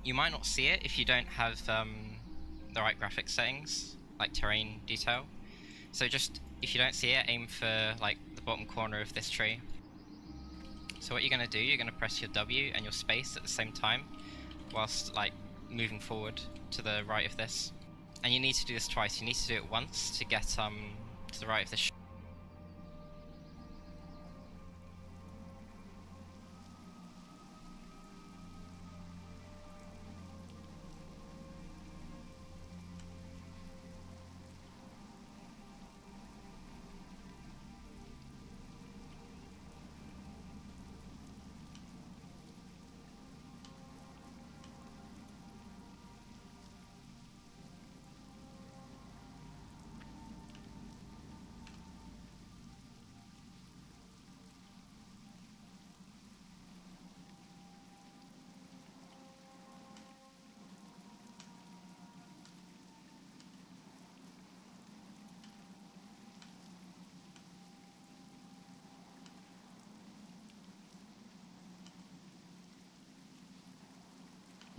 You might not see it if you don't have the right graphics settings, like terrain detail. So just, if you don't see it, aim for like the bottom corner of this tree. So what you're going to do, you're going to press your W and your space at the same time, whilst like moving forward to the right of this. And you need to do this twice. You need to do it once to get to the right of this.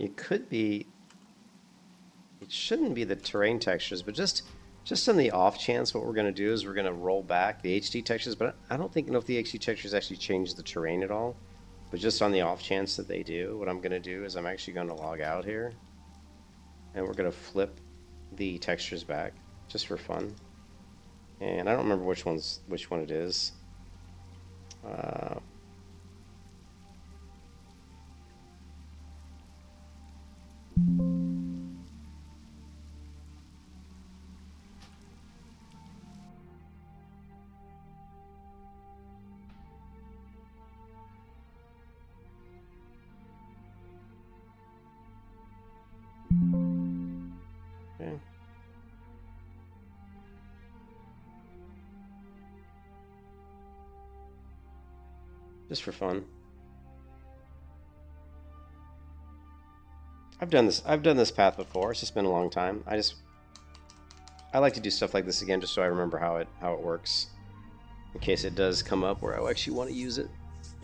It could be, it shouldn't be the terrain textures, but just on the off chance, what we're going to do is we're going to roll back the HD textures, but I don't know if the HD textures actually change the terrain at all. But just on the off chance that they do, what I'm going to do is I'm actually going to log out here, and we're going to flip the textures back just for fun. And I don't remember which one it is. Okay. Just for fun. I've done this path before. It's just been a long time. I like to do stuff like this again just so I remember how it works, in case it does come up where I actually want to use it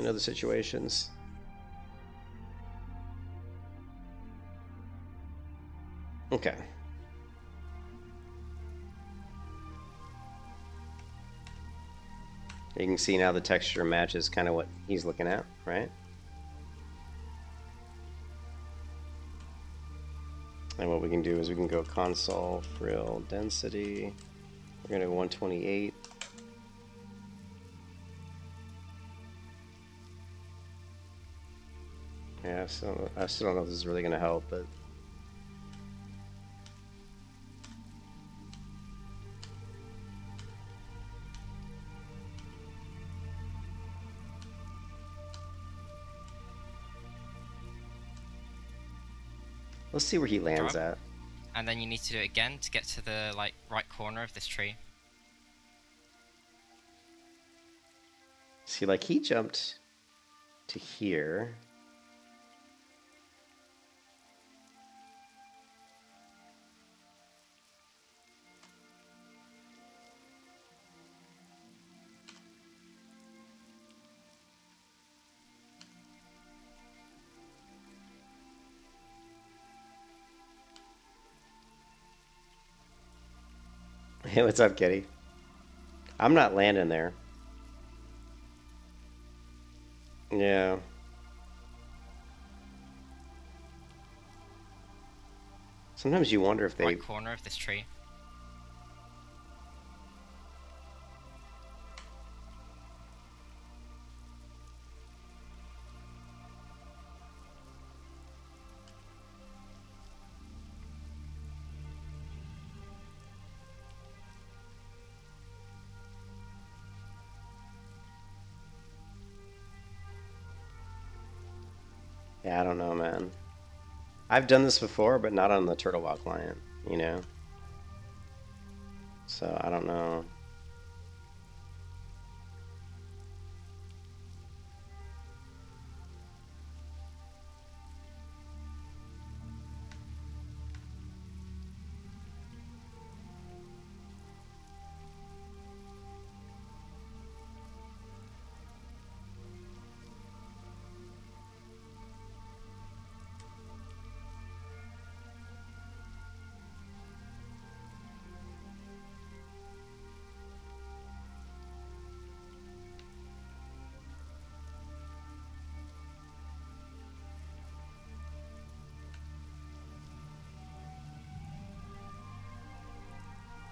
in other situations. Okay. You can see now the texture matches kind of what he's looking at, right? And what we can do is we can go console, frill, density. We're going to go 128. Yeah, so I still don't know if this is really going to help, but... Let's see where he lands at. And then you need to do it again to get to the like right corner of this tree. See, like he jumped to here. Hey, what's up, Kitty? I'm not landing there. Yeah. Sometimes you wonder if they... Right corner of this tree. Yeah, I don't know, man. I've done this before, but not on the Turtle WoW client, you know? So, I don't know.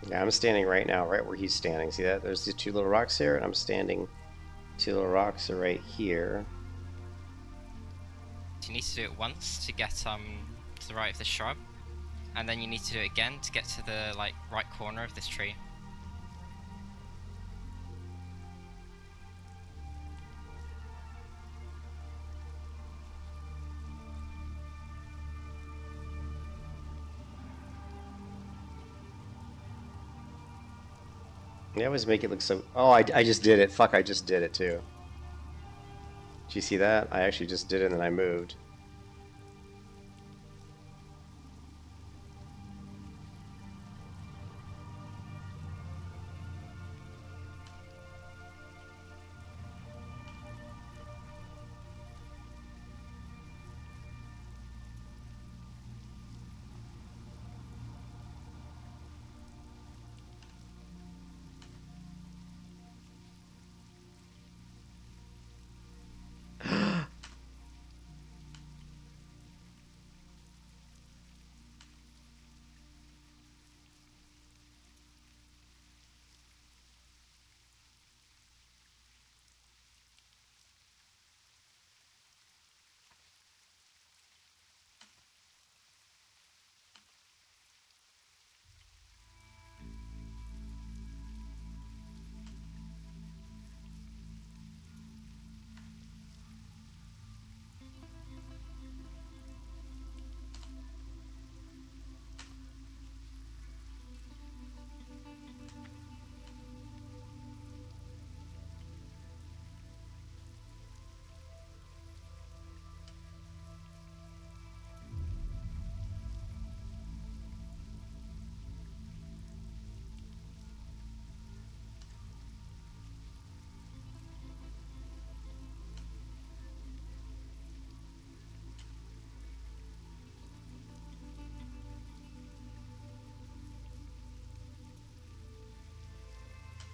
Yeah, I'm standing right now, right where he's standing. See that? There's these two little rocks here, and I'm standing. Two little rocks are right here. You need to do it once to get to the right of this shrub, and then you need to do it again to get to the like right corner of this tree. They always make it look so... Oh, I just did it. Fuck, I just did it too. Did you see that? I actually just did it and then I moved.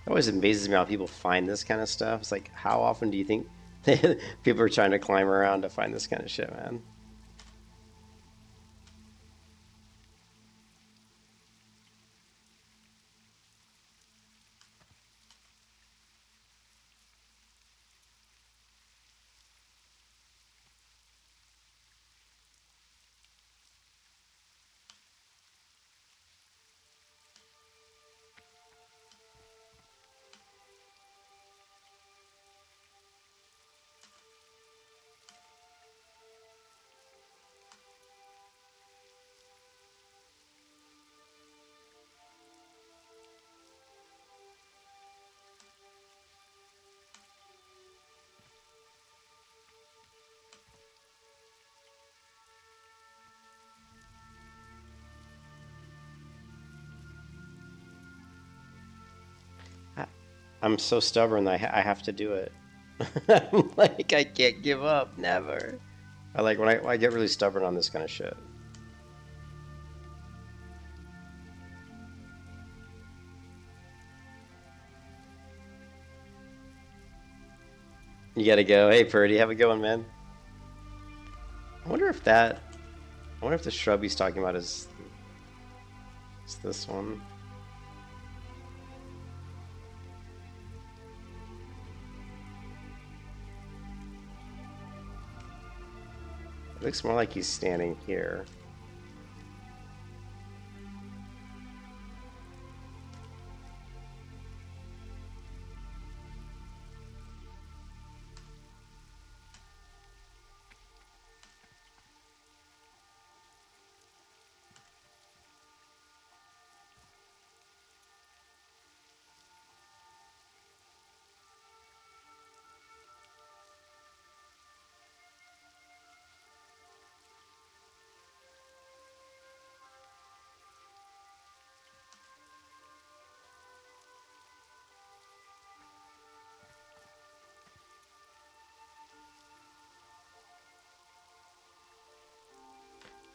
It always amazes me how people find this kind of stuff. It's like, how often do you think people are trying to climb around to find this kind of shit, man? I'm so stubborn that I have to do it. I'm like, I can't give up, never. When I get really stubborn on this kind of shit. You gotta go. Hey, Purdy, have a good one, man. I wonder if that... I wonder if the shrub he's talking about is this one. It looks more like he's standing here.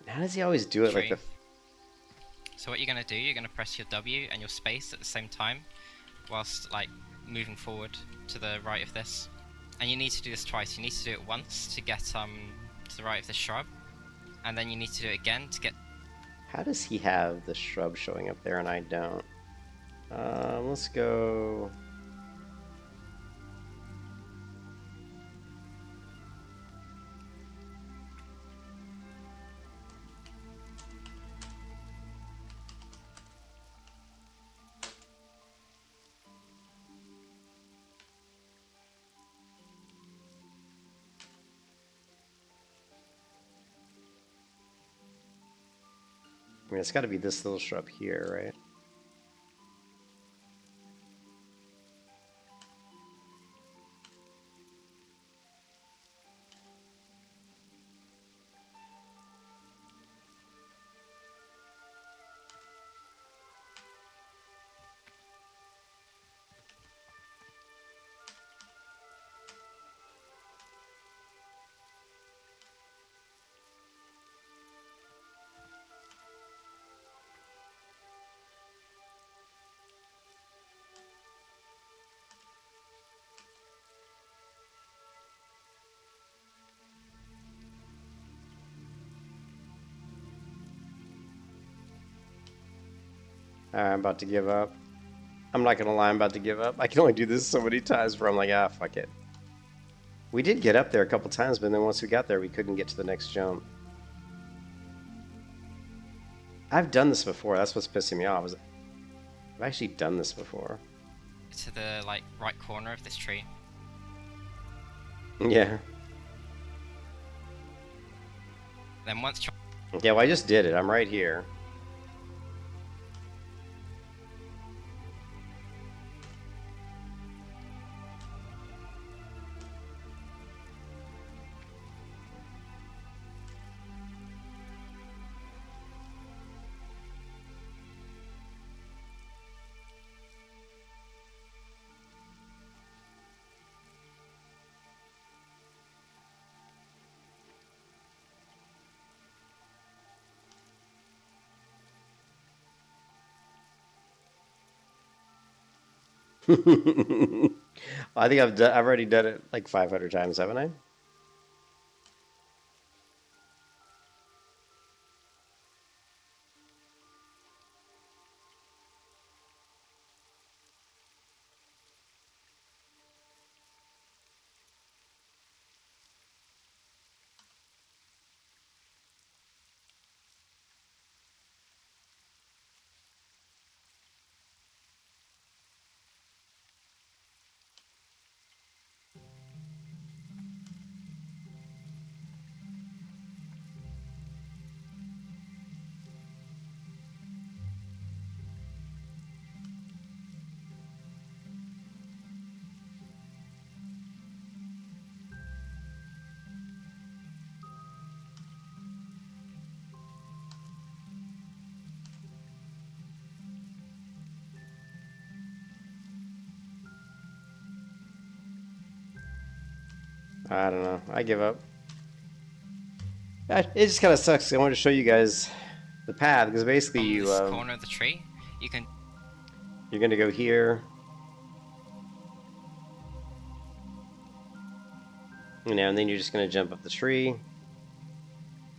How does he always do it like the... So what you're going to do, you're going to press your W and your space at the same time, whilst like moving forward to the right of this. And you need to do this twice. You need to do it once to get to the right of the shrub, and then you need to do it again to get... How does he have the shrub showing up there and I don't? Let's go... I mean, it's got to be this little shrub here, right? I'm about to give up. I'm not gonna lie, I'm about to give up. I can only do this so many times where I'm like, ah, fuck it. We did get up there a couple times, but then once we got there, we couldn't get to the next jump. I've done this before. That's what's pissing me off. I've actually done this before. to the like right corner of this tree. Yeah. Then once Yeah, well, I just did it. I'm right here. I think I've already done it like 500 times, haven't I? I don't know. I give up. It just kind of sucks. I wanted to show you guys the path because basically you this corner of the tree, you're gonna go here. You know, and then you're just gonna jump up the tree,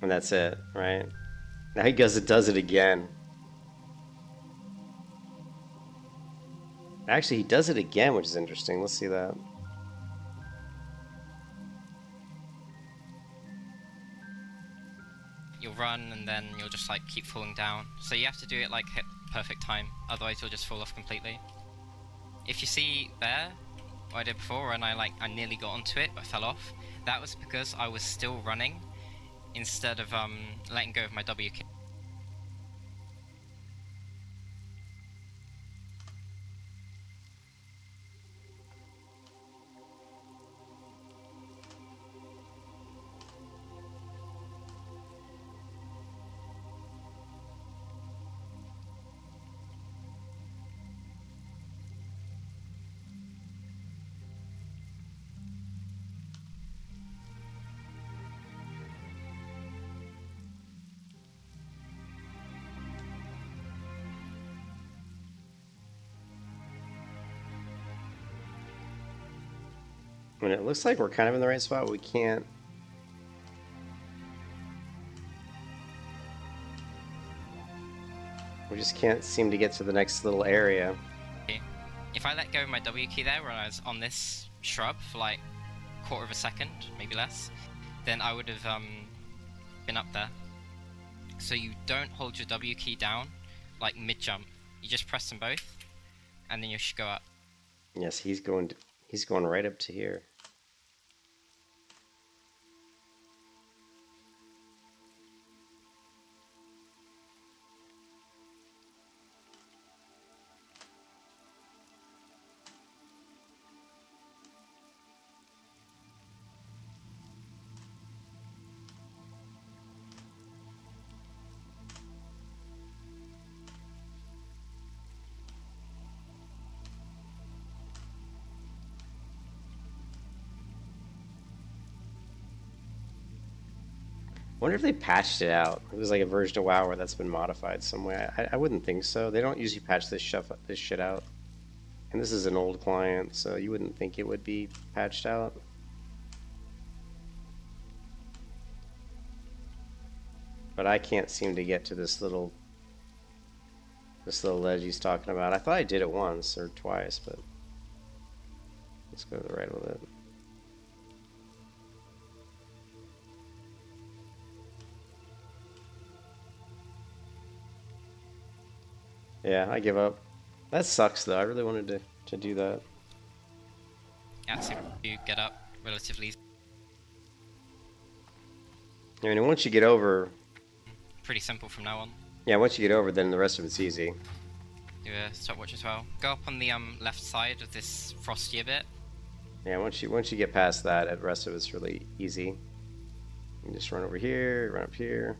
and that's it, right? Now he does it again. Actually, he does it again, which is interesting. Let's see that. You'll run and then you'll just like keep falling down. So you have to do it like hit perfect time, otherwise you'll just fall off completely. If you see there, what I did before, and I nearly got onto it but fell off, that was because I was still running instead of letting go of my W key. I mean, it looks like we're kind of in the right spot. We can't. We just can't seem to get to the next little area. If I let go of my W key there when I was on this shrub for like a quarter of a second, maybe less, then I would have been up there. So you don't hold your W key down like mid-jump. You just press them both, and then you should go up. Yes, he's going right up to here. I wonder if they patched it out. It was like a version of WoW where that's been modified some way. I wouldn't think so. They don't usually patch this shit out. And this is an old client, so you wouldn't think it would be patched out. But I can't seem to get to this little ledge he's talking about. I thought I did it once or twice, but let's go to the right a little bit. Yeah, I give up. That sucks though. I really wanted to do that. Yeah, so you get up relatively easy. I mean, once you get over... Pretty simple from now on. Yeah, once you get over, then the rest of it's easy. Do a stopwatch as well. Go up on the left side of this frostier bit. Yeah, once you get past that, the rest of it's really easy. You can just run over here, run up here.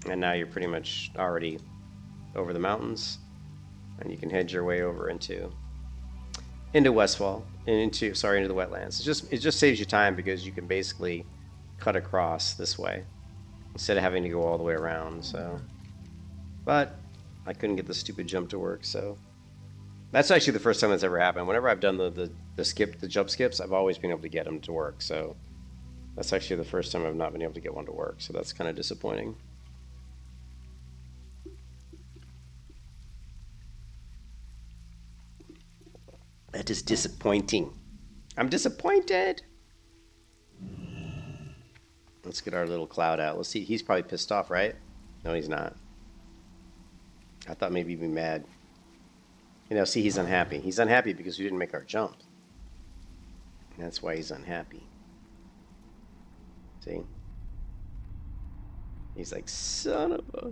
And now you're pretty much already over the mountains, and you can head your way over into Westfall, into the wetlands. It just saves you time because you can basically cut across this way instead of having to go all the way around. So, but I couldn't get the stupid jump to work, so that's actually the first time that's ever happened. Whenever I've done the jump skips, I've always been able to get them to work. So that's actually the first time I've not been able to get one to work. So that's kind of disappointing. That is disappointing. I'm disappointed. Let's get our little cloud out. Let's see. He's probably pissed off, right? No, he's not. I thought maybe he'd be mad. You know, see, he's unhappy. He's unhappy because we didn't make our jump. And that's why he's unhappy. See? He's like, son of a...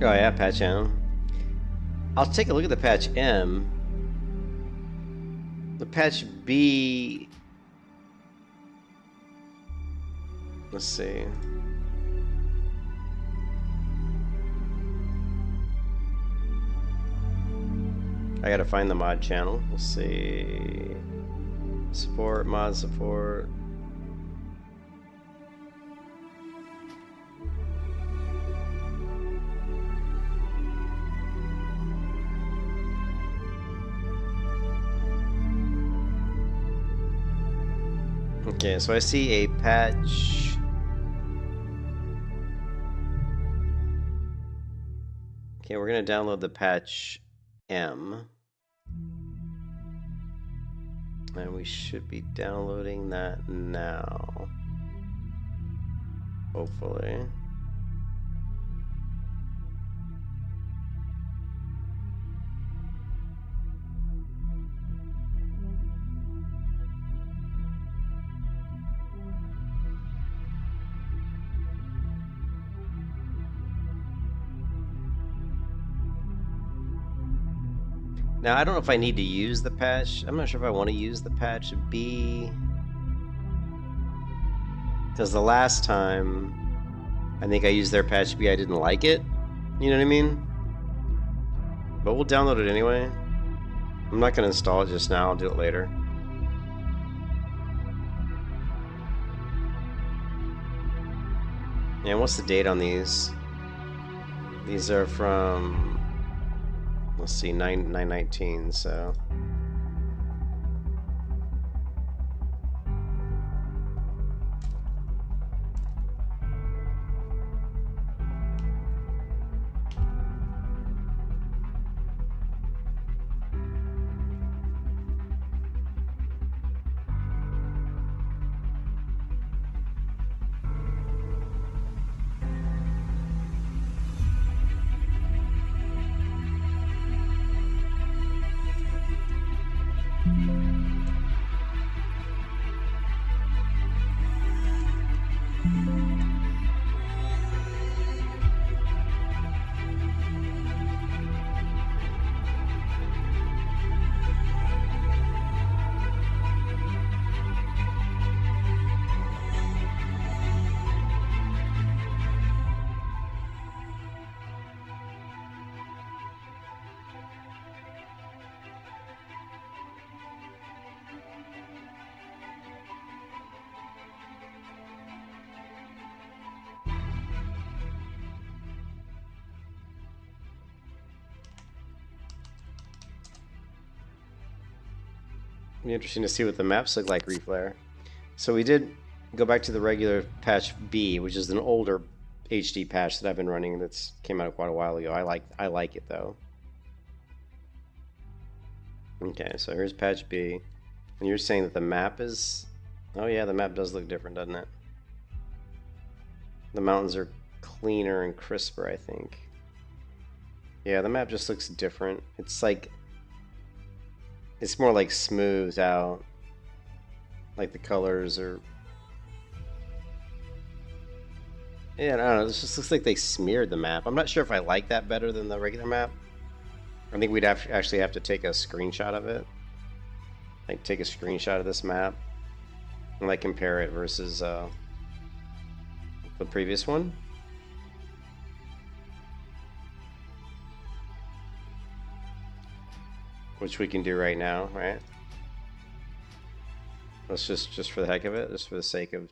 Oh yeah, patch M. I'll take a look at the patch M. The patch B. Let's see. I gotta find the mod channel. Let's see. Support, mod support. Okay, so I see a patch. Okay, we're gonna download the patch M. And we should be downloading that now. Hopefully. Now, I don't know if I need to use the patch. I'm not sure if I want to use the patch B. Because the last time, I think I used their patch B, I didn't like it. You know what I mean? But we'll download it anyway. I'm not going to install it just now. I'll do it later. And what's the date on these? These are from... Let's see, 9/19, so... Be interesting to see what the maps look like, Reflare. So we did go back to the regular patch B, which is an older HD patch that I've been running that's came out quite a while ago. I like it though. Okay, so here's patch B. And you're saying that the map is... Oh yeah, the map does look different, doesn't it? The mountains are cleaner and crisper, I think. Yeah, the map just looks different. It's like... It's more like smoothed out. Like the colors are... Yeah, I don't know. This just looks like they smeared the map. I'm not sure if I like that better than the regular map. I think we'd actually have to take a screenshot of it. Like take a screenshot of this map. And like compare it versus the previous one. Which we can do right now, right? Let's just for the heck of it, just for the sake of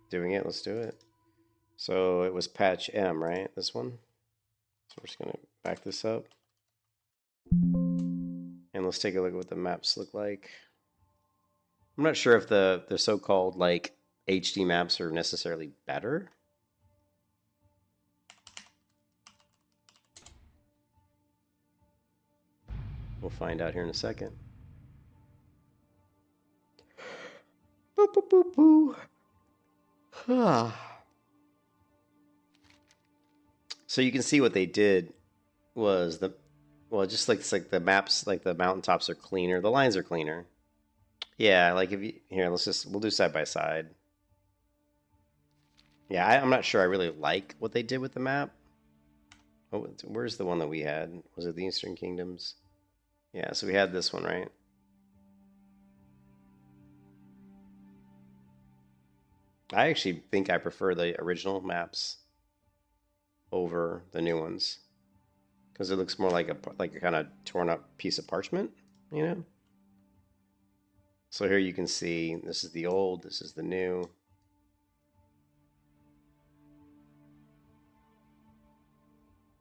doing it, let's do it. So it was patch M, right? This one. So we're just gonna back this up. And let's take a look at what the maps look like. I'm not sure if the so-called like HD maps are necessarily better. We'll find out here in a second. Boo, boo, boo, boo. So you can see what they did was just like it's like the maps, like the mountaintops are cleaner, the lines are cleaner. Yeah, like if you here, we'll do side by side. Yeah, I'm not sure I really like what they did with the map Oh, where's the one that we had? Was it the Eastern Kingdoms? Yeah, so we had this one, right? I actually think I prefer the original maps over the new ones because it looks more like a kind of torn up piece of parchment, you know? So here you can see this is the old, this is the new.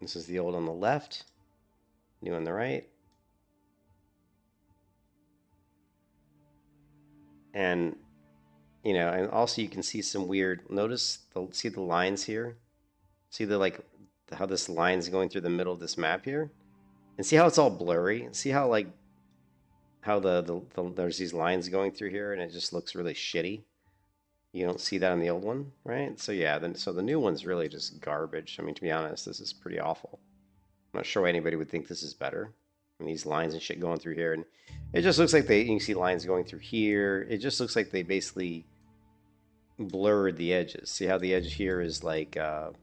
This is the old on the left, new on the right. And you know, and also you can see some weird, see the lines here? See how this line's going through the middle of this map here? And see how it's all blurry? See how how there's these lines going through here and it just looks really shitty? You don't see that on the old one, right? So yeah, so the new one's really just garbage. I mean, to be honest, this is pretty awful. I'm not sure why anybody would think this is better. I mean, these lines and shit going through here, and it just looks like you can see lines going through here. It just looks like they basically blurred the edges. See how the edge here is like how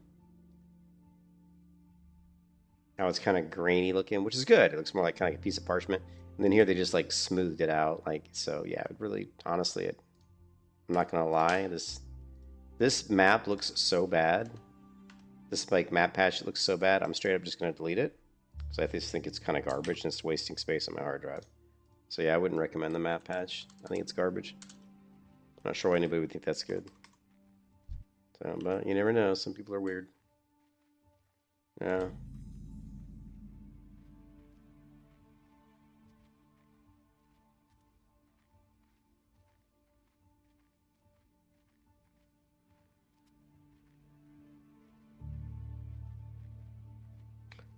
it's kind of grainy looking, which is good. It looks more like kind of a piece of parchment. And then here they just like smoothed it out. Like, so yeah, it really, honestly, I'm not gonna lie, this map looks so bad. This like map patch looks so bad. I'm straight up just gonna delete it because I just think it's kind of garbage and it's wasting space on my hard drive. So yeah, I wouldn't recommend the map patch. I think it's garbage. I'm not sure why anybody would think that's good. So, but you never know. Some people are weird. Yeah.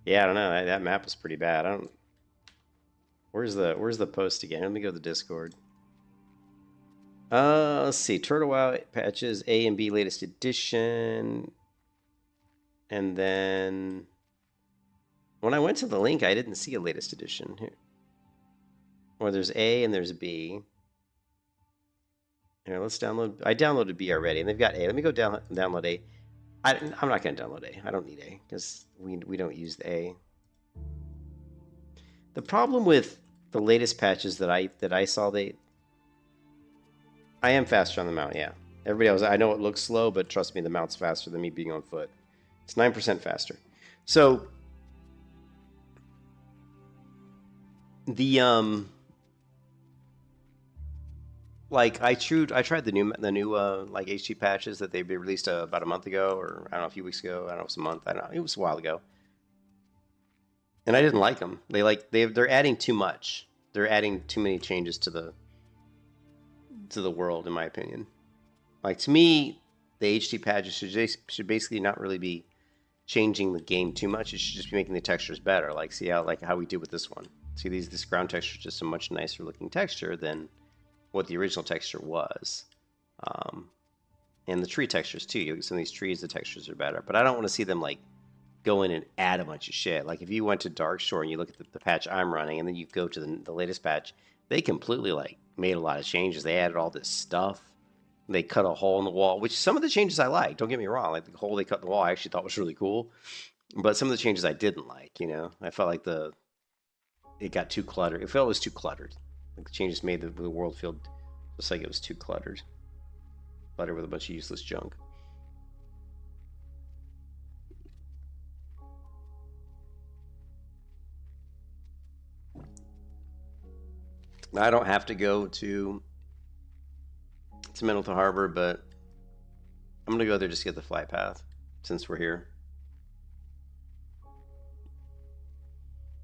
Yeah, I don't know. That map was pretty bad. I don't. Where's the post again? Let me go to the Discord. Let's see. Turtle WoW patches A and B latest edition. And then when I went to the link, I didn't see a latest edition here. Or there's A and there's B. Here, let's download. I downloaded B already, and they've got A. Let me go download A. I'm not going to download A. I don't need A because we don't use the A. The problem with the latest patches that I saw, I am faster on the mount. Yeah, everybody else. I know it looks slow, but trust me, the mount's faster than me being on foot. It's 9% faster. So the like I tried the new like HT patches that they released about a month ago, or I don't know, a few weeks ago. I don't know, it was a month. I don't know. It was a while ago, and I didn't like them. They're adding too much. They're adding too many changes to the world, in my opinion. Like, to me, the HT patches should basically not really be changing the game too much. It should just be making the textures better. Like, see how we did with this one. See, this ground texture is just a much nicer looking texture than what the original texture was. And the tree textures too. You look at some of these trees, the textures are better. But I don't want to see them like go in and add a bunch of shit. Like, if you went to Darkshore and you look at the patch I'm running, and then you go to the latest patch, they completely like made a lot of changes. They added all this stuff. They cut a hole in the wall, which some of the changes I like. Don't get me wrong. Like, the hole they cut in the wall I actually thought was really cool. But some of the changes I didn't like, you know. I felt like it got too cluttered. It felt it was too cluttered. Like, the changes made the world feel just like it was too cluttered. Cluttered with a bunch of useless junk. I don't have to go to Middleton Harbor, but I'm going to go there just to get the flight path, since we're here.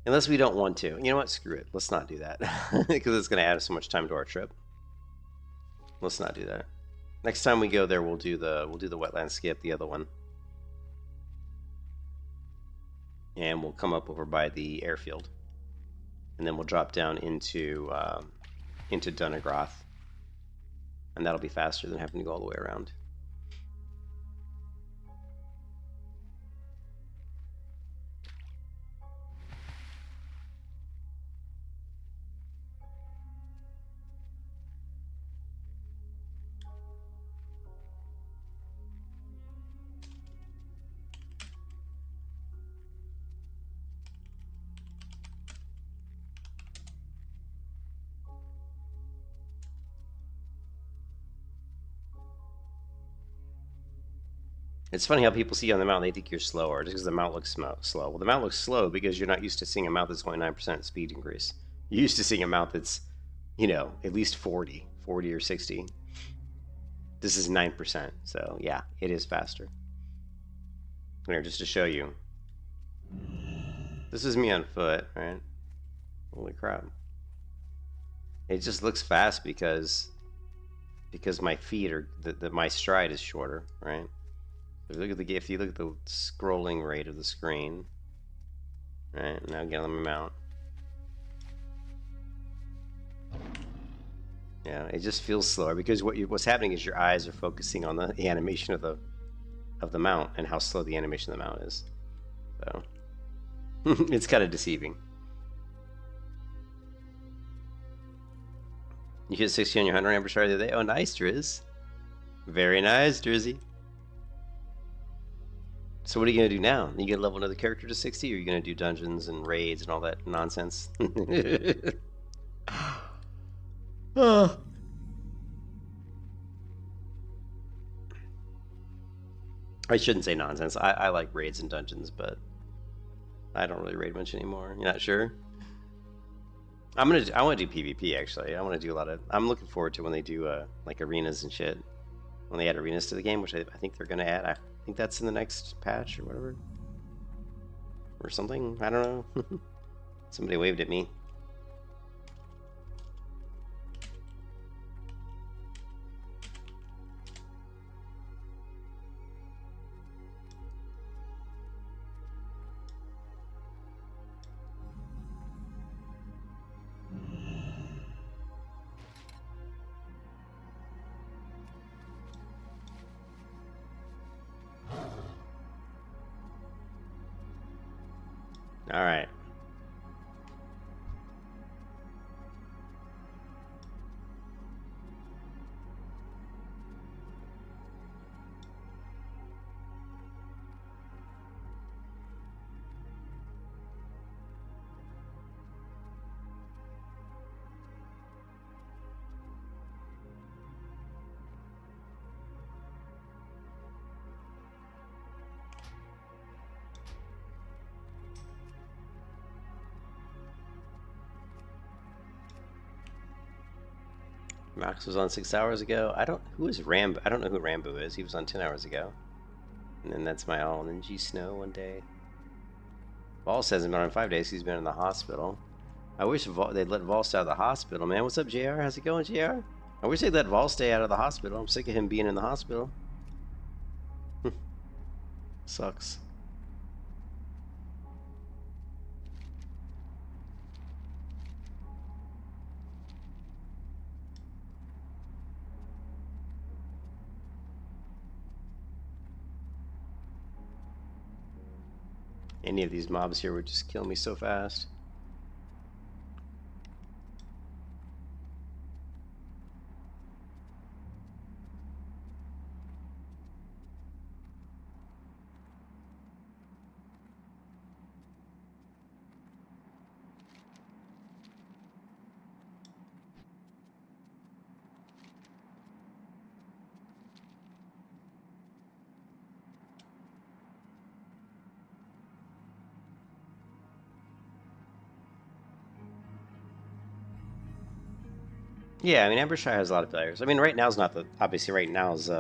Unless we don't want to. You know what? Screw it. Let's not do that. Because it's going to add so much time to our trip. Let's not do that. Next time we go there, we'll do the wetland skip, the other one. And we'll come up over by the airfield. And then we'll drop down into Dunnagroth. And that'll be faster than having to go all the way around. It's funny how people see you on the mount, they think you're slower just because the mount looks slow. Well, the mount looks slow because you're not used to seeing a mount that's only 9% speed increase. You're used to seeing a mount that's, you know, at least 40 or 60. This is 9%, so yeah, it is faster. Here, just to show you. This is me on foot, right? Holy crap. It just looks fast because my feet are, my stride is shorter, right? If you look at the scrolling rate of the screen, right? Now get on the mount. Yeah, it just feels slower because what's happening is your eyes are focusing on the animation of the mount and how slow the animation of the mount is. So it's kind of deceiving. You hit 60 on your 100 AmberShire the other day. Oh, nice, Driz. Very nice, Drizzy. So what are you going to do now? Are you going to level another character to 60, or are you going to do dungeons and raids and all that nonsense? Oh. I shouldn't say nonsense. I like raids and dungeons, but I don't really raid much anymore. You're not sure? I want to do PvP actually. I want to do a lot of. I'm looking forward to when they do like arenas and shit. When they add arenas to the game, which I think they're gonna add. I think that's in the next patch or whatever, or something. I don't know. Somebody waved at me. All right. Max was on 6 hours ago. Who is Rambo? I don't know who Rambo is. He was on 10 hours ago. And then that's my all. And then G Snow one day. Vol says he's been on 5 days. He's been in the hospital. I wish they'd let Vol stay out of the hospital, man. What's up, JR? How's it going, JR? I wish they'd let Vol stay out of the hospital. I'm sick of him being in the hospital. Sucks. Any of these mobs here would just kill me so fast. Yeah, I mean, AmberShire has a lot of players. I mean, right now is not the... Obviously, right now is...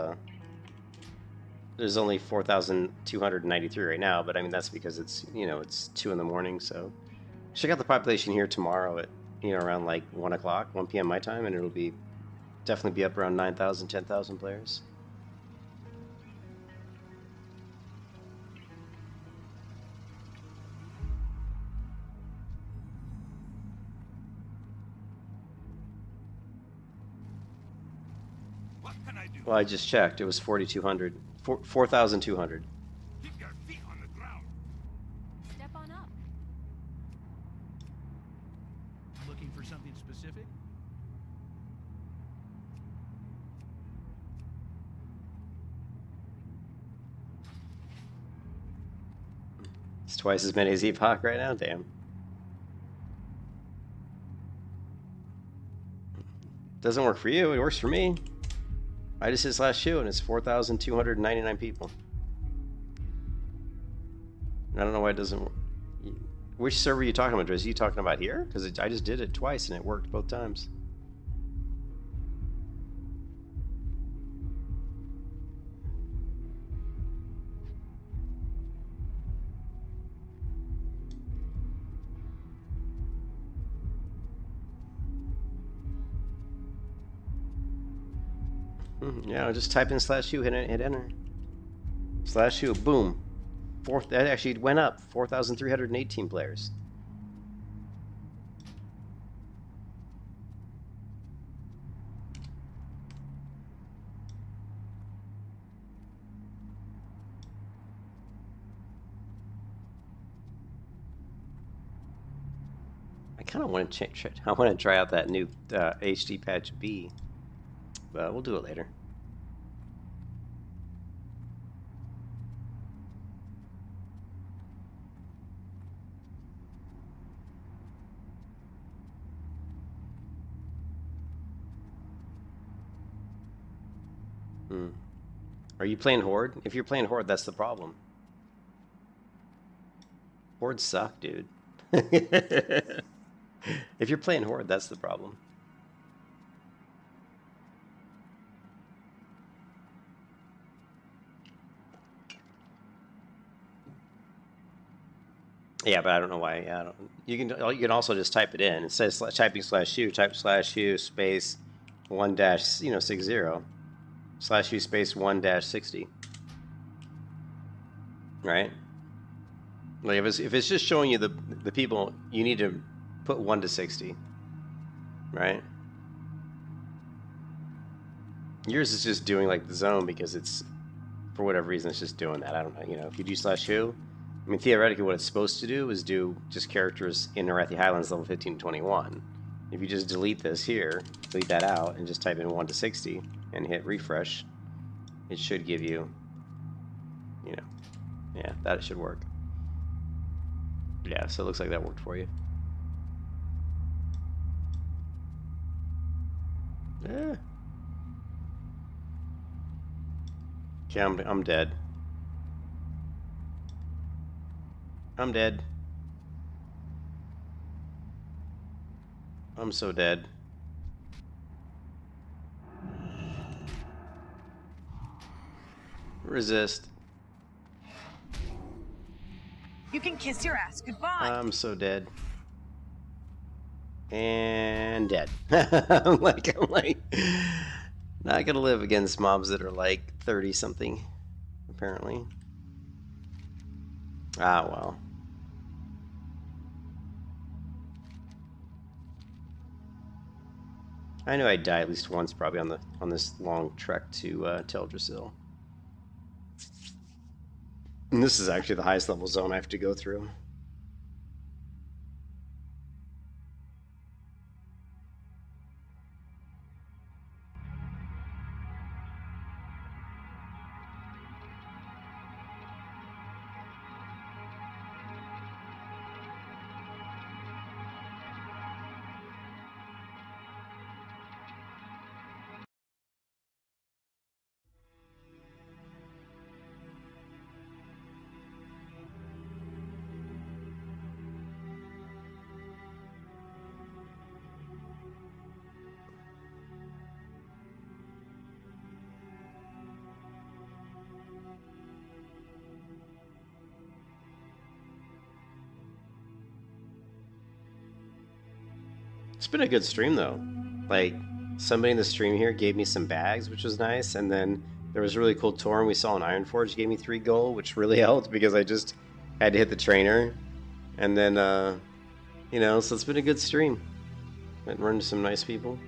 there's only 4,293 right now, but I mean, that's because it's, you know, it's 2 in the morning, so... Check out the population here tomorrow at, you know, around like 1 o'clock, 1 p.m. my time, and it'll be... Definitely be up around 9,000, 10,000 players. Well, I just checked. It was 4,200. 4,200. Keep your feet on the ground. Step on up. Looking for something specific? It's twice as many as Epoch right now. Damn. Doesn't work for you. It works for me. I just hit /2 and it's 4,299 people. I don't know why it doesn't. Which server are you talking about, Driz? Are you talking about here? Because I just did it twice and it worked both times. Yeah, just type in /u, hit enter. /u, boom. That actually went up. 4,318 players. I kind of want to I want to try out that new HD patch B, but we'll do it later. Are you playing Horde? If you're playing Horde, that's the problem. Hordes suck, dude. If you're playing Horde, that's the problem. Yeah, but I don't know why. I don't. You can also just type it in. It says typing /u. Type /u space 1-60 /u space 1-60. Right. Like if it's just showing you the people, you need to put 1 to 60. Right. Yours is just doing like the zone because it's, for whatever reason, it's just doing that. I don't know. You know, if you do /u. I mean, theoretically, what it's supposed to do is do just characters in Arathi Highlands level 15 to 21. If you just delete this here, delete that out, and just type in 1 to 60 and hit refresh, it should give you, you know, yeah, that should work. Yeah, so it looks like that worked for you. Yeah. Okay, I'm dead. I'm dead. I'm so dead. Resist. You can kiss your ass goodbye. I'm so dead. And dead. I'm like, not gonna live against mobs that are like 30 something, apparently. Ah, well. I know I'd die at least once, probably on this long trek to Teldrassil. And this is actually the highest level zone I have to go through. It's been a good stream though. Like, somebody in the stream here gave me some bags, which was nice, and then there was a really cool Tauren we saw in Ironforge gave me 3 gold, which really helped because I just had to hit the trainer. And then, you know, so it's been a good stream. I've run into some nice people.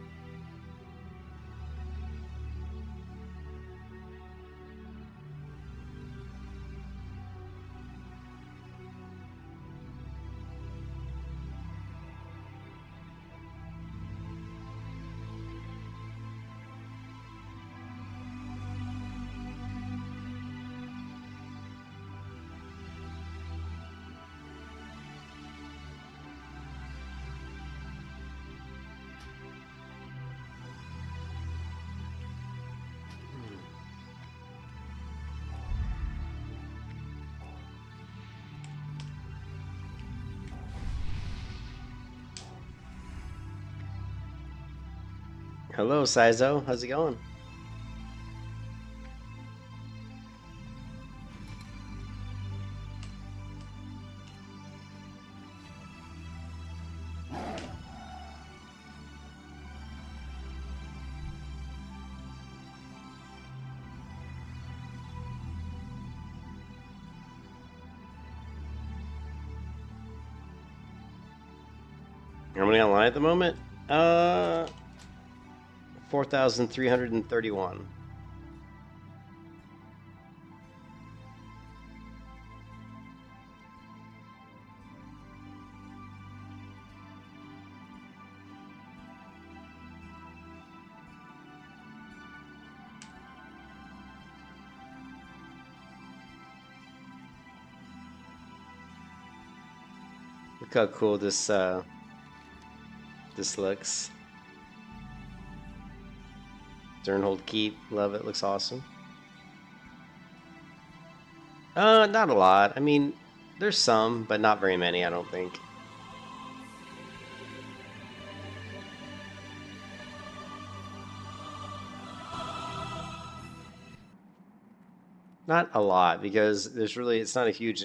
Hello, Sizo. How's it going? How many online at the moment? 4,331. Look how cool this looks. Durnhold Keep, love it. Looks awesome. Not a lot. I mean, there's some, but not very many, I don't think. Not a lot, because there's really, it's not a huge...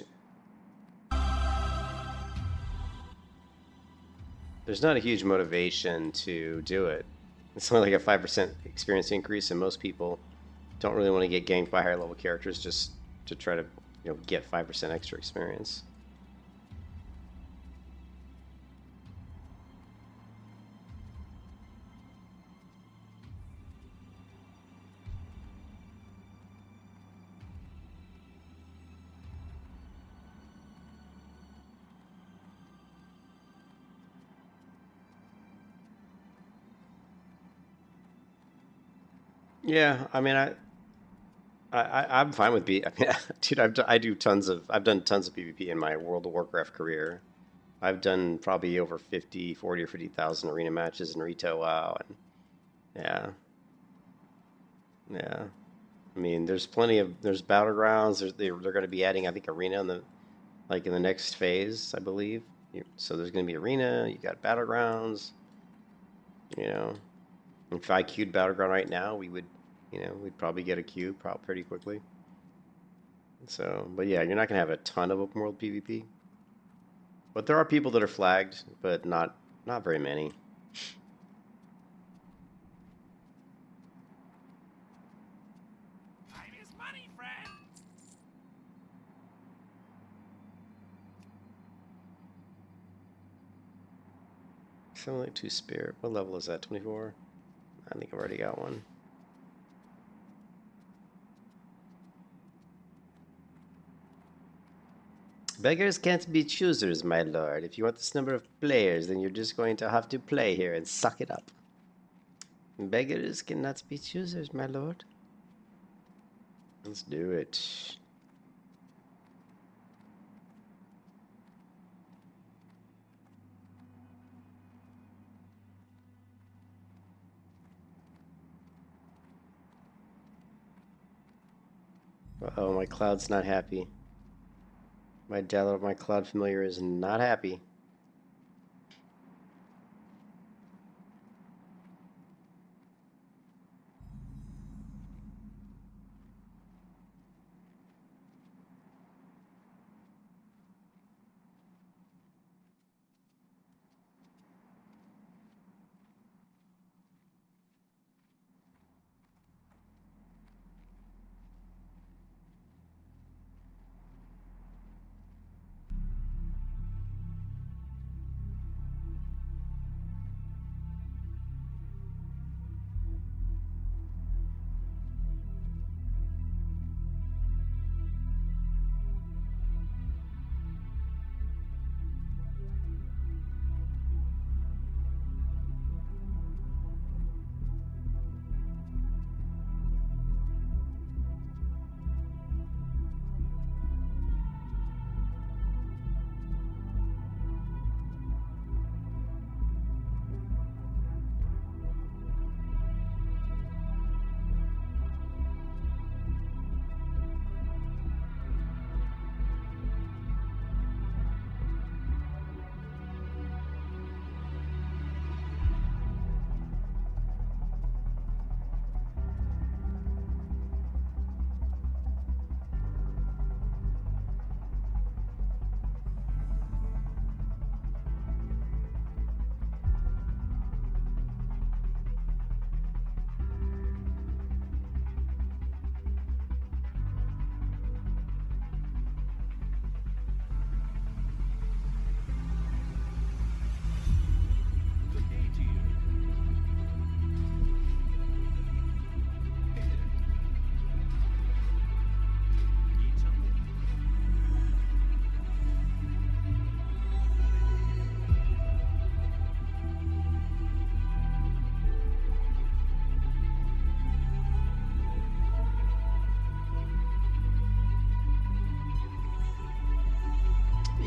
There's not a huge motivation to do it. It's only like a 5% experience increase, and most people don't really want to get ganked by higher level characters just to try to, you know, get 5% extra experience. Yeah, I mean, I'm fine with I mean, dude, I've done tons of PvP in my World of Warcraft career. I've done probably over 40 or 50,000 arena matches in retail WoW, and yeah, yeah. I mean, there's battlegrounds. They're going to be adding, I think, arena in the next phase, I believe. So there's going to be arena. You got battlegrounds. You know, if I queued battleground right now, we'd probably get a queue pretty quickly. So, but yeah, you're not gonna have a ton of open world PvP. But there are people that are flagged, but not very many. Time is money, friend. Something like 2 spirit. What level is that? 24? I think I've already got one. Beggars can't be choosers, my lord. If you want this number of players, then you're just going to have to play here and suck it up. Beggars cannot be choosers, my lord. Let's do it. Uh-oh, my cloud's not happy. My cloud familiar is not happy.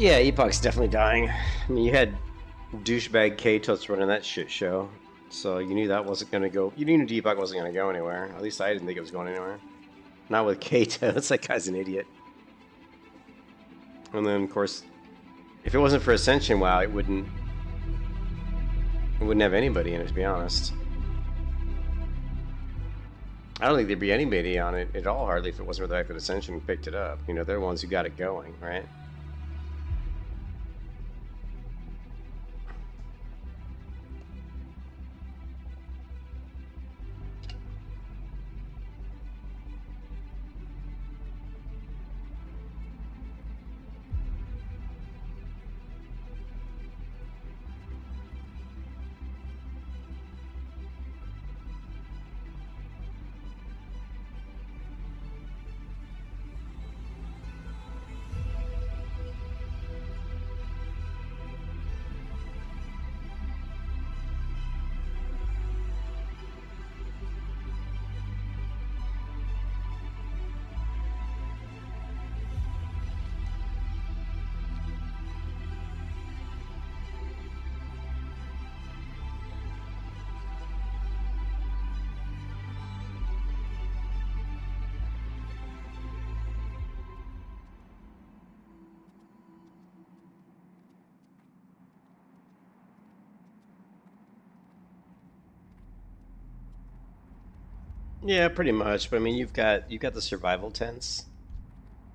Yeah, Epoch's definitely dying. I mean, you had douchebag K-Tuts running that shit show, so you knew that wasn't gonna go. You knew Epoch wasn't gonna go anywhere. At least I didn't think it was going anywhere. Not with K-Tuts. That guy's an idiot. And then, of course, if it wasn't for Ascension WoW, it wouldn't have anybody in it, to be honest. I don't think there'd be anybody on it at all, hardly, if it wasn't for the fact that Ascension picked it up. You know, they're the ones who got it going, right? Yeah, pretty much. But I mean, you've got the survival tents.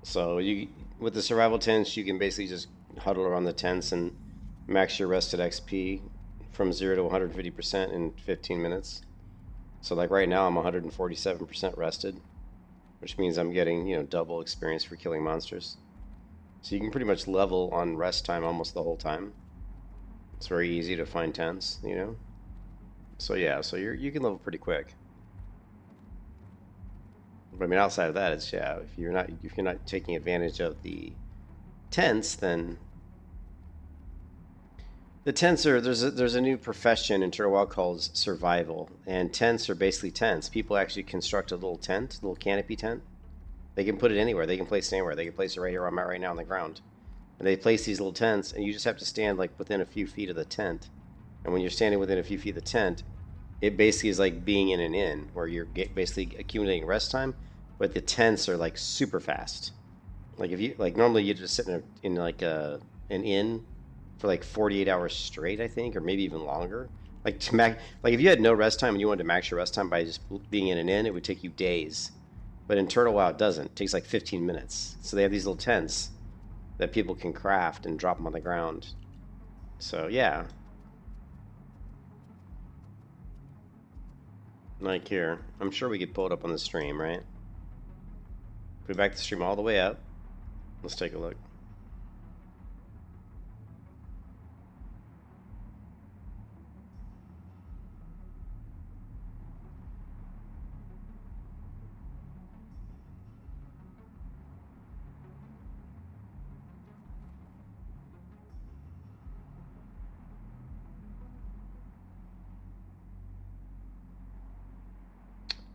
So you with the survival tents, you can basically just huddle around the tents and max your rested XP from 0 to 150% in 15 minutes. So like right now, I'm 147% rested, which means I'm getting, you know, double experience for killing monsters. So you can pretty much level on rest time almost the whole time. It's very easy to find tents, you know. So yeah, so you can level pretty quick. But I mean, outside of that, it's yeah. If you're not taking advantage of the tents, then the tents are there's a new profession in Turtle WoW called survival, and tents are basically tents. People actually construct a little tent, a little canopy tent. They can put it anywhere. They can place it anywhere. They can place it right here where I'm at right now on the ground. And they place these little tents, and you just have to stand like within a few feet of the tent. And when you're standing within a few feet of the tent, it basically is like being in an inn where you're basically accumulating rest time, but the tents are like super fast. Like if you normally you just sit in like an inn for like 48 hours straight, I think, or maybe even longer. Like if you had no rest time and you wanted to max your rest time by just being in an inn, it would take you days. But in Turtle WoW, it doesn't. It takes like 15 minutes. So they have these little tents that people can craft and drop them on the ground. So yeah. Like here, I'm sure we could pull it up on the stream, right? Put back the stream all the way up. Let's take a look.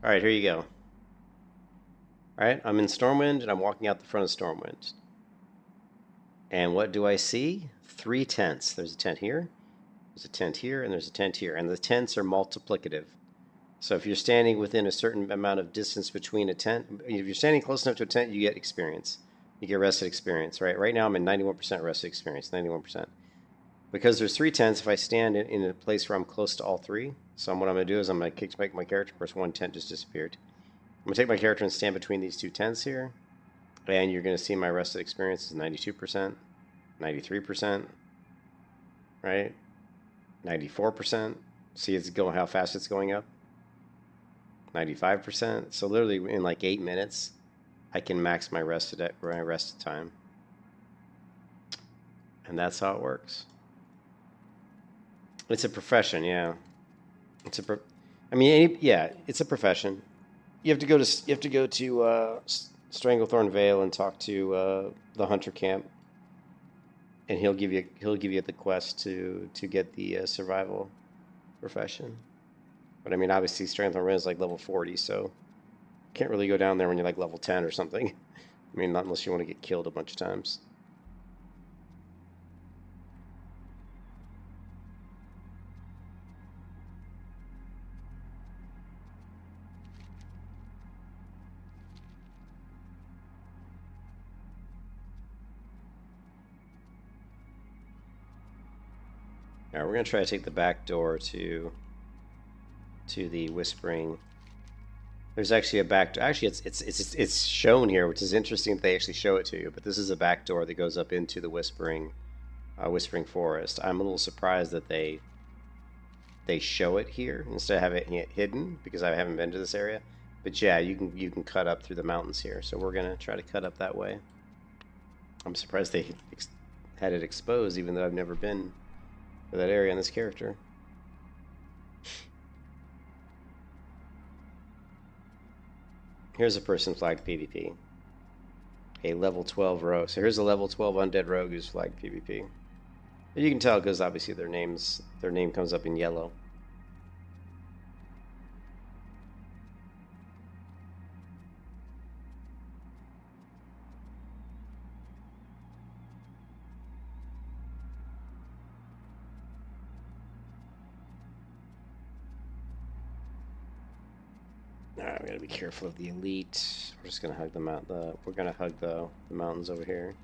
All right, here you go. All right, I'm in Stormwind, and I'm walking out the front of Stormwind. And what do I see? 3 tents. There's a tent here, there's a tent here, and there's a tent here. And the tents are multiplicative. So if you're standing within a certain amount of distance between a tent, if you're standing close enough to a tent, you get experience. You get rested experience, right? Right now I'm in 91% rested experience, 91%. Because there's 3 tents, if I stand in a place where I'm close to all 3, so what I'm going to do is I'm going to make my character. Of course, 1 tent just disappeared. I'm going to take my character and stand between these 2 tents here. And you're going to see my rested experience is 92%, 93%, right? 94%. See it's going, how fast it's going up? 95%. So literally in like 8 minutes, I can max my rested time. And that's how it works. It's a profession, yeah. It's a it's a profession. You have to go to Stranglethorn Vale and talk to the Hunter Camp, and he'll give you the quest to get the survival profession. But I mean, obviously Stranglethorn Vale is like level 40, so can't really go down there when you're like level 10 or something. I mean, not unless you want to get killed a bunch of times. Alright, we're gonna try to take the back door to the Whispering. There's actually a back door. Actually, it's shown here, which is interesting that they actually show it to you. But this is a back door that goes up into the Whispering Forest. I'm a little surprised that they show it here instead of having it hidden, because I haven't been to this area. But yeah, you can cut up through the mountains here. So we're gonna try to cut up that way. I'm surprised they had it exposed, even though I've never been to that area in this character. Here's a person flagged PvP. A level 12 rogue. So here's a level 12 undead rogue who's flagged PvP. You can tell because obviously their name comes up in yellow. Alright, we gotta be careful of the elite. We're just gonna hug them out. We're gonna hug the mountains over here.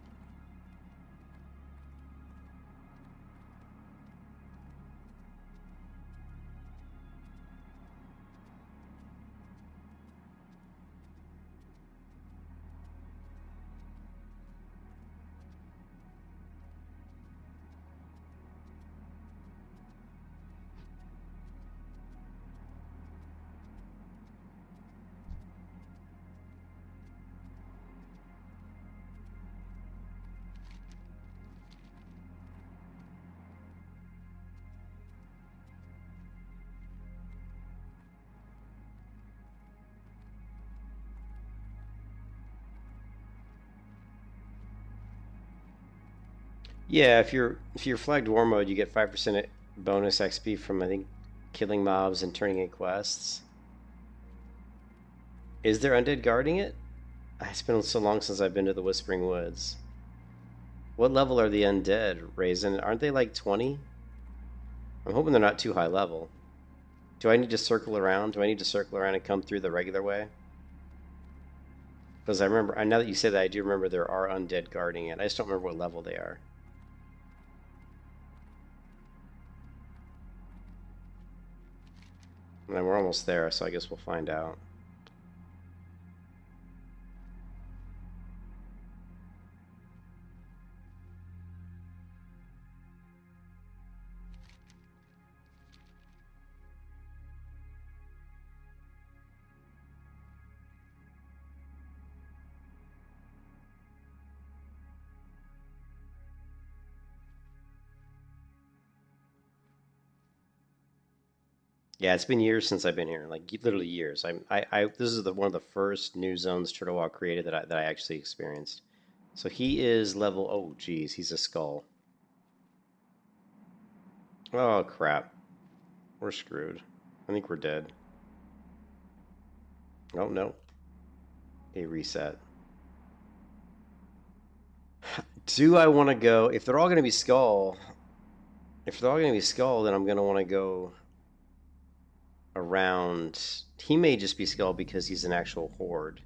Yeah, if you're flagged war mode, you get 5% bonus XP from, I think, killing mobs and turning in quests. Is there undead guarding it? It's been so long since I've been to the Whispering Woods. What level are the undead, Raisin? Aren't they like 20? I'm hoping they're not too high level. Do I need to circle around? Do I need to circle around and come through the regular way? Because I remember, now that you say that, I do remember there are undead guarding it. I just don't remember what level they are. And then we're almost there, so I guess we'll find out. Yeah, it's been years since I've been here, like literally years. This is one of the first new zones Turtle Walk created that I actually experienced. So he is level, oh geez, he's a skull. Oh crap. We're screwed. I think we're dead. Oh no. A reset. Do I want to go, if they're all going to be skull, then I'm going to want to go around. He may just be skull because he's an actual horde.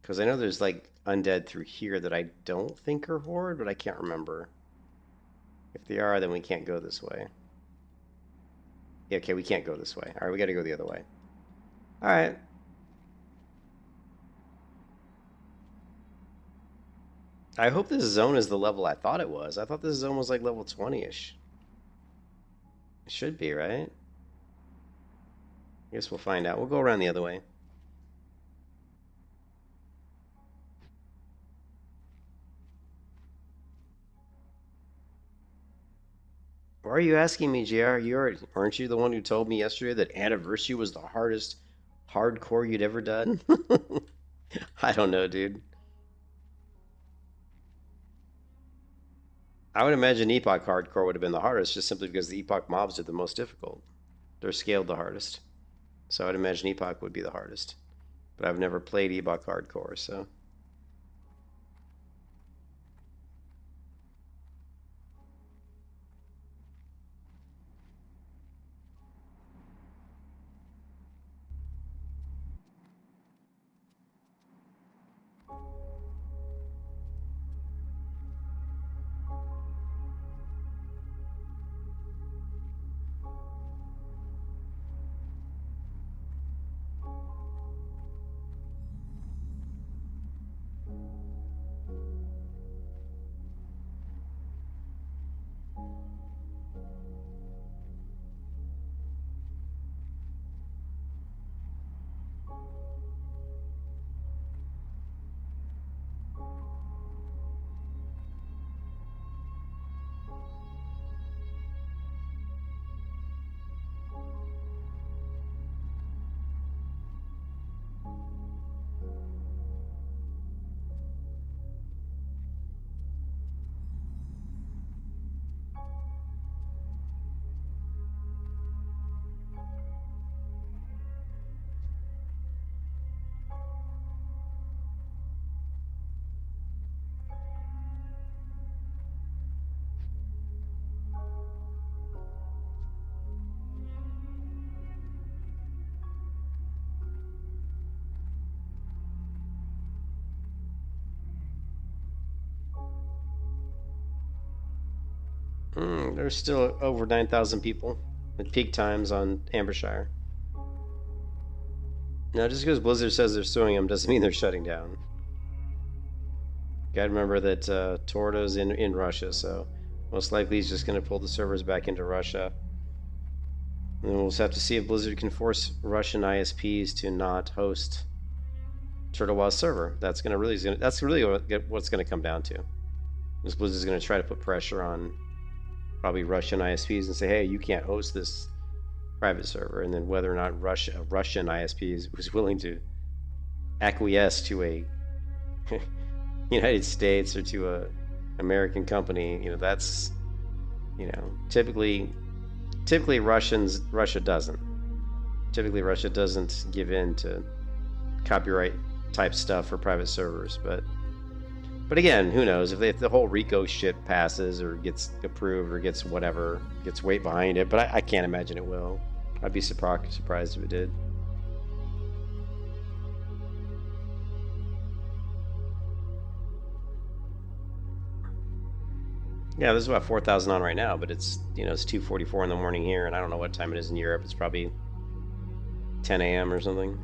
Because I know there's like undead through here that I don't think are horde, but I can't remember. If they are, then we can't go this way. Yeah, okay, we can't go this way. Alright, we gotta go the other way. Alright. I hope this zone is the level I thought it was. I thought this zone was like level 20-ish. It should be, right? I guess we'll find out. We'll go around the other way. Why are you asking me, JR? Aren't you the one who told me yesterday that Anniversary was the hardest hardcore you'd ever done? I don't know, dude. I would imagine Epoch Hardcore would have been the hardest, just simply because the Epoch mobs are the most difficult. They're scaled the hardest. So I'd imagine Epoch would be the hardest. But I've never played Epoch Hardcore, so... There's still over 9,000 people at peak times on AmberShire. Now, just because Blizzard says they're suing them doesn't mean they're shutting down. Gotta remember that Torto's in Russia, so most likely he's just going to pull the servers back into Russia. And then we'll just have to see if Blizzard can force Russian ISPs to not host TurtleWow's server. That's really what's going to come down to. This Blizzard's going to try to put pressure on probably Russian ISPs and say, hey, you can't host this private server, and then whether or not a Russian ISP was willing to acquiesce to a United States or to a American company, that's, typically Russia doesn't. Typically Russia doesn't give in to copyright type stuff for private servers, but again, who knows if the whole RICO shit passes or gets approved or gets weight behind it, but I can't imagine it will. I'd be surprised if it did. Yeah, there's about 4,000 on right now, but it's 2:44 in the morning here, and I don't know what time it is in Europe. It's probably 10 a.m. or something.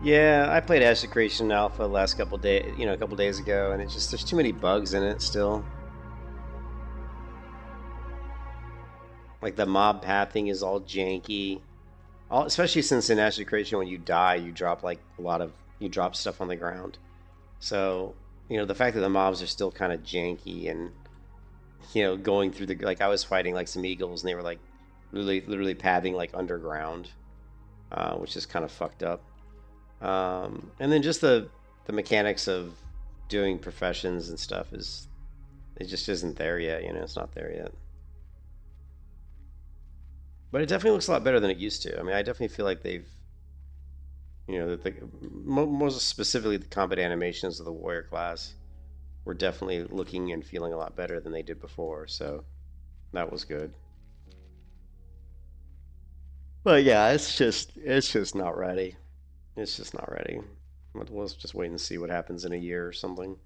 Yeah, I played Ashes Creation Alpha last couple days, a couple days ago, and there's too many bugs in it still. Like the mob pathing is all janky, especially since in Ashes Creation when you die, you drop you drop stuff on the ground. So the fact that the mobs are still kind of janky and going through I was fighting some eagles and they were literally pathing underground, which is kind of fucked up. And then just the mechanics of doing professions and stuff it just isn't there yet. It's not there yet. But it definitely looks a lot better than it used to. I mean, I definitely feel like they've, most specifically the combat animations of the warrior class were definitely looking and feeling a lot better than they did before. So that was good. But yeah, it's just not ready. It's just not ready. Let's just wait and see what happens in a year or something.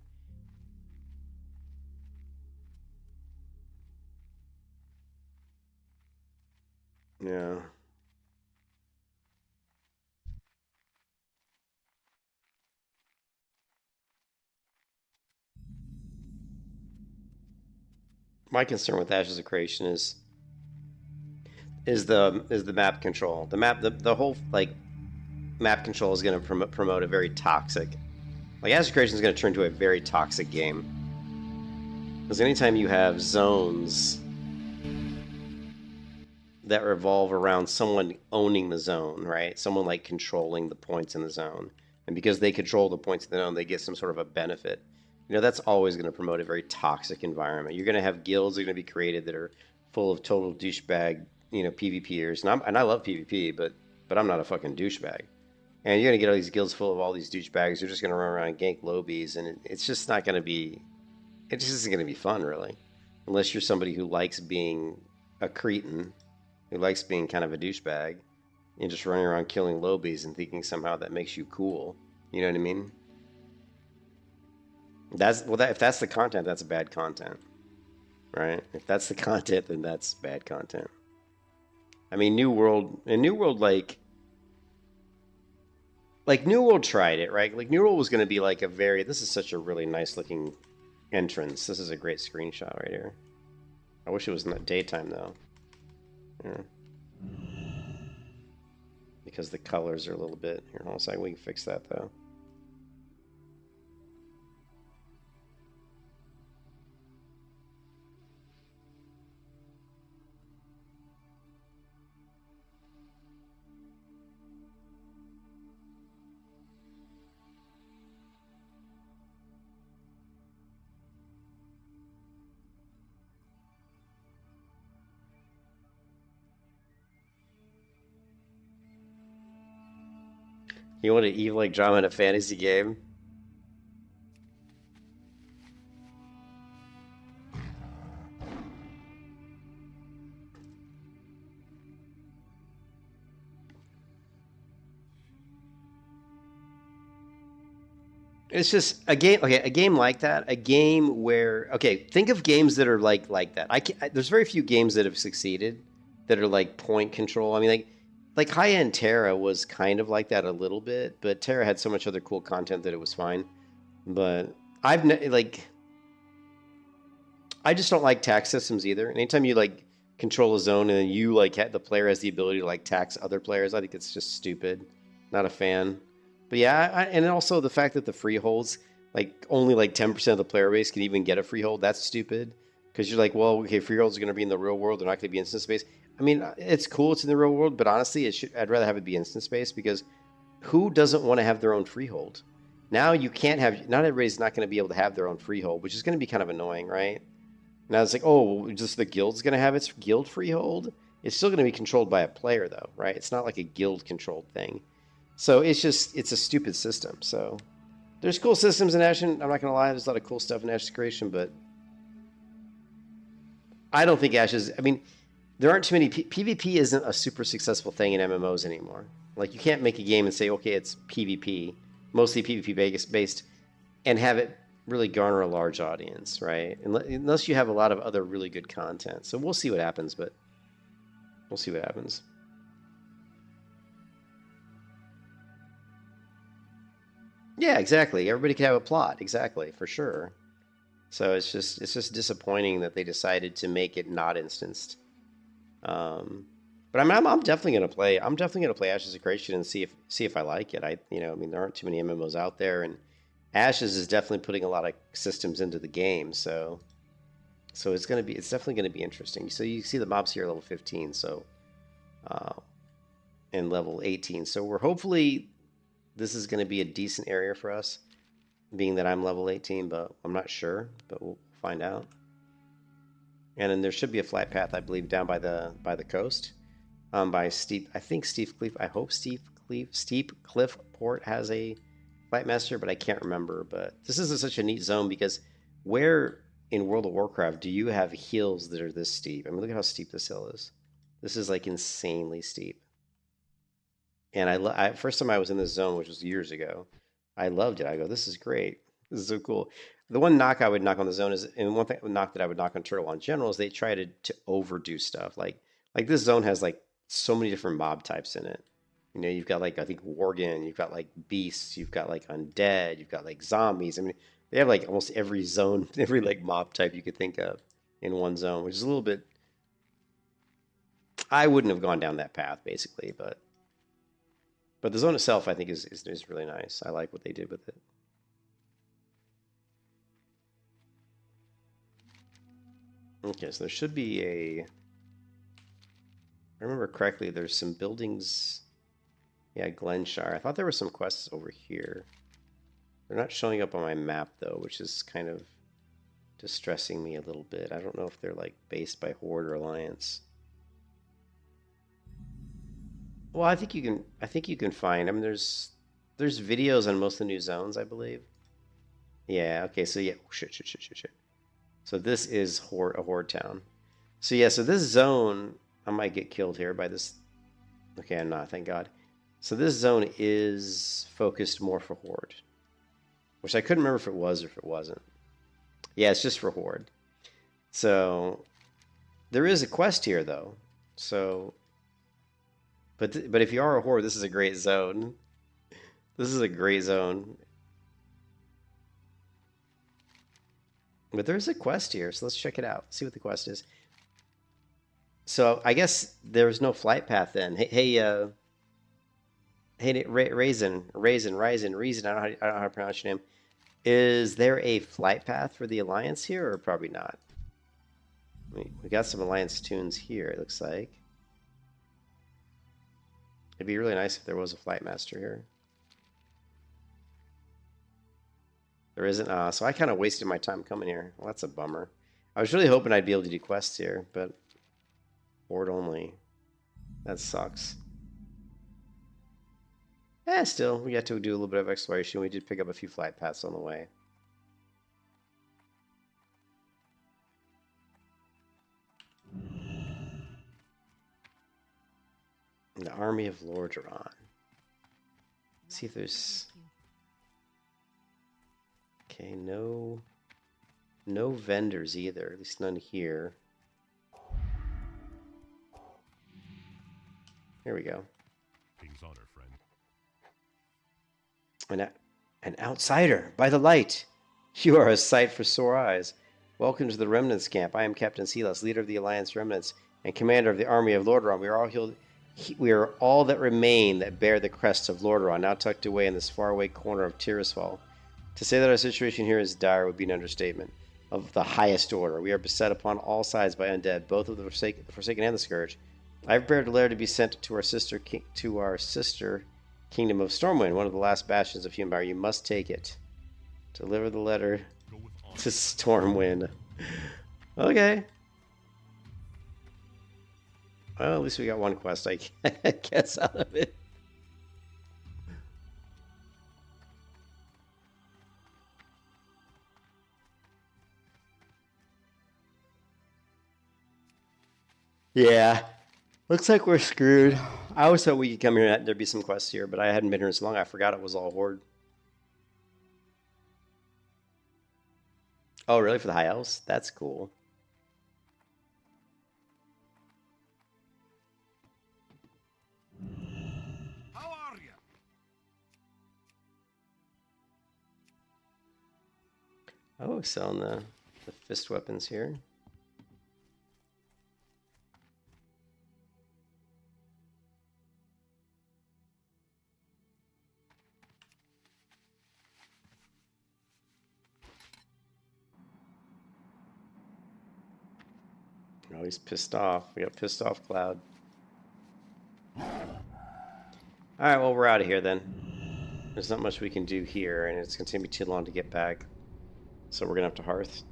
Yeah. My concern with Ashes of Creation is the map control. The whole map control is going to promote a very toxic. Ashes Creation is going to turn into a very toxic game. Because anytime you have zones that revolve around someone owning the zone, right? Someone controlling the points in the zone. And because they control the points in the zone, they get some sort of a benefit. That's always going to promote a very toxic environment. You're going to have guilds that are going to be created that are full of total douchebag, PvPers. And I love PvP, but I'm not a fucking douchebag. And you're going to get all these guilds full of all these douchebags who are just going to run around and gank lobbies, and it's just not going to be... It just isn't going to be fun, really. Unless you're somebody who likes being a cretin, who likes being kind of a douchebag, and just running around killing lobbies and thinking somehow that makes you cool. You know what I mean? If that's the content, that's bad content. Right? If that's the content, then that's bad content. I mean, New World, like New World tried it, right? Like New World was going to be like a very, this is such a really nice looking entrance. This is a great screenshot right here. I wish it was not daytime though. Yeah. Because the colors are a little bit, here, hold on a second, we can fix that though. You want an evil-like drama in a fantasy game? It's just a game, okay, a game like that, a game where, okay, think of games that are like that. There's very few games that have succeeded that are like point control. I mean, like high-end Terra was kind of like that a little bit, but Terra had so much other cool content that it was fine. But I just don't like tax systems either. Anytime you like control a zone and then you like the player has the ability to like tax other players, I think it's just stupid. Not a fan. But yeah, and also the fact that the freeholds, like only like 10% of the player base can even get a freehold, that's stupid. Because you're like, well, okay, freeholds are going to be in the real world, they're not going to be instance space. I mean, it's cool it's in the real world, but honestly, I'd rather have it be instance space because who doesn't want to have their own freehold? Now you can't have, not everybody's not going to be able to have their own freehold, which is going to be kind of annoying, right? Now it's like, oh, just the guild's going to have its guild freehold? It's still going to be controlled by a player though, right? It's not like a guild controlled thing. So it's a stupid system. So there's cool systems in Ashen. I'm not going to lie, there's a lot of cool stuff in Ashes Creation, but I don't think Ashes, I mean, there aren't too many, PvP isn't a super successful thing in MMOs anymore. Like you can't make a game and say, okay, it's PvP, mostly PvP based, and have it really garner a large audience, right? Unless you have a lot of other really good content. So we'll see what happens, but we'll see what happens. Yeah, exactly. Everybody can have a plot, exactly, for sure. So it's just disappointing that they decided to make it not instanced. But I'm definitely gonna play. I'm definitely gonna play Ashes of Creation and see if I like it. I mean there aren't too many MMOs out there, and Ashes is definitely putting a lot of systems into the game. So it's definitely gonna be interesting. So you see the mobs here are level 15, so and level 18. So we're hopefully this is gonna be a decent area for us, being that I'm level 18, but I'm not sure. But we'll find out. And then there should be a flat path, I believe, down by the coast, by Steep. I think Steep Cliff. I hope Steep Cliff Port has a flight master, but I can't remember. But this is such a neat zone because where in World of Warcraft do you have hills that are this steep? I mean, look at how steep this hill is. This is like insanely steep. And I first time I was in this zone, which was years ago, I loved it. I go, this is great. This is so cool. The one knock I would knock on the zone is, and one thing knock that I would knock on Turtle in general is they try to overdo stuff. Like this zone has like so many different mob types in it. You know, you've got like, I think Worgen, you've got like beasts, you've got like undead, you've got like zombies. I mean, they have like almost every zone, every like mob type you could think of in one zone, which is a little bit, I wouldn't have gone down that path basically, but the zone itself I think is really nice. I like what they did with it. Okay, so there should be if I remember correctly, there's some buildings. Yeah, Glenshire. I thought there were some quests over here. They're not showing up on my map though, which is kind of distressing me a little bit. I don't know if they're like based by Horde or Alliance. Well, I think you can find. I mean, there's videos on most of the new zones, I believe. Yeah. Okay. So yeah. Shit. So this is a Horde town. So yeah. So this zone, I might get killed here by this. Okay, I'm not. Thank God. So this zone is focused more for Horde, which I couldn't remember if it was or if it wasn't. Yeah, it's just for Horde. So there is a quest here though. So. But if you are a Horde, this is a great zone. This is a gray zone. But there's a quest here, so let's check it out. See what the quest is. So I guess there's no flight path then. Hey, Raisin. I don't know how to pronounce your name. Is there a flight path for the Alliance here, or probably not? We got some Alliance tunes here, it looks like. It'd be really nice if there was a flight master here. There isn't. So I kind of wasted my time coming here. Well, that's a bummer. I was really hoping I'd be able to do quests here, but board only. That sucks. Still, we got to do a little bit of exploration. We did pick up a few flight paths on the way. The Army of Lordaeron. See if there's... Okay, no vendors either, at least none here. Here we go. King's honor, friend. An outsider, by the light. You are a sight for sore eyes. Welcome to the Remnants camp. I am Captain Silas, leader of the Alliance Remnants and commander of the Army of Lordaeron. We are all that remain that bear the crest of Lordaeron, now tucked away in this faraway corner of Tirisfal. To say that our situation here is dire would be an understatement of the highest order. We are beset upon all sides by undead, both of the Forsaken and the Scourge. I have prepared a letter to be sent to our sister kingdom of Stormwind, one of the last bastions of human power. You must take it. Deliver the letter to Stormwind. Okay. Well, at least we got one quest, I guess, out of it. Yeah. Looks like we're screwed. I always thought we could come here and there'd be some quests here, but I hadn't been here so long I forgot it was all Horde. Oh, really? For the High Elves? That's cool. How are you? Oh, selling the fist weapons here. Oh, he's pissed off. We got pissed off Cloud. Alright, well, we're out of here then. There's not much we can do here, and it's going to take me too long to get back. So we're going to have to hearth.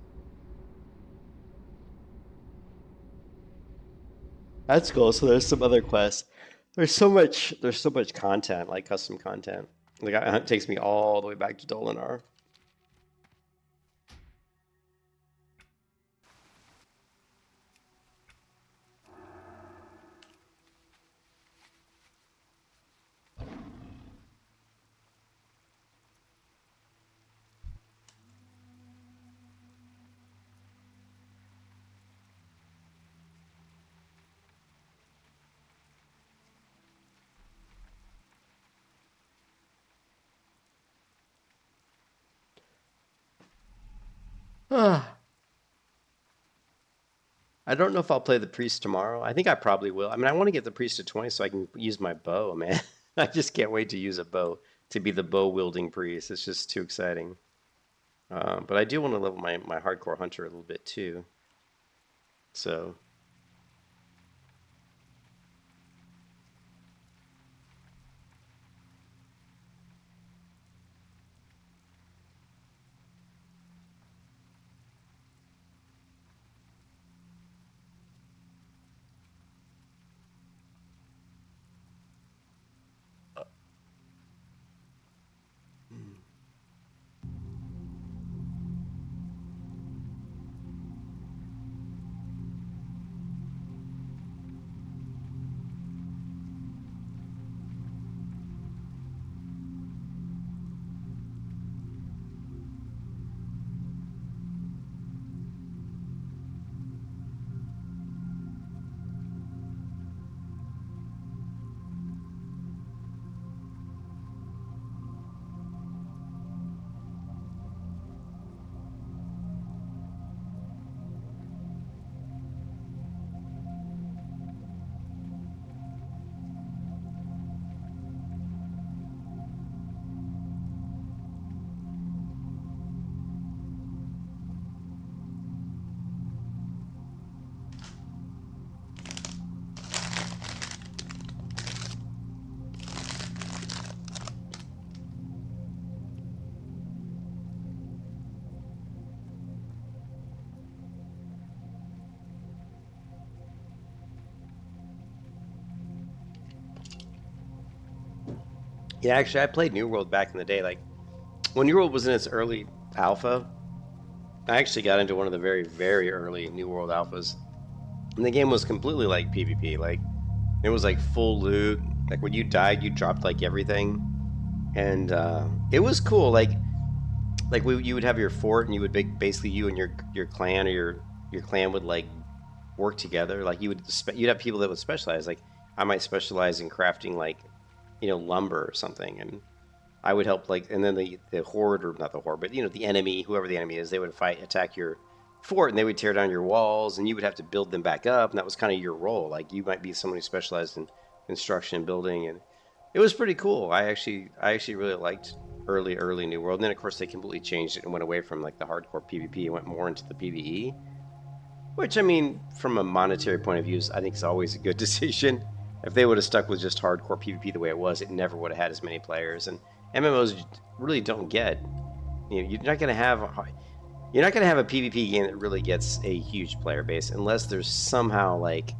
That's cool. So there's some other quests. There's so much content, like custom content. Like, it takes me all the way back to Dolinar. I don't know if I'll play the priest tomorrow. I think I probably will. I mean, I want to get the priest to 20 so I can use my bow, man. I just can't wait to use a bow, to be the bow-wielding priest. It's just too exciting. But I do want to level my hardcore hunter a little bit too. So... Yeah, actually, I played New World back in the day. Like when New World was in its early alpha, I actually got into one of the very, very early New World alphas, and the game was completely like PvP. Like it was like full loot. Like when you died, you dropped like everything, and it was cool. Like you would have your fort, and you would basically you and your clan or your clan would like work together. Like you'd have people that would specialize. Like I might specialize in crafting like lumber or something, and I would help like, and then the horde, or not the horde, but the enemy, whoever the enemy is, they would attack your fort, and they would tear down your walls, and you would have to build them back up, and that was kind of your role. Like you might be someone who specialized in construction and building, and it was pretty cool. I actually really liked early New World. And then of course they completely changed it and went away from like the hardcore PvP and went more into the PvE, which I mean, from a monetary point of view, I think is always a good decision. If they would have stuck with just hardcore PvP the way it was, it never would have had as many players. And MMOs really don't get, you're not going to have a PvP game that really gets a huge player base unless there's somehow like,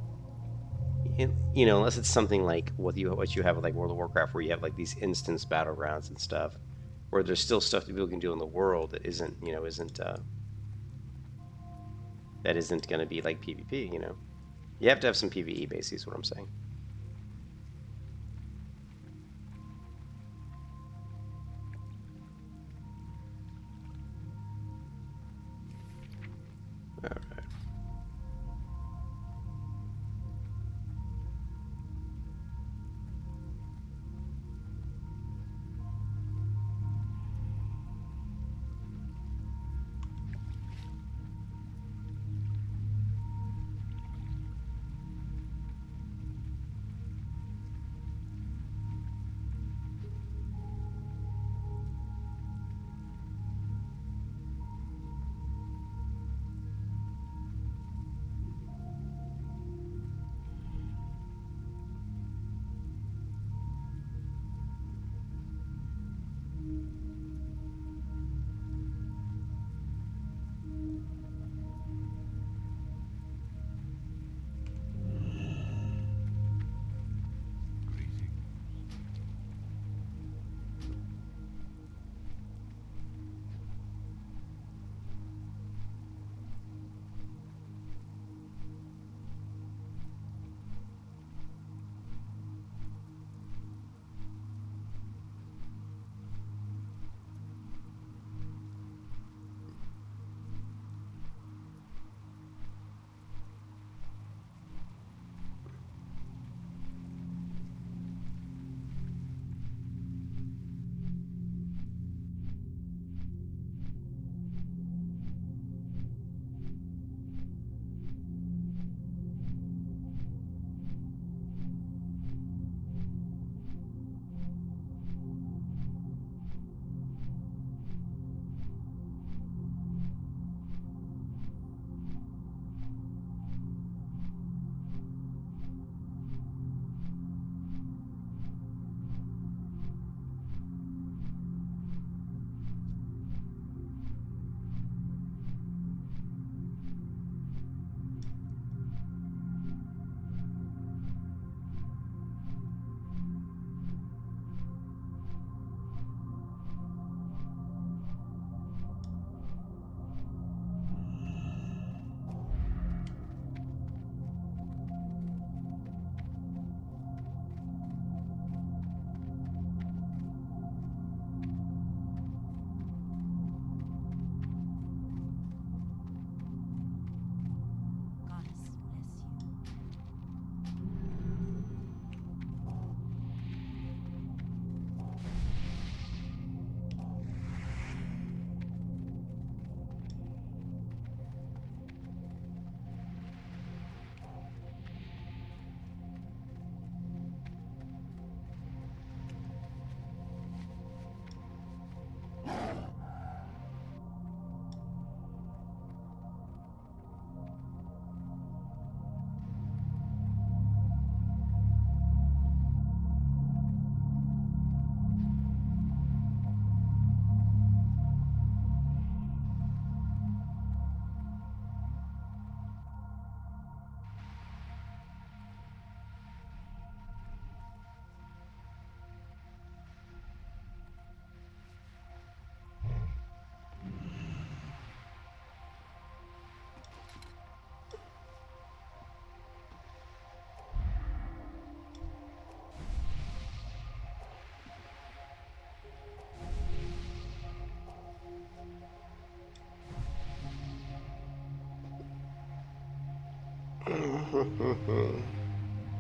unless it's something like what you have with like World of Warcraft, where you have like these instance battlegrounds and stuff, where there's still stuff that people can do in the world that isn't going to be like PvP. You have to have some PvE, basically, is what I'm saying. All right.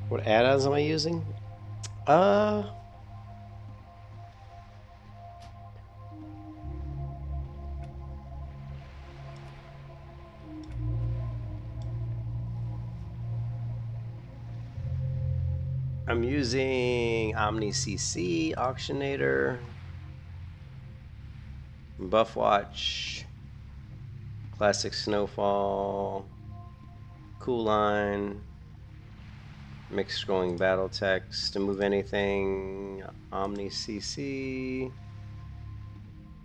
What add-ons am I using? I'm using OmniCC, Auctionator, Buffwatch, Classic Snowfall, Cool Line, Mixed Scrolling Battle Text, to move anything, OmniCC,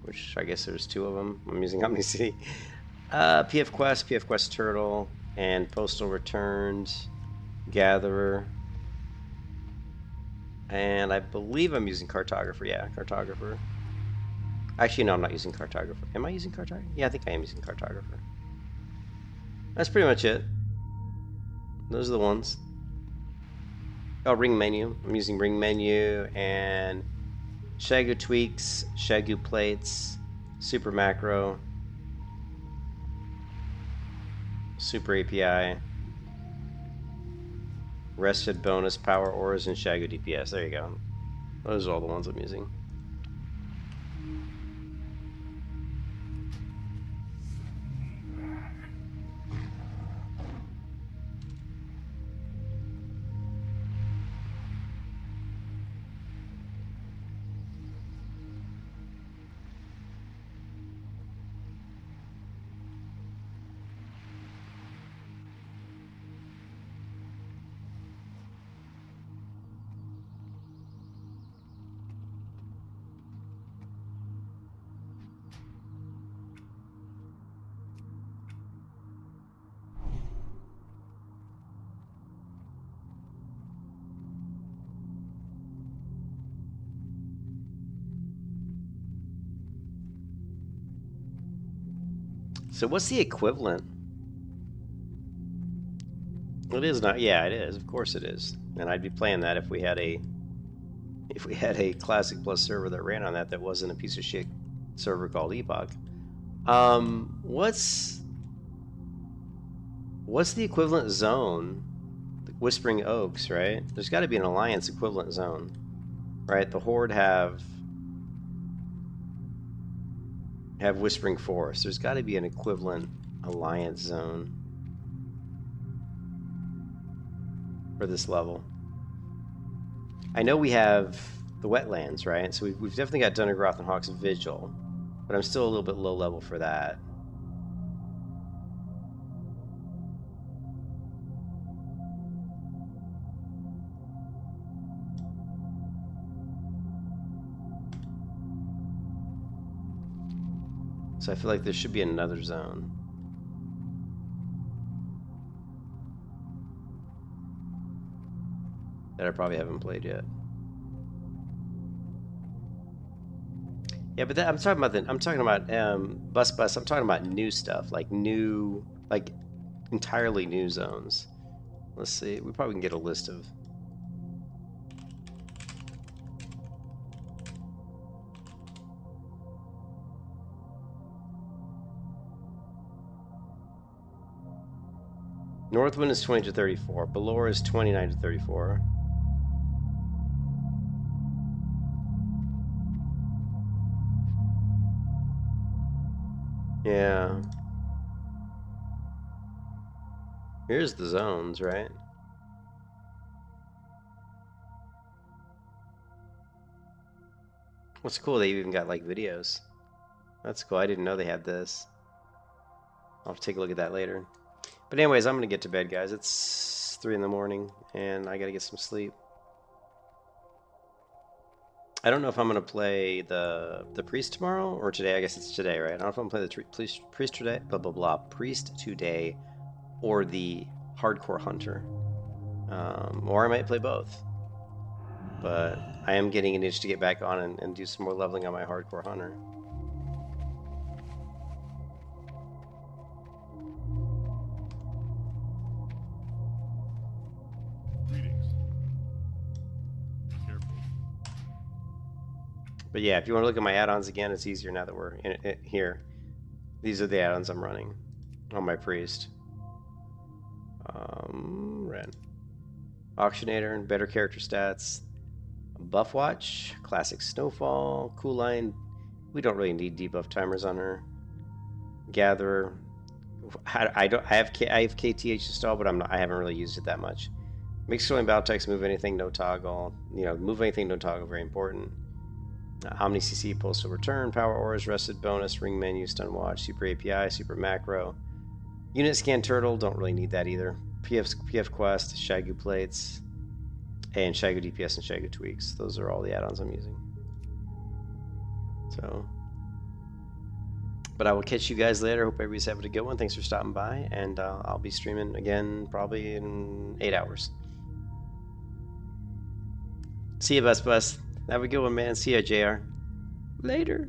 which I guess there's two of them. I'm using OmniCC. PF Quest Turtle, and Postal Returns, Gatherer. And I believe I'm using Cartographer. Yeah, Cartographer. Actually, no, I'm not using Cartographer. Am I using Cartographer? Yeah, I think I am using Cartographer. That's pretty much it. Those are the ones. Oh, Ring Menu. I'm using Ring Menu and ShaguTweaks, ShaguPlates, Super Macro, Super API, Rested Bonus, Power Auras, and Shagu DPS. There you go. Those are all the ones I'm using. So what's the equivalent? It is not. Yeah, it is. Of course it is. And I'd be playing that if we had a Classic Plus server that ran on that wasn't a piece of shit server called Epoch. What's the equivalent zone? Whispering Oaks, right? There's got to be an Alliance equivalent zone, right? The Horde have Whispering Forest. There's got to be an equivalent Alliance zone for this level. I know we have the Wetlands, right? So we've definitely got Dundergroth and Hawk's Vigil, but I'm still a little bit low level for that. So I feel like there should be another zone. That I probably haven't played yet. Yeah, but I'm talking about Bus. I'm talking about new stuff, like entirely new zones. Let's see. We probably can get a list of. Northwind is 20 to 34. Belor is 29 to 34. Yeah. Here's the zones, right? What's cool, they even got like videos. That's cool. I didn't know they had this. I'll have to take a look at that later. But anyways, I'm gonna get to bed, guys. It's 3 in the morning, and I gotta get some sleep. I don't know if I'm gonna play the priest tomorrow or today. I guess it's today, right? I don't know if I'm gonna play the priest today, priest today, or the hardcore hunter, or I might play both. But I am getting an itch to get back on and do some more leveling on my hardcore hunter. But yeah, if you want to look at my add-ons again, it's easier now that we're in it here. These are the add-ons I'm running on my priest. red. Auctionator and better character stats. Buff Watch, classic Snowfall, Cool Line. We don't really need debuff timers on her. Gatherer. I have KTH installed, but I haven't really used it that much. Mixed Swelling Battle Text, move anything, no toggle. You know, move anything, no toggle, very important. Omni CC, Postal Return, Power Auras, Rested Bonus, Ring Menu, Stun Watch, Super API, Super Macro. Unit Scan Turtle, don't really need that either. PF Quest, Shagu Plates, and Shagu DPS and ShaguTweaks. Those are all the add-ons I'm using. So, but I will catch you guys later. Hope everybody's having a good one. Thanks for stopping by, and I'll be streaming again probably in 8 hours. See you, Bus. Have a good one, man. See ya, JR. Later.